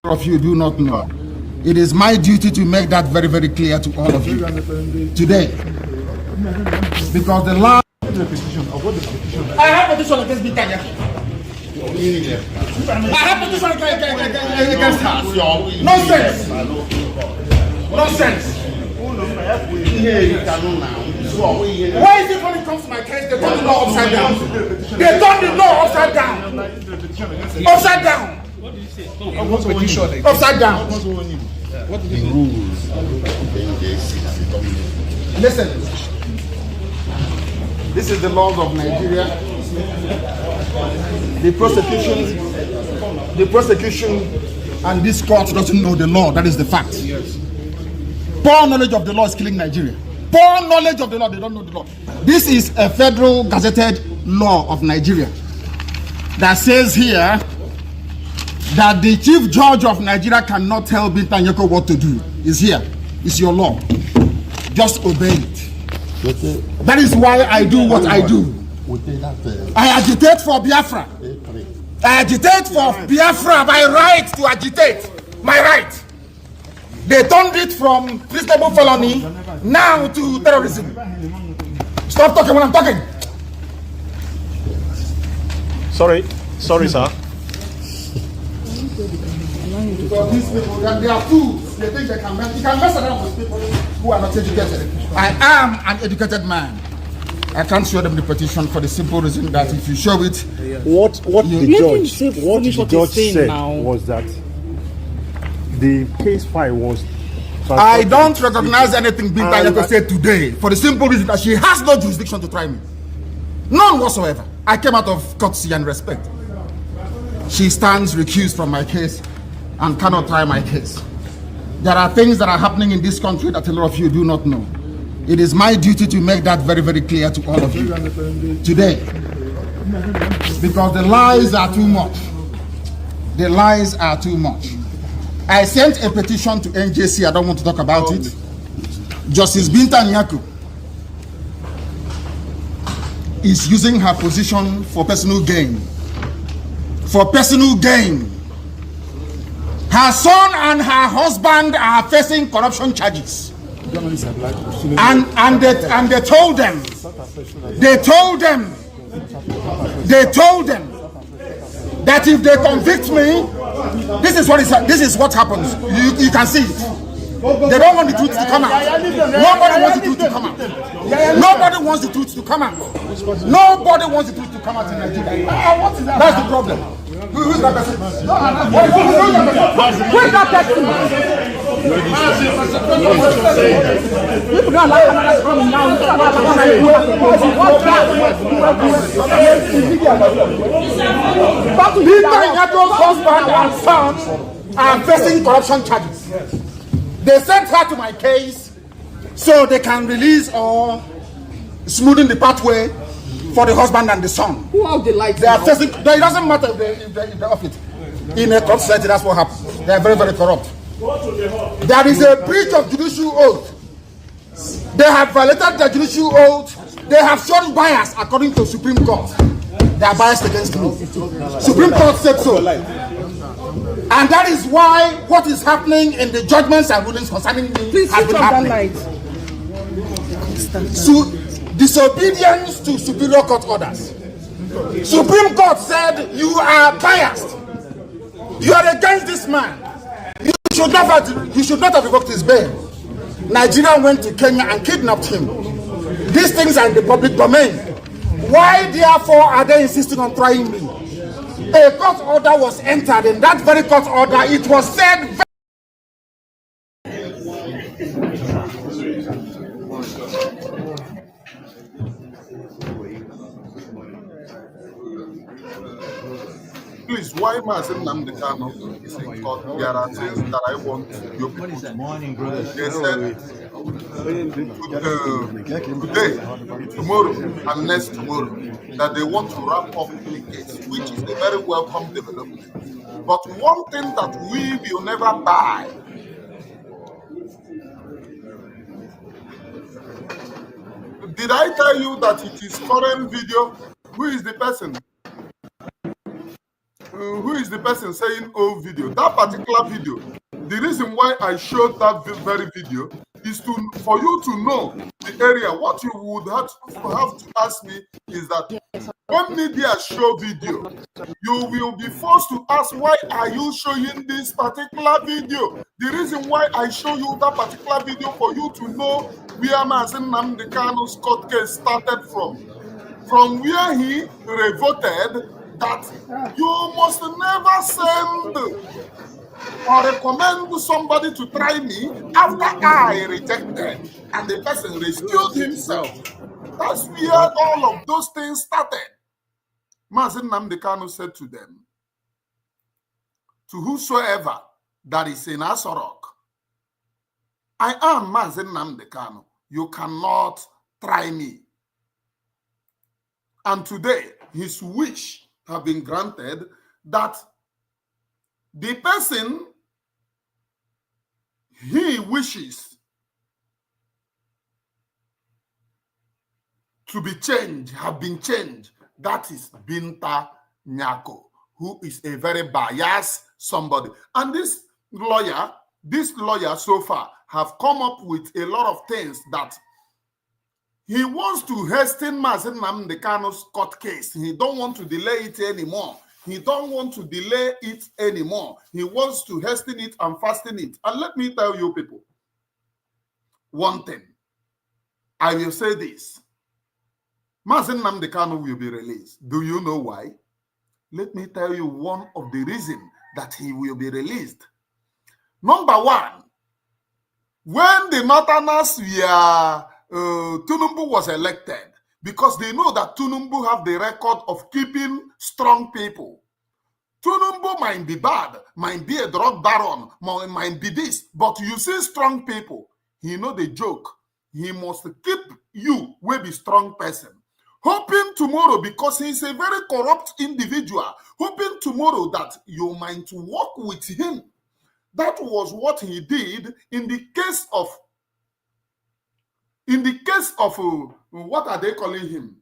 Of you do not know. It is my duty to make that very, very clear to all of you today. Because the last... I have a petition against Bitanya. I have petition against her. Nonsense. Nonsense. Why is it when it comes to my case, they turn the law upside down? They turn the law upside down. Upside down. What did you say? Upside down. What did the rules? Listen. This is the laws of Nigeria. The prosecution, and this court doesn't know the law. That is the fact. Poor knowledge of the law is killing Nigeria. Poor knowledge of the law, they don't know the law. This is a federal gazetted law of Nigeria that says here that the chief judge of Nigeria cannot tell Binta Nyeko what to do. It's here. It's your law. Just obey it. That is why I do what I do. I agitate for Biafra. I agitate for Biafra by right to agitate. My right. They turned it from treasonable felony now to terrorism. Stop talking when I'm talking. Sorry, sir. Because these people, they are fools. They think they can mess. You can mess around with people who are not educated. I am an educated man. I can't show them the petition for the simple reason that if you show it, what the judge said was that the case file was. I don't recognize anything Binta Nyeko said today for the simple reason that she has no jurisdiction to try me. None whatsoever. I came out of courtesy and respect. She stands recused from my case and cannot try my case. There are things that are happening in this country that a lot of you do not know. It is my duty to make that very, very clear to all of you today. Because the lies are too much. The lies are too much. I sent a petition to NJC. I don't want to talk about it. Justice Binta Nyeko is using her position for personal gain. For personal gain. Her son and her husband are facing corruption charges. And they told them that if they convict me, this is what happens. You can see it. They don't want the truth to come out. Nobody wants the truth to come out. Nobody wants the truth to come out. Nobody wants the truth to come out in Nigeria. That's the problem. Who's that person? Who's that person? People don't like cameras coming now. Binta Nyeko's husband and son are facing corruption charges. They sent her to my case so they can release or smoothen the pathway for the husband and the son. Who out the lights? They are facing. It doesn't matter if they off it. In a corrupt society, that's what happens. They are very, very corrupt. There is a breach of judicial oath. They have violated the judicial oath. They have shown bias according to Supreme Court. They are biased against me. Supreme Court said so. And that is why what is happening in the judgments and rulings concerning me has been happening. So, disobedience to superior court orders. Supreme Court said you are biased. You are against this man. You should not have revoked his bail. Nigeria went to Kenya and kidnapped him. These things are in the public domain. Why, therefore, are they insisting on trying me? A court order was entered. In that very court order, it was said. Please, why Mazi Nnamdi Kanu is in court? There are things that I want you people to do. They said today, tomorrow, and next tomorrow, that they want to wrap up the case, which is a very welcome development. But one thing that we will never buy did I tell you that it is current video? Who is the person? Who is the person saying old video? That particular video, the reason why I showed that very video is for you to know the area. What you would have to ask me is that when media show video, you will be forced to ask, why are you showing this particular video? The reason why I show you that particular video for you to know where Mazi Nnamdi Kanu's court case started from where he revolted, that you must never send or recommend somebody to try me after I rejected and the person rescued himself. That's where all of those things started. Mazi Nnamdi Kanu said to them, to whosoever that is in Asorok, I am Mazi Nnamdi Kanu. You cannot try me. And today, his wish have been granted that the person he wishes to be changed have been changed. That is Binta Nyako, who is a very biased somebody. And this lawyer so far have come up with a lot of things that he wants to hasten Mazi Nnamdi Kanu's court case. He don't want to delay it anymore. He don't want to delay it anymore. He wants to hasten it and fasten it. And let me tell you people one thing. I will say this. Mazi Nnamdi Kanu will be released. Do you know why? Let me tell you one of the reasons that he will be released. Number one, when the Northerners were Tinubu was elected, because they know that Tinubu have the record of keeping strong people. Tinubu might be bad, might be a drug baron, might be this, but you see strong people, he know the joke. He must keep you will be strong person. Hoping tomorrow, because he's a very corrupt individual, hoping tomorrow that you might work with him. That was what he did in the case of what are they calling him?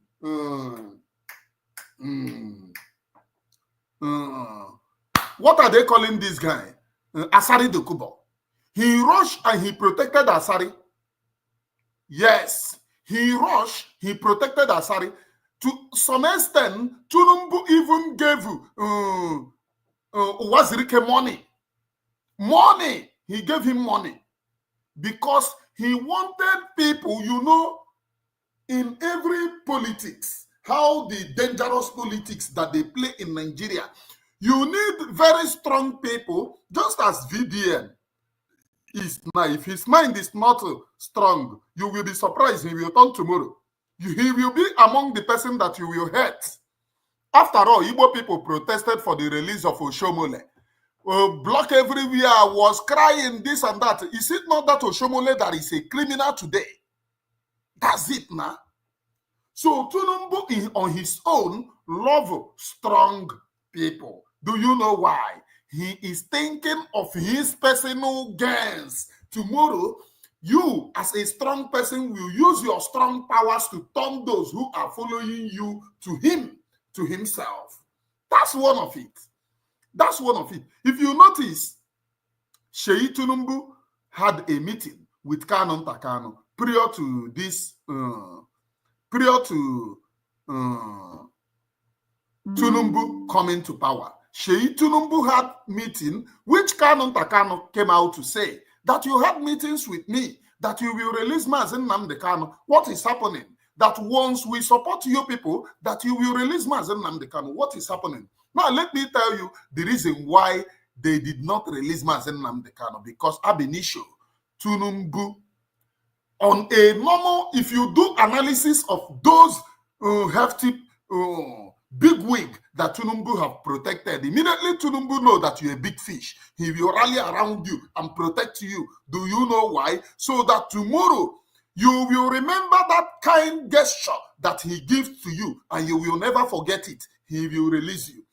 What are they calling this guy? Asari Dokubo. He rushed and he protected Asari. Yes, he rushed, he protected Asari. To some extent, Tinubu even gave Wazirike money. Money! He gave him money. Because he wanted people, you know, in every politics, how the dangerous politics that they play in Nigeria, you need very strong people, just as VDN is now. If his mind is not strong, you will be surprised. He will turn tomorrow. He will be among the person that you will hate. After all, Igbo people protested for the release of Oshomole. Block everywhere, was crying this and that. Is it not that Oshomole that is a criminal today? That's it now. So Tunumbu on his own love strong people. Do you know why? He is thinking of his personal gains. Tomorrow, you as a strong person will use your strong powers to turn those who are following you to him, to himself. That's one of it. That's one of it. If you notice, Sheyi Tunumbu had a meeting with Kanu prior to this, prior to Tunumbu coming to power. Sheyi Tunumbu had meeting, which Kanu came out to say that you had meetings with me, that you will release Mazi Nnamdi Kanu. What is happening? That once we support you people, that you will release Mazi Nnamdi Kanu. What is happening? Now, let me tell you the reason why they did not release Mazi Nnamdi Kanu, because ab initio, Tunumbu, on a normal, if you do analysis of those hefty big wig that Tunumbu have protected, immediately Tunumbu know that you're a big fish. He will rally around you and protect you. Do you know why? So that tomorrow you will remember that kind gesture that he gives to you and you will never forget it. He will release you.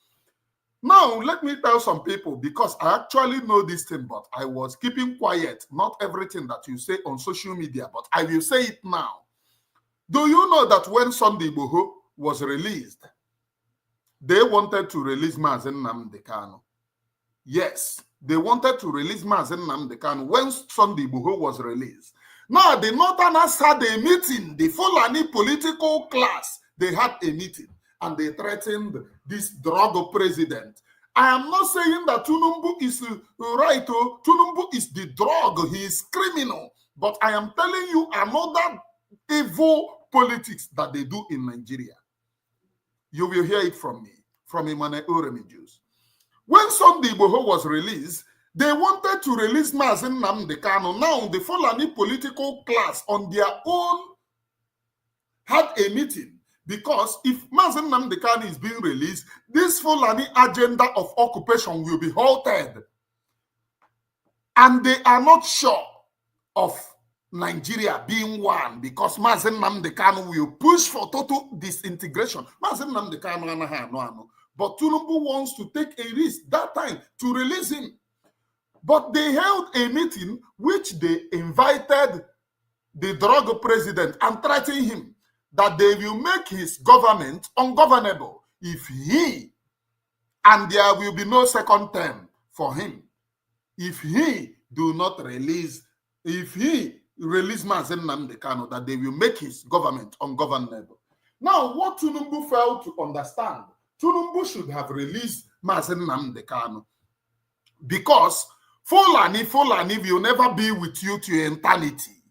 Now, let me tell some people, because I actually know this thing, but I was keeping quiet. Not everything that you say on social media, but I will say it now. Do you know that when Sunday Igboho was released, they wanted to release Mazi Nnamdi Kanu? Yes, they wanted to release Mazi Nnamdi Kanu when Sunday Igboho was released. Now, the Northerners had a meeting, the Fulani political class, they had a meeting. And they threatened this drug president. I am not saying that Tunumbu is right. Tunumbu is the drug. He is criminal. But I am telling you another evil politics that they do in Nigeria. You will hear it from me, from Emmanuel Oremijus. When Sunday Igboho was released, they wanted to release Mazi Nnamdi Kanu. Now, the Fulani political class on their own had a meeting. Because if Mazi Nnamdi Kanu is being released, this Fulani agenda of occupation will be halted. And they are not sure of Nigeria being one, because Mazi Nnamdi Kanu will push for total disintegration. Mazi Nnamdi Kanu, but Tunumbu wants to take a risk that time to release him. But they held a meeting which they invited the drug president and threatened him that they will make his government ungovernable if he, and there will be no second term for him, if he do not release, if he release Mazi Nnamdi Kanu, that they will make his government ungovernable. Now, what Tunumbu failed to understand, Tunumbu should have released Mazi Nnamdi Kanu, because Fulani will never be with you to eternity.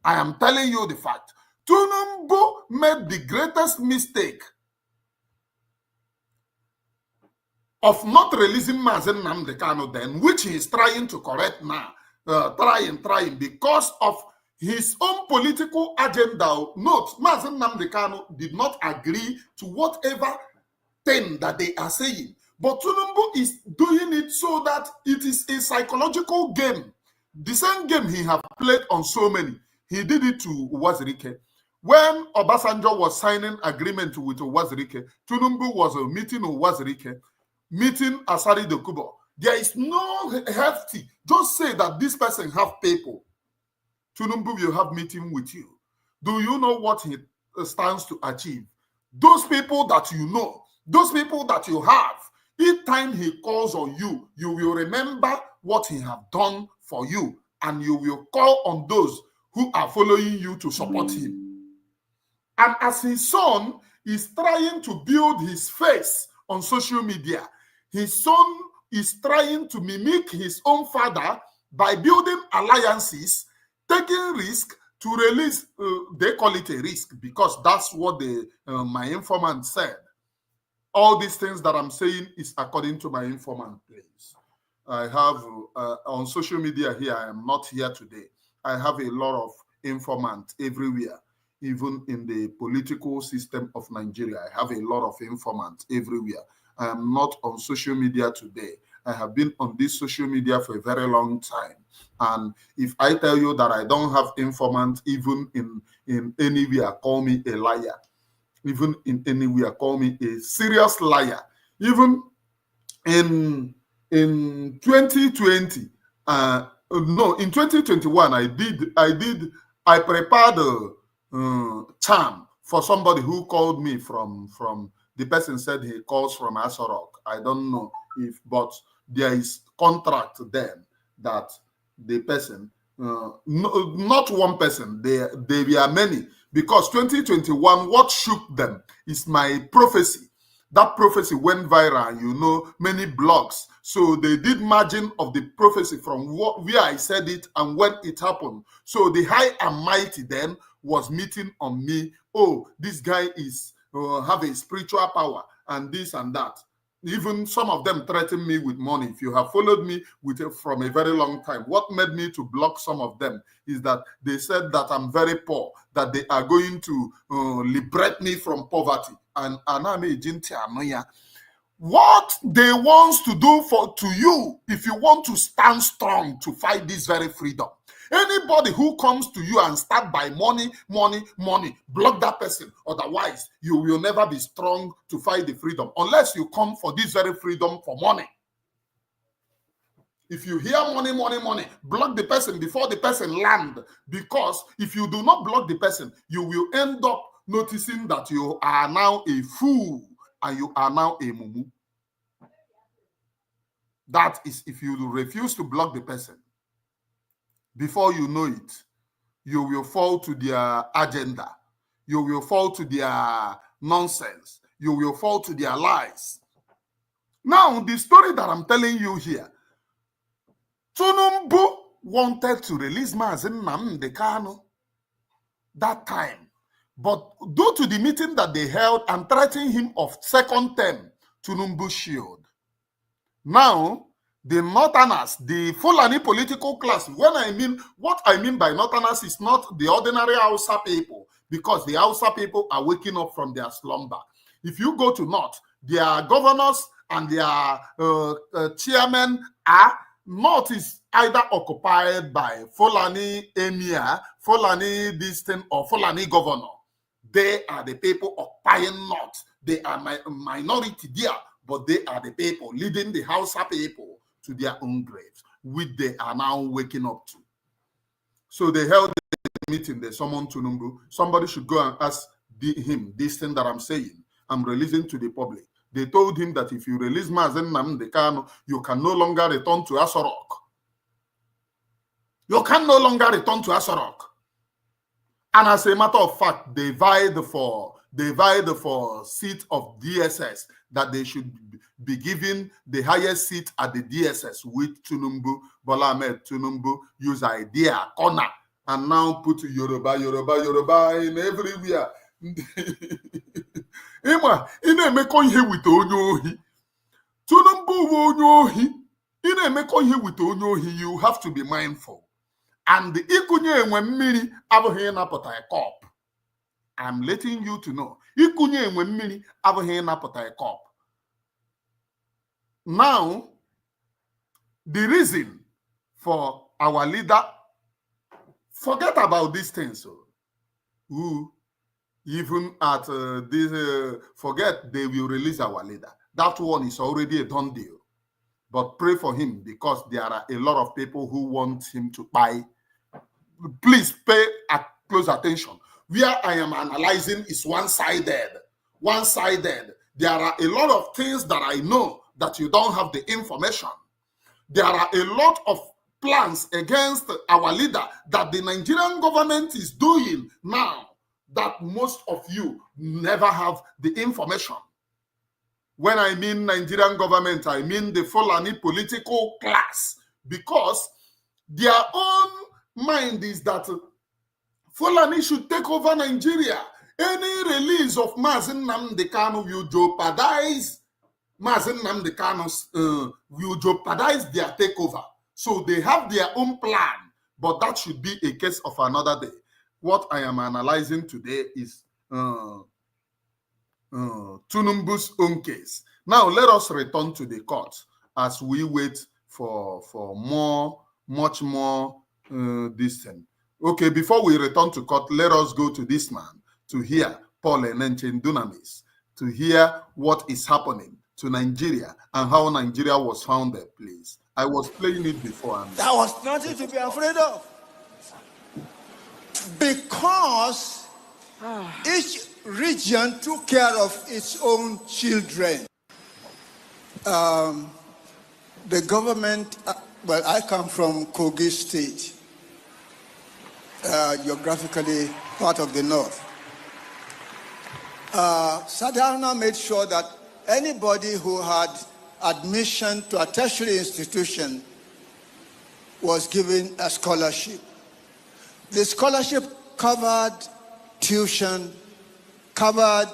I am telling you the fact. Tunumbu made the greatest mistake of not releasing Mazi Nnamdi Kanu then, which he is trying to correct now, trying, because of his own political agenda. Note, Mazi Nnamdi Kanu did not agree to whatever thing that they are saying. But Tunumbu is doing it so that it is a psychological game. The same game he have played on so many. He did it to Uwazirike. When Obasanjo was signing agreement with Uwazirike, Tunumbu was meeting Uwazirike, meeting Asari Dokubo. There is no hefty. Just say that this person have people. Tunumbu will have meeting with you. Do you know what he stands to achieve? Those people that you know, those people that you have, each time he calls on you, you will remember what he have done for you, and you will call on those who are following you to support him. And as his son is trying to build his face on social media, his son is trying to mimic his own father by building alliances, taking risk to release, they call it a risk because that's what my informant said. All these things that I'm saying is according to my informant, please. I have on social media here, I am not here today. I have a lot of informants everywhere, even in the political system of Nigeria. I have a lot of informants everywhere. I am not on social media today. I have been on this social media for a very long time. And if I tell you that I don't have informants even in anywhere, call me a liar. even in anywhere, call me a serious liar. Even in 2020, no, in 2021, I prepared a charm for somebody who called me from the person said he calls from Asorok. I don't know if, but there is contract there that the person, no, not one person, there were many, because 2021, what shook them is my prophecy. That prophecy went viral, you know, many blogs. So they did margin of the prophecy from where I said it and when it happened. So the high and mighty then was meeting on me. Oh, this guy is have a spiritual power and this and that. Even some of them threatened me with money. If you have followed me from a very long time, what made me to block some of them is that they said that I'm very poor, that they are going to liberate me from poverty. And what they want to do to you, if you want to stand strong to fight this very freedom, anybody who comes to you and start by money, block that person. Otherwise, you will never be strong to fight the freedom unless you come for this very freedom for money. If you hear money, block the person before the person land. Because if you do not block the person, you will end up noticing that you are now a fool and you are now a mumu. That is if you refuse to block the person. Before you know it, you will fall to their agenda. You will fall to their nonsense. You will fall to their lies. Now, the story that I'm telling you here, Tunumbu wanted to release Mazi Nnamdi Kanu that time. But due to the meeting that they held and threatening him of second term, Tunumbu shield. Now, the Northerners, the Fulani political class, what I mean by Northerners is not the ordinary Hausa people, because the Hausa people are waking up from their slumber. If you go to North, their governors and their chairmen are, North is either occupied by Fulani emir, Fulani distant, or Fulani governor. They are the people occupying North. They are minority there, but they are the people leading the Hausa people to their own graves, which they are now waking up to. So they held a meeting, they summoned Tunumbu. Somebody should go and ask him this thing that I'm saying, I'm releasing to the public. They told him that if you release Mazi Nnamdi Kanu, you can no longer return to Asorok. You can no longer return to Asorok. And as a matter of fact, they vied for seat of DSS, that they should be given the highest seat at the DSS, with Tunumbu, Bola Ahmed Tunumbu, use idea, corner, and now put Yoruba in everywhere. Ina-emekọ ihe with onye ohi. Tunumbu bụ onye ohi. Ina-emekọ ihe with onye ohi, you have to be mindful. And ikunye enwe mmiri abụghị ịnapụta a cup. I'm letting you to know. Ikunye enwe mmiri abụghị ịnapụta a cup. Now, the reason for our leader, forget about these things. Who even at this, forget they will release our leader. That one is already a done deal. But pray for him, because there are a lot of people who want him to buy. Please pay close attention. Where I am analyzing is one-sided. One-sided. There are a lot of things that I know that you don't have the information. There are a lot of plans against our leader that the Nigerian government is doing now that most of you never have the information. When I mean Nigerian government, I mean the Fulani political class, because their own mind is that Fulani should take over Nigeria. Any release of Mazi Nnamdi Kanu will jeopardize will jeopardize their takeover. So they have their own plan, but that should be a case of another day. What I am analyzing today is Tunumbu's own case. Now let us return to the court as we wait for much more this thing. Okay, before we return to court, let us go to this man to hear Paul Enenche in Dunamis to hear what is happening to Nigeria and how Nigeria was founded, please. I was playing it before. There was nothing to be afraid of. Because each region took care of its own children. The government, well, I come from Kogi State, geographically part of the north. Sadarna made sure that anybody who had admission to a tertiary institution was given a scholarship. The scholarship covered tuition, covered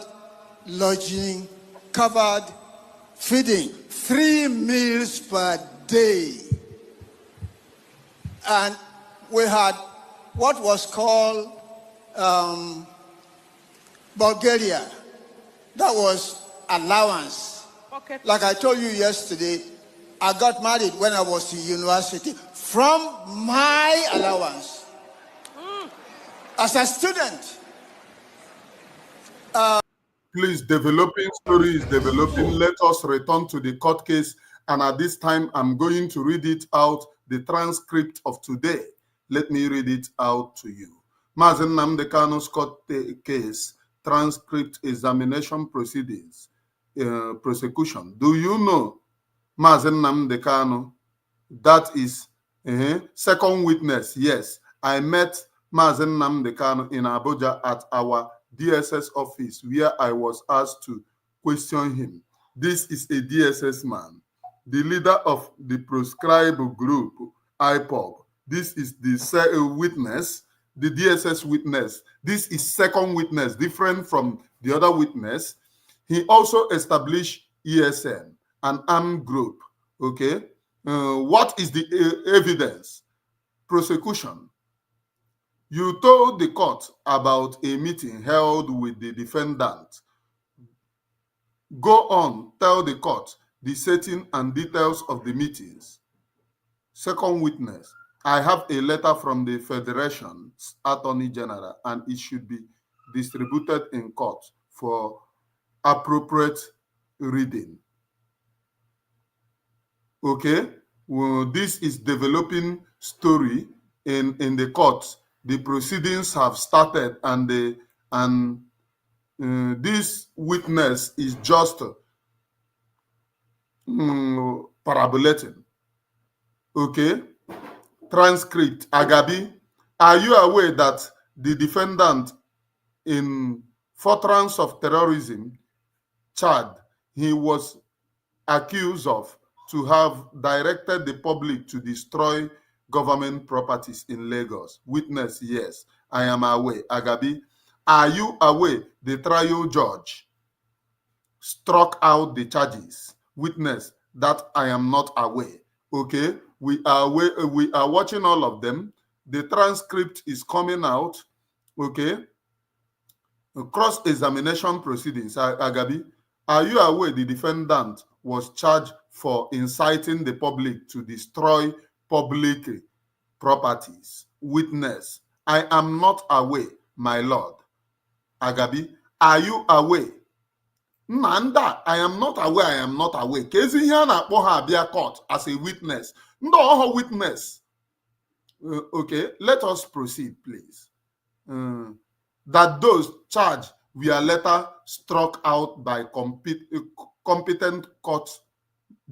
lodging, covered feeding, 3 meals per day. And we had what was called Bulgaria. That was allowance. Okay. Like I told you yesterday, I got married when I was in university from my allowance. As a student. Please, developing story is developing. Let us return to the court case. And at this time, I'm going to read it out, the transcript of today. Let me read it out to you. Mazi Nnamdi Kanu's court case, transcript, examination proceedings, prosecution. Do you know, Mazi Nnamdi Kanu? That is second witness. Yes, I met Mazi Nnamdi Kanu in Abuja at our DSS office where I was asked to question him. This is a DSS man, the leader of the proscribed group, IPOB. This is the witness, the DSS witness. This is second witness, different from the other witness. He also established ESN, an armed group. Okay. What is the evidence? Prosecution. You told the court about a meeting held with the defendant. Go on, tell the court the setting and details of the meetings. Second witness, I have a letter from the Federation's Attorney General and it should be distributed in court for appropriate reading. Okay, well, this is developing story in the court. The proceedings have started and this witness is just parabolating. Okay. Transcript. Agabi, are you aware that the defendant in furtherance of terrorism, Chad, he was accused of to have directed the public to destroy government properties in Lagos? Witness, yes, I am aware. Agabi, are you aware the trial judge struck out the charges? Witness, that I am not aware. Okay, we are watching all of them. The transcript is coming out. Okay, cross-examination proceedings. Agabi, are you aware the defendant was charged for inciting the public to destroy public properties? Witness, I am not aware, my lord. Agabi, are you aware? Nanda, I am not aware, I am not aware. Kezi here na poha abia court as a witness. No witness. Okay, let us proceed, please. That those charged were later struck out by competent court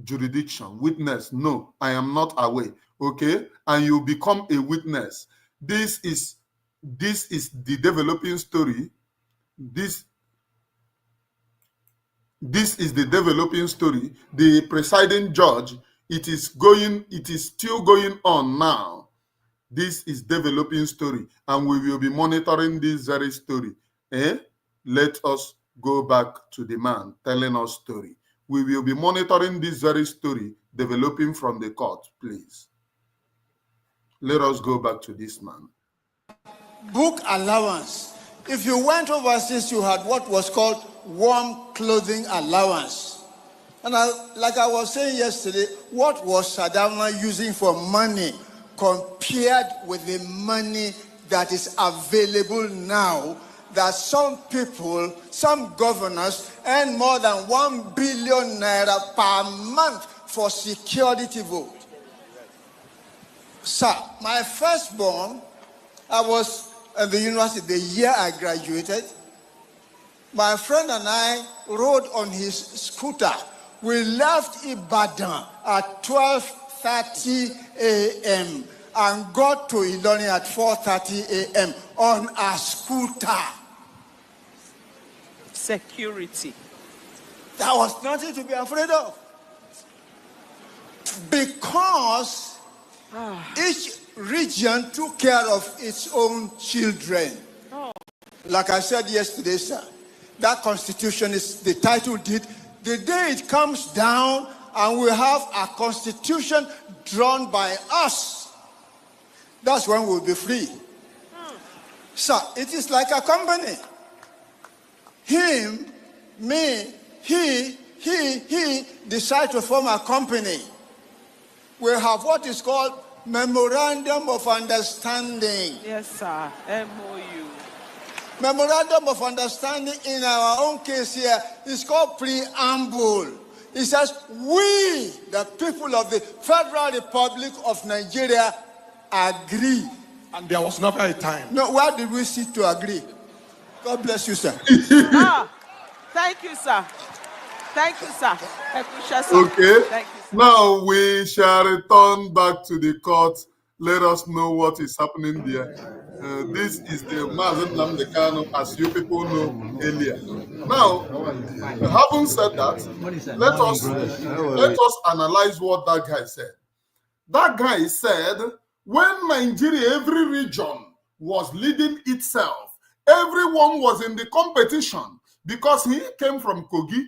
jurisdiction. Witness, no, I am not aware. Okay, and you become a witness. This is the developing story. This is the developing story. The presiding judge, it is still going on now. This is developing story, and we will be monitoring this very story. Let us go back to the man telling us story. We will be monitoring this very story developing from the court, please. Let us go back to this man. Book allowance. If you went overseas, you had what was called warm clothing allowance. And like I was saying yesterday, what was Saddam using for money compared with the money that is available now that some people, some governors earn more than 1 billion naira per month for security vote. Sir, my firstborn, I was at the university the year I graduated. My friend and I rode on his scooter. We left Ibadan at 12:30 a.m. and got to Ilorin at 4:30 a.m. on a scooter. Security. There was nothing to be afraid of. Because each region took care of its own children. Like I said yesterday, sir, that constitution is the title deed. The day it comes down and we have a constitution drawn by us, that's when we'll be free. Sir, it is like a company. Him, me, he decide to form a company. We have what is called Memorandum of Understanding. Yes, sir. MOU. Memorandum of Understanding in our own case here is called Preamble. It says, we, the people of the Federal Republic of Nigeria, agree. And there was never a time. No, where did we sit to agree? God bless you, sir. Thank you, sir. Thank you, sir. Okay. Thank you, sir. Now we shall return back to the court. Let us know what is happening there. This is the Mazi Nnamdi Kanu, as you people know earlier. Now, having said that, let us analyze what that guy said. That guy said, when Nigeria, every region was leading itself, everyone was in the competition because he came from Kogi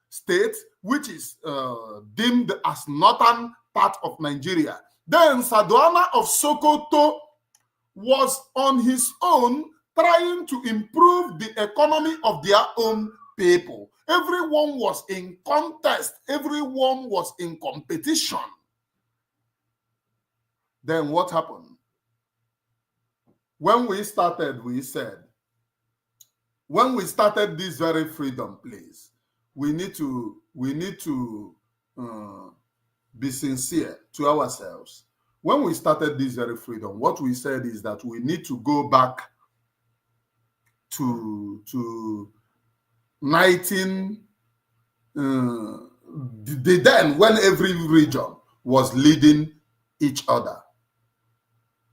state, which is deemed as northern part of Nigeria. Then Saduana of Sokoto was on his own trying to improve the economy of their own people. Everyone was in contest. Everyone was in competition. Then what happened? When we started, we said, when we started this very freedom place, we need to be sincere to ourselves. When we started this very freedom, what we said is that we need to go back to 19 then when every region was leading each other.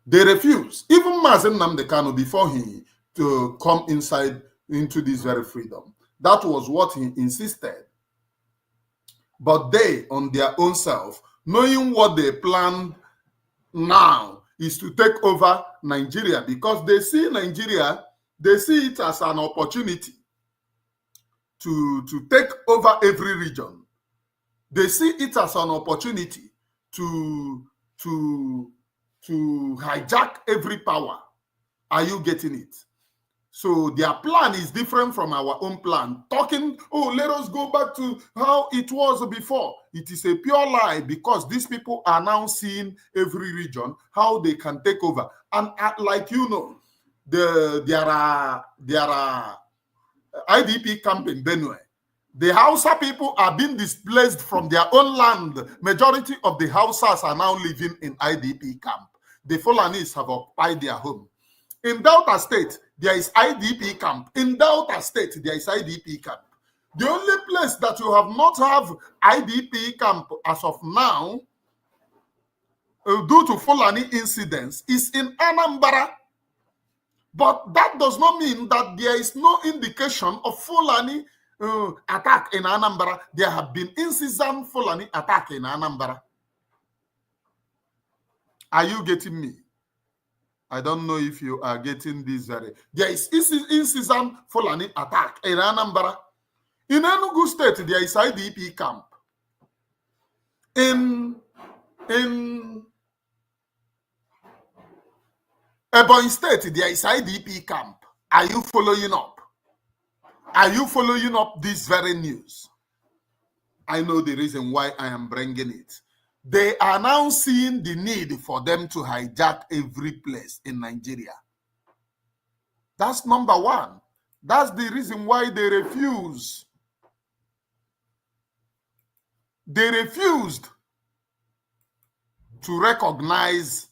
They refused. Even Mazi Nnamdi Kanu, before he to come into this very freedom, that was what he insisted. But they, on their own self, knowing what they planned now is to take over Nigeria, because they see Nigeria, they see it as an opportunity to take over every region. They see it as an opportunity to hijack every power. Are you getting it? So their plan is different from our own plan. Talking, oh, let us go back to how it was before. It is a pure lie, because these people are now seeing every region, how they can take over. And like you know, there are IDP camp in Benue. The Hausa people are being displaced from their own land. Majority of the Hausas are now living in IDP camp. The Fulanis have occupied their home. In Delta State, there is IDP camp. In Delta State, there is IDP camp. The only place that you have not have IDP camp as of now, due to Fulani incidents, is in Anambra. But that does not mean that there is no indication of Fulani attack in Anambra. There have been incessant Fulani attack in Anambra. Are you getting me? I don't know if you are getting this very. There is incessant Fulani attack in Anambra. In Enugu State, there is IDP camp. In Ebonyi State, there is IDP camp. Are you following up? Are you following up this very news? I know the reason why I am bringing it. They are now seeing the need for them to hijack every place in Nigeria. That's number one. That's the reason why they refuse. They refused to recognize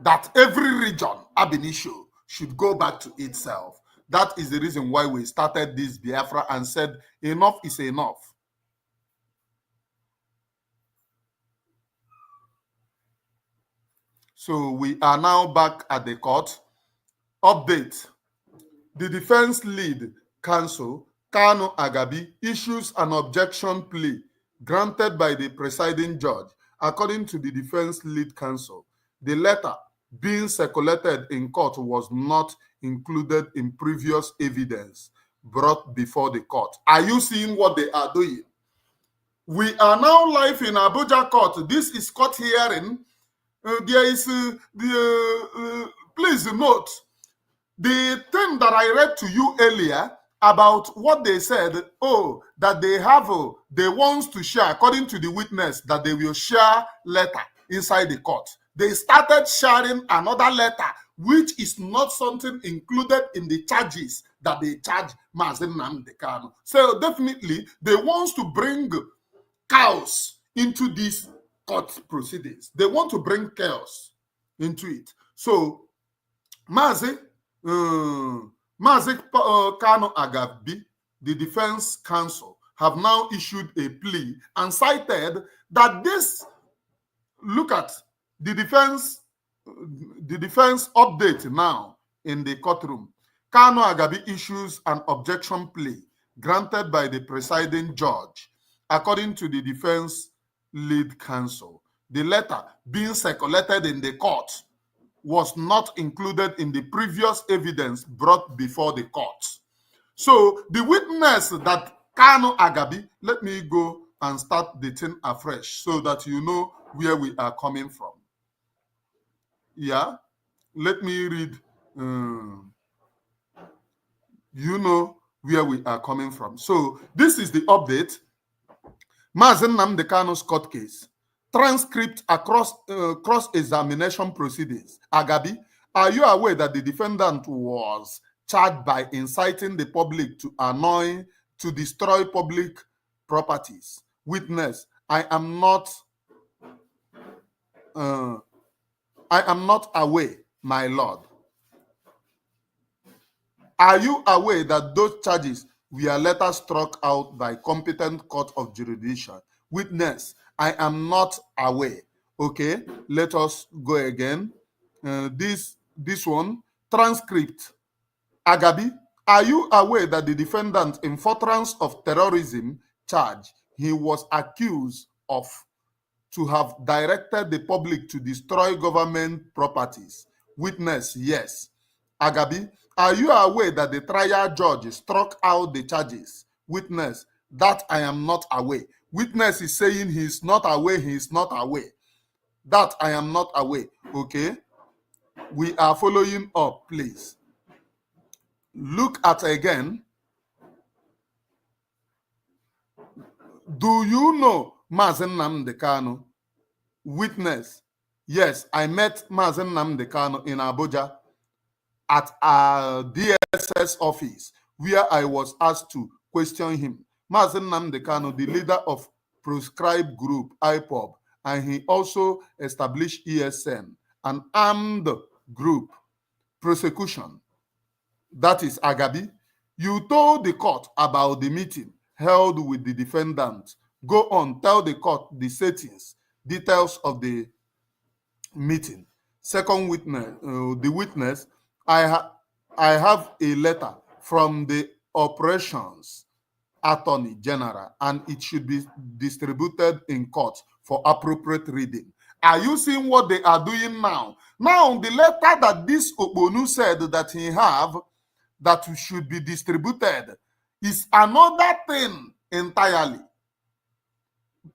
that every region, ab initio, should go back to itself. That is the reason why we started this Biafra and said enough is enough. So we are now back at the court. Update. The defense lead counsel, Kanu Agabi, issues an objection plea granted by the presiding judge. According to the defense lead counsel, the letter being circulated in court was not included in previous evidence brought before the court. Are you seeing what they are doing? We are now live in Abuja court. This is court hearing. Please note, the thing that I read to you earlier about what they said, that they want to share, according to the witness, that they will share letter inside the court. They started sharing another letter, which is not something included in the charges that they charge Mazi Nnamdi Kanu. So definitely, they want to bring chaos into these court proceedings. They want to bring chaos into it. So Mazi Kanu Agabi, the defense counsel, have now issued a plea and cited that this, look at the defense update now in the courtroom. Kanu Agabi issues an objection plea granted by the presiding judge. According to the defense lead counsel, the letter being circulated in the court was not included in the previous evidence brought before the court. So the witness that Kanu Agabi, let me go and start the thing afresh so that you know where we are coming from. Yeah, let me read. You know where we are coming from. So this is the update. Mazi Nnamdi Kanu's court case. Transcript across cross-examination proceedings. Agabi, are you aware that the defendant was charged by inciting the public to annoy, to destroy public properties? Witness, I am not aware, my lord. Are you aware that those charges were later struck out by competent court of jurisdiction? Witness, I am not aware. Okay, let us go again. This one, transcript. Agabi, are you aware that the defendant in furtherance of terrorism charge, he was accused of to have directed the public to destroy government properties? Witness, yes. Agabi, are you aware that the trial judge struck out the charges? Witness, that I am not aware. Witness is saying he is not aware, he is not aware. That I am not aware. Okay? We are following up, please. Look at again. Do you know Mazi Nnamdi Kanu? Witness, yes, I met Mazi Nnamdi Kanu in Abuja at a DSS office where I was asked to question him. Mazi Nnamdi Kanu, the leader of proscribed group IPOB, and he also established ESN, an armed group, prosecution. That is Agabi. You told the court about the meeting held with the defendant. Go on, tell the court the settings, details of the meeting. Second witness, the witness, I have a letter from the operations attorney general, and it should be distributed in court for appropriate reading. Are you seeing what they are doing now? Now, the letter that this Obonu said that he have, that should be distributed, is another thing entirely.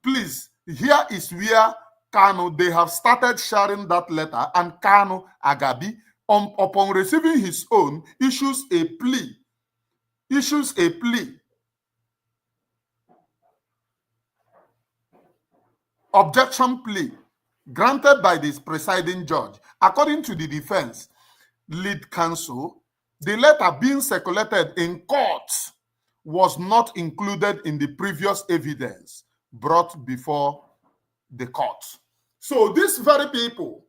Please, here is where Kanu, they have started sharing that letter, and Kanu Agabi, upon receiving his own, issues a plea. Objection plea granted by this presiding judge. According to the defense, lead counsel, the letter being circulated in court was not included in the previous evidence brought before the court. So these very people,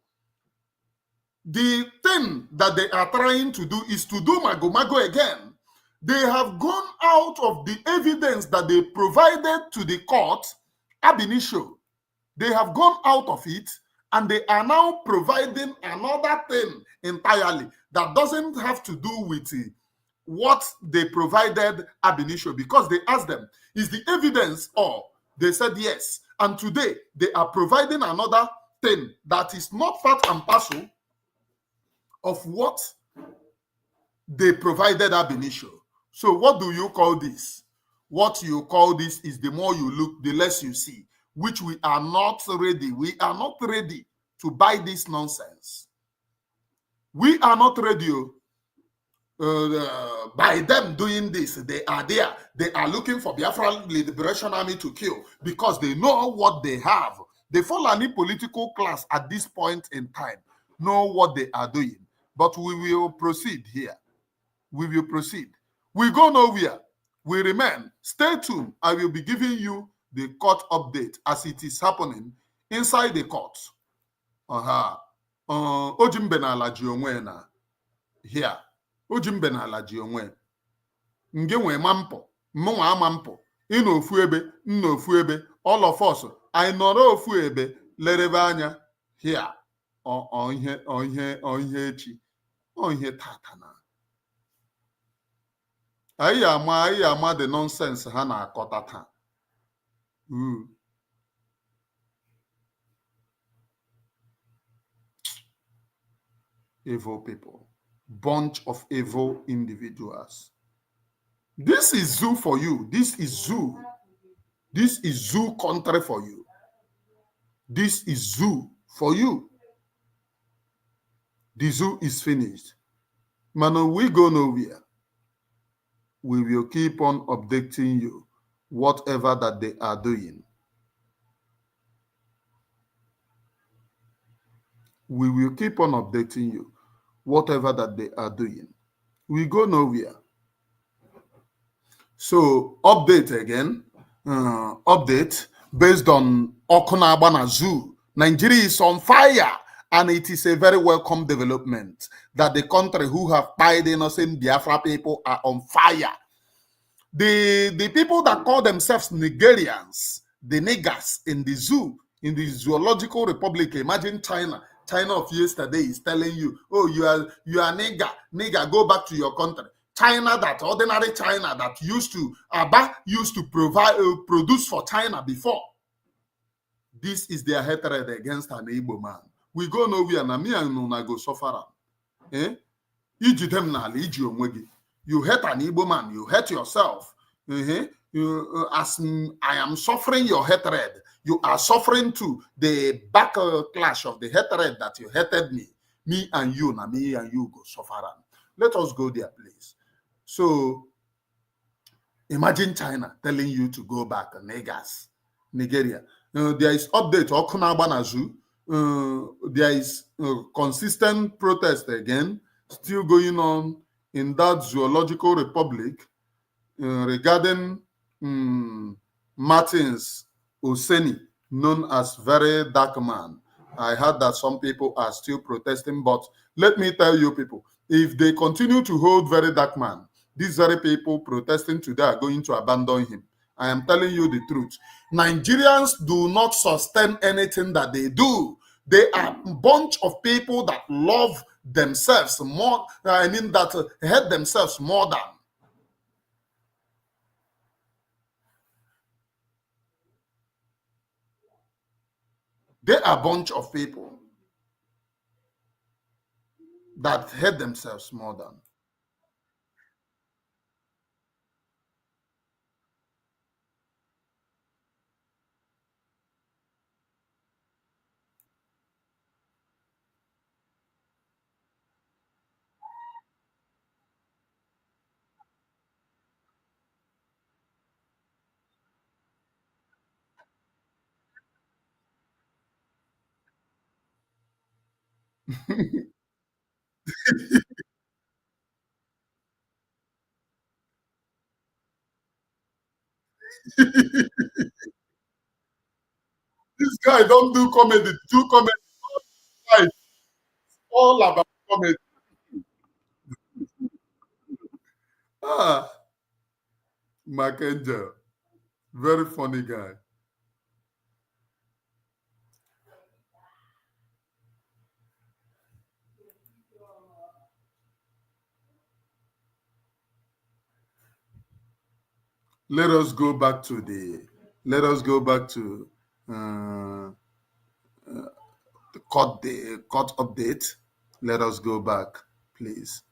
the thing that they are trying to do is to do mago again. They have gone out of the evidence that they provided to the court ab initio. They have gone out of it, and they are now providing another thing entirely that doesn't have to do with what they provided ab initio, because they asked them, is the evidence all? They said yes. And today, they are providing another thing that is not part and parcel of what they provided ab initio. So what do you call this? What you call this is the more you look, the less you see, which we are not ready. We are not ready to buy this nonsense. We are not ready. By them doing this, they are there. They are looking for Biafra Liberation Army to kill because they know what they have. The Fulani political class at this point in time know what they are doing. But we will proceed here. We will proceed. We go nowhere. We remain. Stay tuned. I will be giving you the court update as it is happening inside the court. Ojimbe na ala ji onwe na here. Ojimbe na ala ji onwe. Nge nwe mampo. Mụnwa ama mpụ. Ị na ofu ebe, m na ofu ebe. All of us. Anyị nọrọ ofu ebe lerebe anya here. Ihe echi. Ihe tata na. Anyị ama the nonsense ha na-akọta taa. Evil people. Bunch of evil individuals. This is zoo for you. This is zoo. This is zoo country for you. This is zoo for you. The zoo is finished. Man, we go nowhere. We will keep on updating you, whatever that they are doing. We will keep on updating you, whatever that they are doing. We go nowhere. So, update again. Update based on Okunabana Zoo. Nigeria is on fire, and it is a very welcome development that the country who have pied innocent Biafra people are on fire. The people that call themselves Nigerians, the niggers in the zoo, in the zoological republic, imagine China. China of yesterday is telling you, oh, you are nigger, go back to your country. China, that ordinary China that used to provide produce for China before. This is their hatred against an Igbo man. We go nowhere, na me and Nuna go suffer. You hate an Igbo man, you hate yourself. As I am suffering your hatred, you are suffering too the backlash of the hatred that you hated me. Me and you go suffer. Let us go there, please. So, imagine China telling you to go back, niggers, Nigeria. There is update, Okunabana Zoo. There is consistent protest again, still going on in that zoological republic regarding Martins Oseni, known as very dark man. I heard that some people are still protesting, but let me tell you people, if they continue to hold very dark man, these very people protesting today are going to abandon him. I am telling you the truth. Nigerians do not sustain anything that they do. They are a bunch of people that love themselves more, that hate themselves more than. They are a bunch of people that hate themselves more than. This guy don't do comedy. Do comedy. Life. All about comedy. Ah, Mark Angel. Very funny guy. Let us go back to the the court update. Let us go back, please.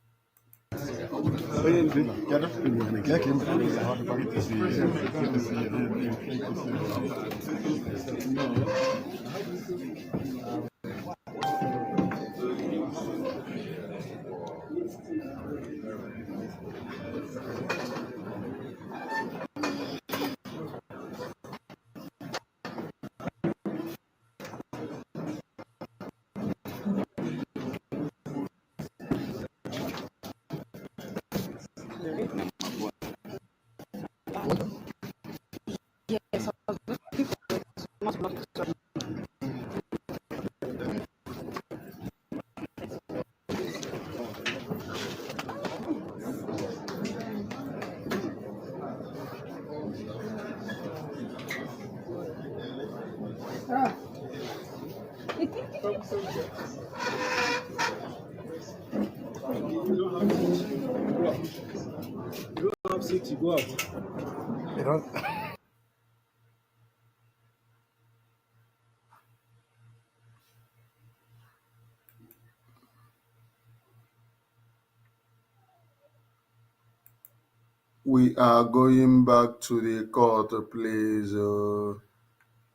We are going back to the court, please.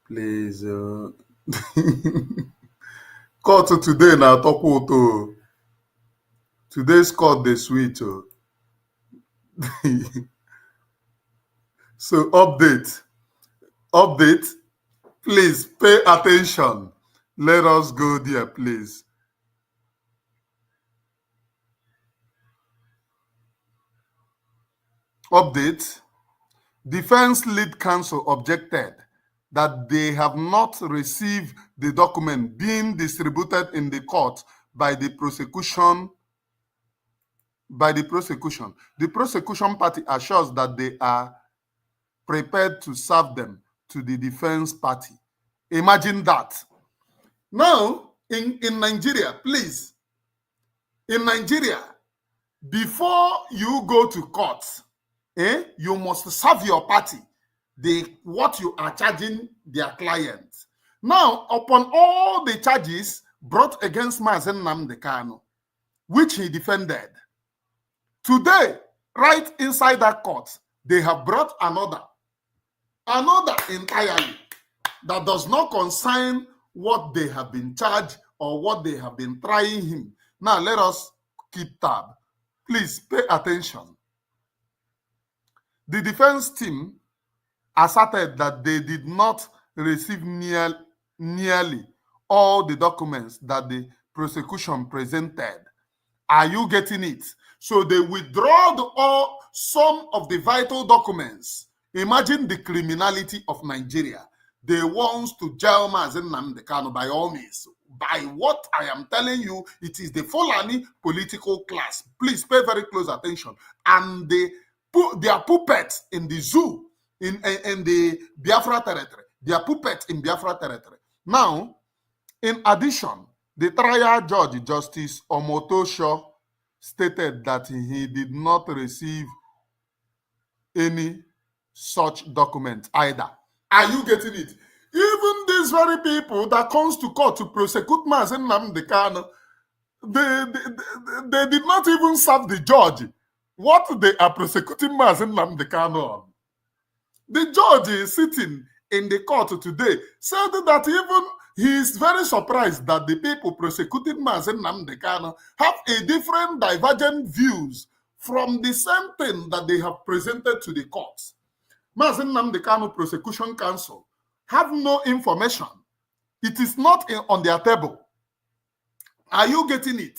Please. Court today now talk to today's court the sweet. So update. Please pay attention. Let us go there, please. Update. Defense lead counsel objected that they have not received the document being distributed in the court by the prosecution. The prosecution party assures that they are prepared to serve them to the defense party. Imagine that. Now, in Nigeria, please, in Nigeria, before you go to court, you must serve your party what you are charging their clients. Now, upon all the charges brought against Mazi Nnamdi Kanu, which he defended, today, right inside that court, they have brought another entirely that does not concern what they have been charged or what they have been trying him. Now, let us keep tab. Please pay attention. The defense team asserted that they did not receive nearly all the documents that the prosecution presented. Are you getting it? So they withdraw some of the vital documents. Imagine the criminality of Nigeria. They want to jail Mazi Nnamdi Kanu by all means. By what I am telling you, it is the Fulani political class. Please pay very close attention. And they put their puppets in the zoo in the Biafra territory. Their puppets in Biafra territory. Now, in addition, the trial judge, Justice Omotosho, stated that he did not receive any such document either. Are you getting it? Even these very people that comes to court to prosecute Mazi Nnamdi Kanu, they did not even serve the judge what they are prosecuting Mazi Nnamdi Kanu on. The judge is sitting in the court today said that even he is very surprised that the people prosecuting Mazi Nnamdi Kanu have a different divergent views from the same thing that they have presented to the courts. Mazi Nnamdi Kanu Prosecution Council have no information. It is not on their table. Are you getting it?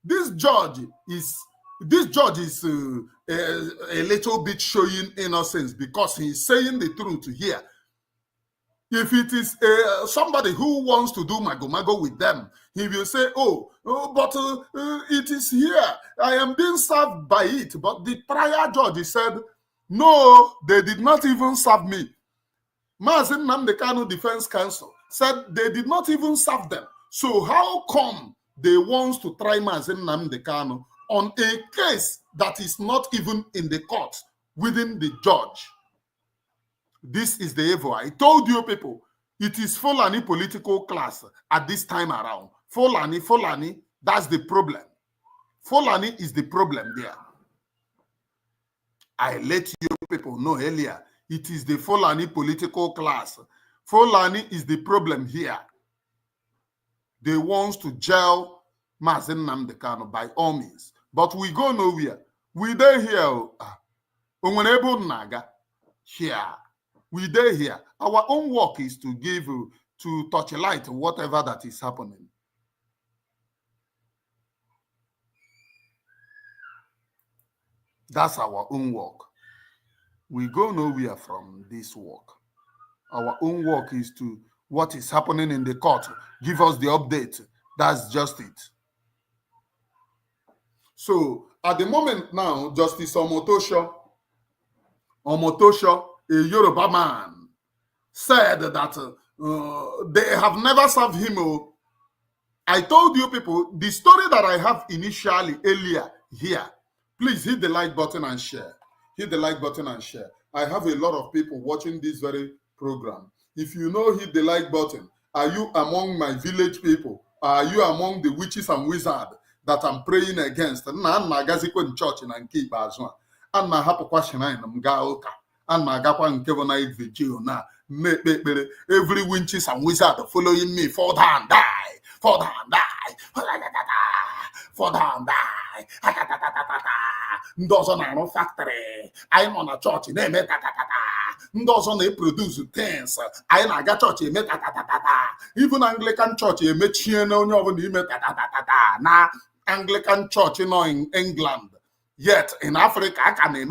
This judge is this judge is a little bit showing innocence because he's saying the truth here. If it is somebody who wants to do mago with them, he will say, but it is here. I am being served by it. But the prior judge said, no, they did not even serve me. Mazi Nnamdi Kanu Defense Counsel said they did not even serve them. So how come they want to try Mazi Nnamdi Kanu on a case that is not even in the court within the judge? This is the evil. I told you people, it is Fulani political class at this time around. Fulani, that's the problem. Fulani is the problem there. I let you people know earlier, it is the Fulani political class. Fulani is the problem here. They want to jail Mazi Nnamdi Kanu by all means. But we go nowhere. We there here. Here. We there here. Our own work is to give, to touch a light on whatever that is happening. That's our own work. We go nowhere from this work. Our own work is to what is happening in the court. Give us the update. That's just it. So at the moment now, Justice Omotosho, a Yoruba man, said that they have never served him. I told you people, the story that I have initially earlier here, please hit the like button and share. Hit the like button and share. I have a lot of people watching this very program. If you know, hit the like button. Are you among my village people? Are you among the witches and wizards that I'm praying against? And church in Ankiba. And my happy question I'm Gaoka. And my Gapa and Kevin night vigil now. Every witches and wizard following me, fall down, die, fall down, die, fall down, die. Ndozo na no factory. I on a church in a Ndozo na produce things. I na ga church in even Anglican church in Mechien on your na Anglican church in England. Yet in Africa, I can name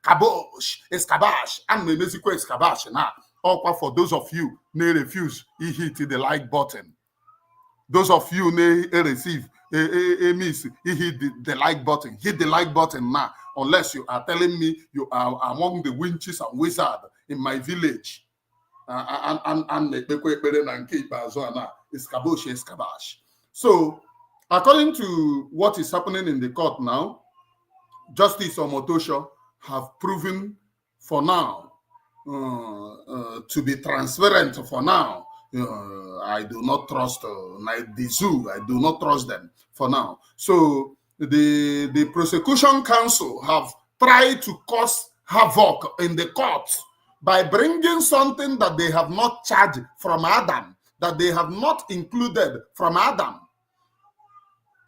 kabosh, escabash, and the Mexico escabash. Now, all for those of you who refuse, hit the like button. Those of you who receive, miss, hit the like button. Hit the like button now, unless you are telling me you are among the witches and wizards in my village. So, according to what is happening in the court now, Justice Omotosho have proven for now to be transparent for now. I do not trust the zoo. I do not trust them for now. So the prosecution counsel have tried to cause havoc in the court by bringing something that they have not charged from Adam, that they have not included from Adam,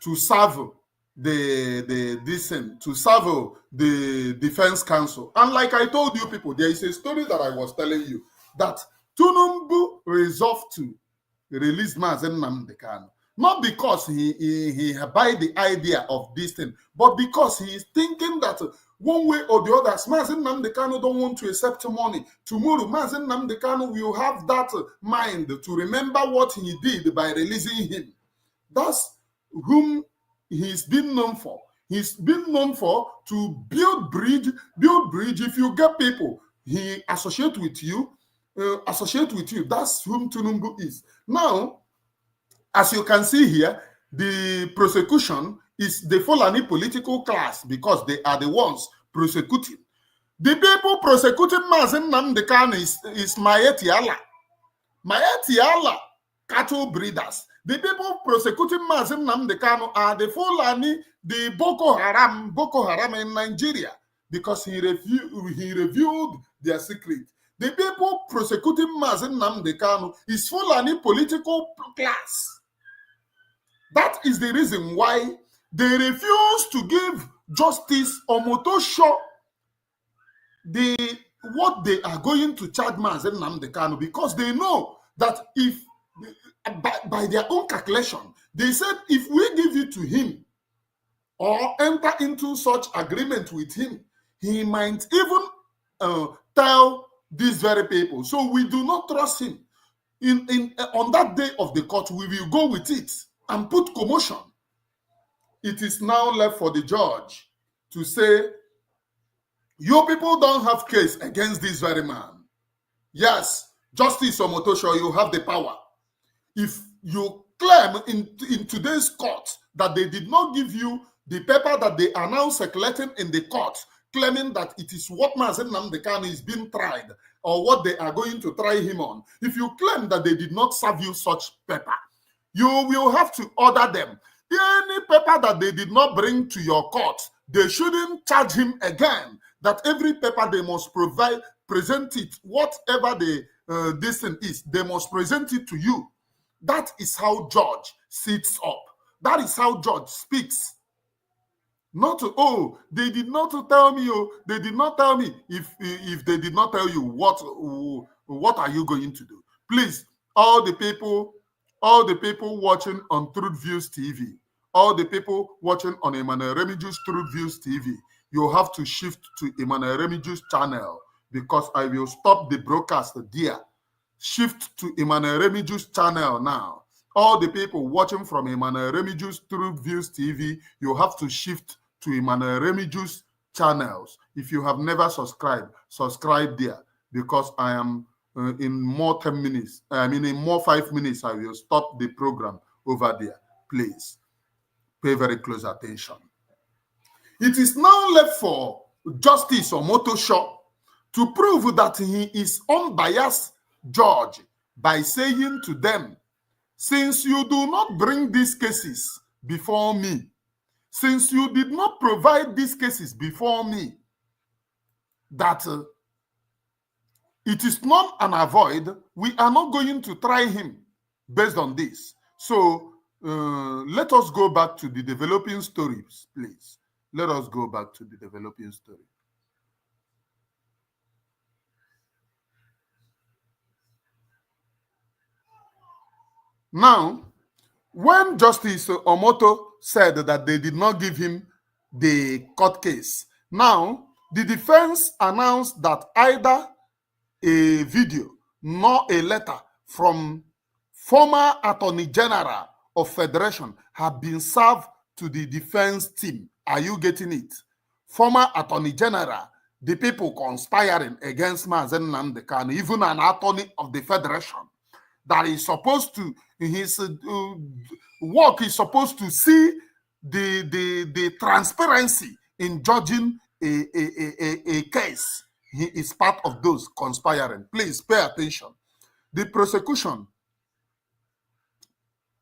to serve the dissent, to serve the defense counsel. And like I told you people, there is a story that I was telling you that Tunumbu resolved to release Mazi Nnamdi Kanu. Not because he buy the idea of this thing, but because he is thinking that one way or the other, Mazi Nnamdi Kanu don't want to accept money. Tomorrow, Mazi Nnamdi Kanu will have that mind to remember what he did by releasing him. That's whom he's been known for. He's been known for to build bridge. If you get people, he associate with you. That's whom Tunumbu is. Now, as you can see here, the prosecution is the Fulani political class because they are the ones prosecuting. The people prosecuting Mazi Nnamdi Kanu is Maeti Allah, cattle breeders. The people prosecuting Mazi Nnamdi Kanu are the Fulani, the Boko Haram in Nigeria, because he revealed their secret. The people prosecuting Mazi Nnamdi Kanu is Fulani political class. That is the reason why they refuse to give Justice Omotosho what they are going to charge Mazi Nnamdi Kanu, because they know that if by their own calculation, they said if we give it to him, or enter into such agreement with him, he might even tell these very people. So we do not trust him. On that day of the court, we will go with it and put commotion. It is now left for the judge to say, you people don't have case against this very man. Yes, Justice Omotosho, you have the power. If you claim in today's court that they did not give you the paper that they are now circulating in the court, claiming that it is what Mazi Nnamdi Kanu is being tried or what they are going to try him on, if you claim that they did not serve you such paper, you will have to order them. Any paper that they did not bring to your court, they shouldn't charge him again. That every paper they must present it, whatever the dissent is, they must present it to you. That is how judge sits up. That is how judge speaks. Not, oh, they did not tell me, oh, they did not tell me. If they did not tell you, what are you going to do? Please, all the people watching on Truth Views TV, all the people watching on Emmanuel Remigius Truth Views TV, you have to shift to Emmanuel Remigius channel because I will stop the broadcast there. Shift to Emmanuel Remigius channel now. All the people watching from Emmanuel Remigius Truth Views TV, you have to shift to Emmanuel Remigius channels. If you have never subscribed, subscribe there because I am in more 10 minutes. I mean, in more 5 minutes, I will stop the program over there. Please pay very close attention. It is now left for Justice Omotosho to prove that he is unbiased judge by saying to them, since you do not bring these cases before me, since you did not provide these cases before me, that it is not an avoid, we are not going to try him based on this. So let us go back to the developing stories, please. Let us go back to the developing story. Now, when Justice Omoto said that they did not give him the court case, now the defense announced that either a video nor a letter from former Attorney General of Federation have been served to the defense team. Are you getting it? Former Attorney General, the people conspiring against Mazi Nnamdi Kanu, even an attorney of the Federation, that is supposed to, his work is supposed to see the transparency in judging a case. He is part of those conspiring. Please pay attention. The prosecution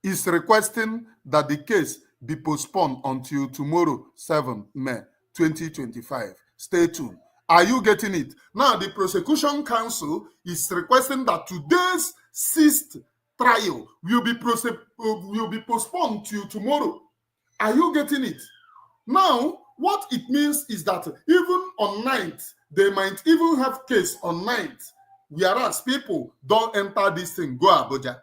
is requesting that the case be postponed until tomorrow, 7 May 2025. Stay tuned. Are you getting it? Now, the prosecution counsel is requesting that today's 6th trial will be postponed till tomorrow. Are you getting it? Now, what it means is that even on 9th, they might even have case on 9th, whereas people don't enter this thing, go Abuja.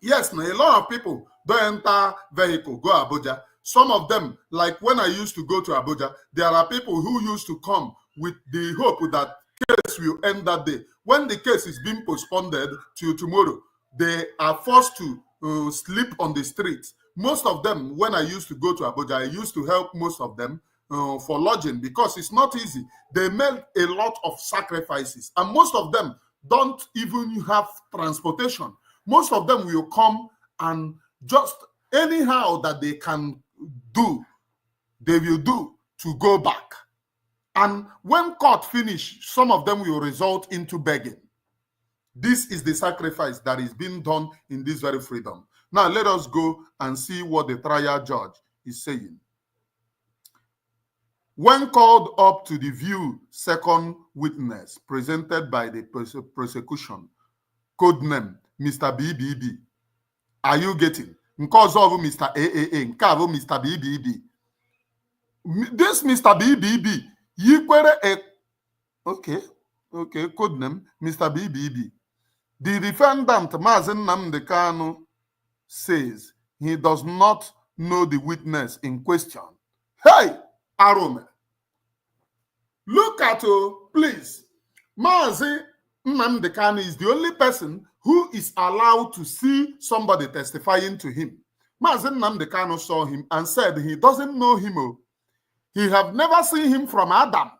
Yes, now a lot of people don't enter vehicle, go Abuja. Some of them, like when I used to go to Abuja, there are people who used to come with the hope that case will end that day. When the case is being postponed till tomorrow, they are forced to sleep on the street. Most of them, when I used to go to Abuja, I used to help most of them for lodging because it's not easy. They made a lot of sacrifices, and most of them don't even have transportation. Most of them will come and just anyhow that they can do, they will do to go back. And when court finish, some of them will result into begging. This is the sacrifice that is being done in this very freedom. Now let us go and see what the trial judge is saying. When called up to the view second witness presented by the prosecution, codename Mr. BBB. Are you getting? Because of Mr. AAA, Mr. BBB. This Mr. BBB, okay, codename Mr. BBB. The defendant, Mazi Nnamdi Kanu, says he does not know the witness in question. Hey, Arome. Look at, please. Mazi Nnamdi Kanu is the only person who is allowed to see somebody testifying to him. Mazi Nnamdi Kanu saw him and said he doesn't know him. He have never seen him from Adam.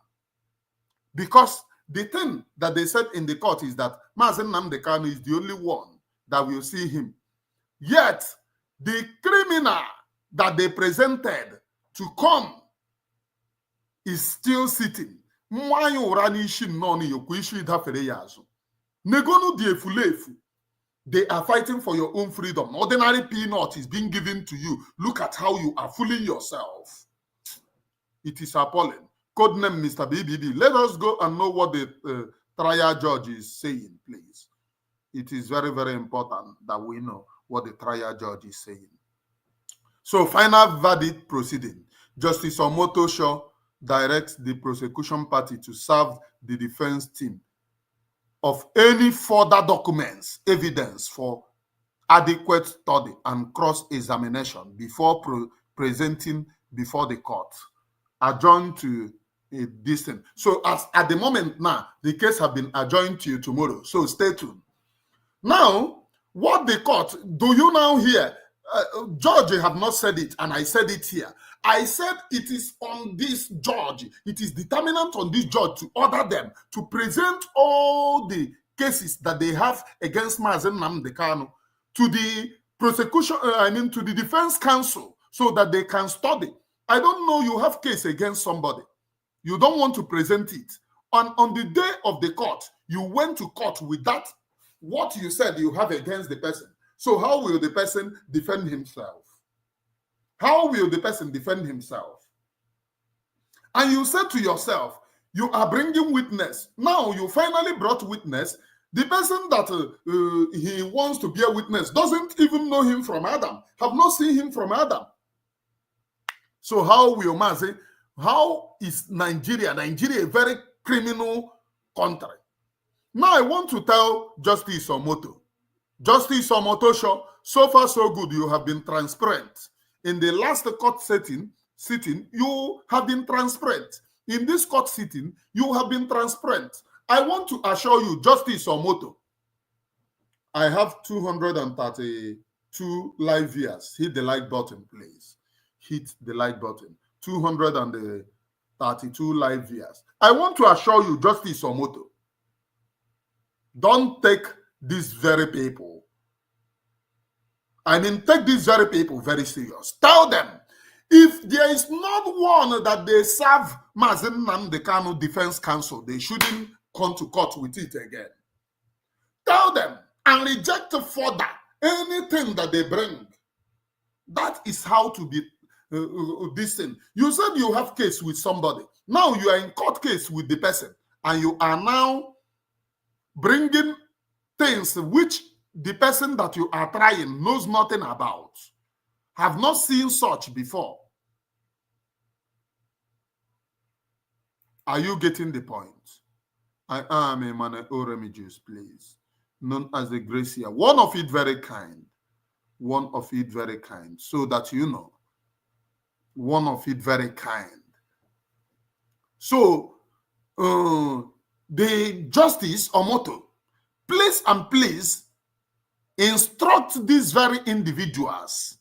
Because the thing that they said in the court is that Mazi Nnamdi Kanu is the only one that will see him. Yet, the criminal that they presented to come is still sitting. They are fighting for your own freedom. Ordinary peanut is being given to you. Look at how you are fooling yourself. It is appalling. Codename Mr. BBB. Let us go and know what the trial judge is saying, please. It is very, very important that we know what the trial judge is saying. So, final verdict proceeding. Justice Omoto Shaw directs the prosecution party to serve the defense team of any further documents, evidence for adequate study and cross-examination before presenting before the court. Adjourned to a dissent. So as at the moment now, the case has been adjourned to tomorrow. So stay tuned. Now, what the court, do you now hear? Judge have not said it, and I said it here. I said it is on this judge. It is determinant on this judge to order them to present all the cases that they have against Mazi Nnamdi Kanu to the prosecution, to the defense counsel so that they can study. I don't know, you have case against somebody. You don't want to present it. On the day of the court, you went to court with that, what you said you have against the person. So how will the person defend himself? How will the person defend himself? And you said to yourself, you are bringing witness. Now you finally brought witness. The person that he wants to bear witness doesn't even know him from Adam, have not seen him from Adam. So how will Mazi, how is Nigeria a very criminal country? Now I want to tell Justice Omoto. Justice Omoto, so far so good, you have been transparent. In the last court sitting, you have been transparent. In this court sitting, you have been transparent. I want to assure you, Justice Omoto, I have 232 live viewers. Hit the like button, please. Hit the like button. 232 live viewers. I want to assure you, Justice Omoto, don't take these very people. Take these very people very serious. Tell them, if there is not one that they serve Mazi Nnamdi Kanu Defense Counsel, they shouldn't come to court with it again. Tell them and reject further anything that they bring. That is how to be decent. You said you have case with somebody. Now you are in court case with the person, and you are now bringing things which the person that you are trying knows nothing about, have not seen such before. Are you getting the point? I am a man Oremigus, please, known as the Gracia. One of it very kind. One of it very kind. So that you know. One of it very kind. So, the Justice Omoto, please and please instruct these very individuals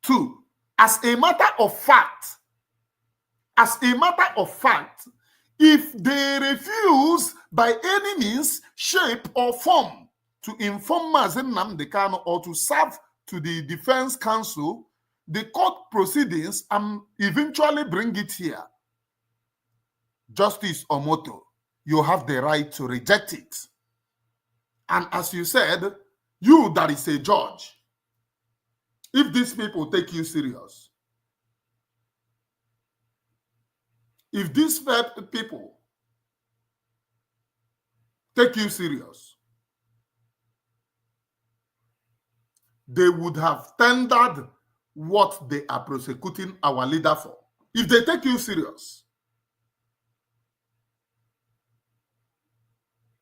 to, as a matter of fact, if they refuse by any means, shape, or form to inform Mazi Nnamdi Kanu or to serve to the defense counsel, the court proceedings, and eventually bring it here, Justice Omoto, you have the right to reject it. And as you said, you that is a judge, if these people take you serious, if these people take you serious, they would have tendered what they are prosecuting our leader for. If they take you serious.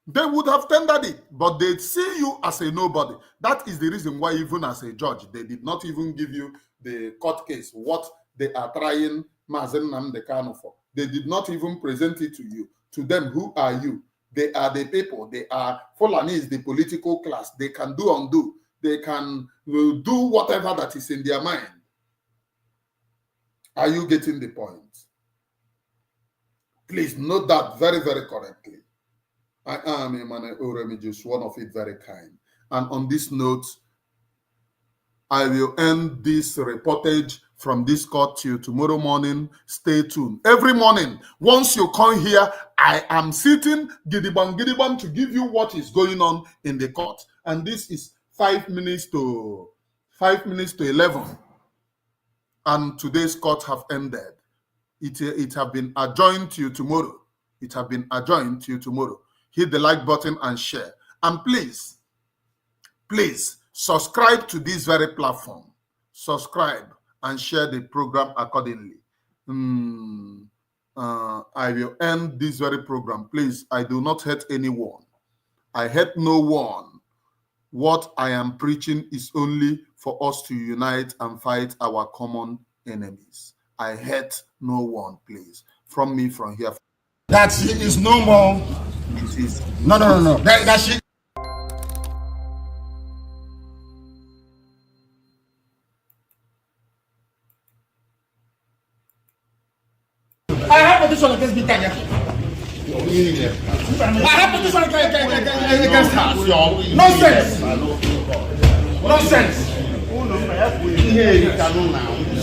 they would have tendered it, but they see you as a nobody. That is the reason why, even as a judge, they did not even give you the court case, what they are trying Mazi Nnamdi Kanu for. They did not even present it to you. To them, who are you? They are the people. They are Fulani, the political class. They can do undo. They can do whatever that is in their mind. Are you getting the point? Please note that very, very correctly. I am Emmanuel Oremijus, one of it very kind. And on this note, I will end this reportage from this court till tomorrow morning. Stay tuned. Every morning, once you come here, I am sitting gidiban to give you what is going on in the court. And this is 5 minutes to 11. And today's court have ended. It have been adjourned till tomorrow. It have been adjourned till tomorrow. Hit the like button and share. And please, subscribe to this very platform. Subscribe and share the program accordingly. I will end this very program. Please, I do not hate anyone. I hate no one. What I am preaching is only for us to unite and fight our common enemies. I hate no one, please. From me, from here. That she is no more. No. That she. I have a petition against Bitanya. I have a petition against her. Nonsense. Nonsense.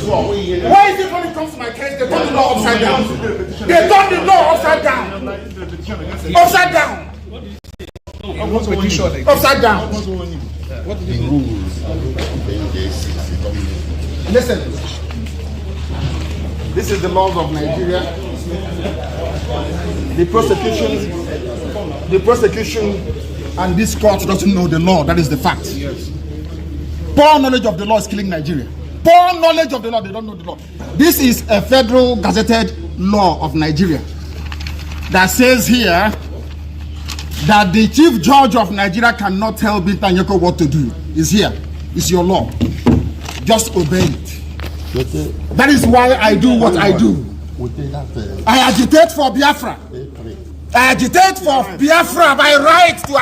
Why is it when it comes to my case, they turn the law upside down? They turn the law upside down. Upside down. Upside down. What are the rules of the Listen. This is the laws of Nigeria. The prosecution, and this court doesn't know the law. That is the fact. Yes. Poor knowledge of the law is killing Nigeria. Poor knowledge of the law, they don't know the law. This is a federal gazetted law of Nigeria that says here that the chief judge of Nigeria cannot tell Binta Nyeko what to do. It's here. It's your law. Just obey it. That is why I do what I do. I agitate for Biafra. I agitate for Biafra by right to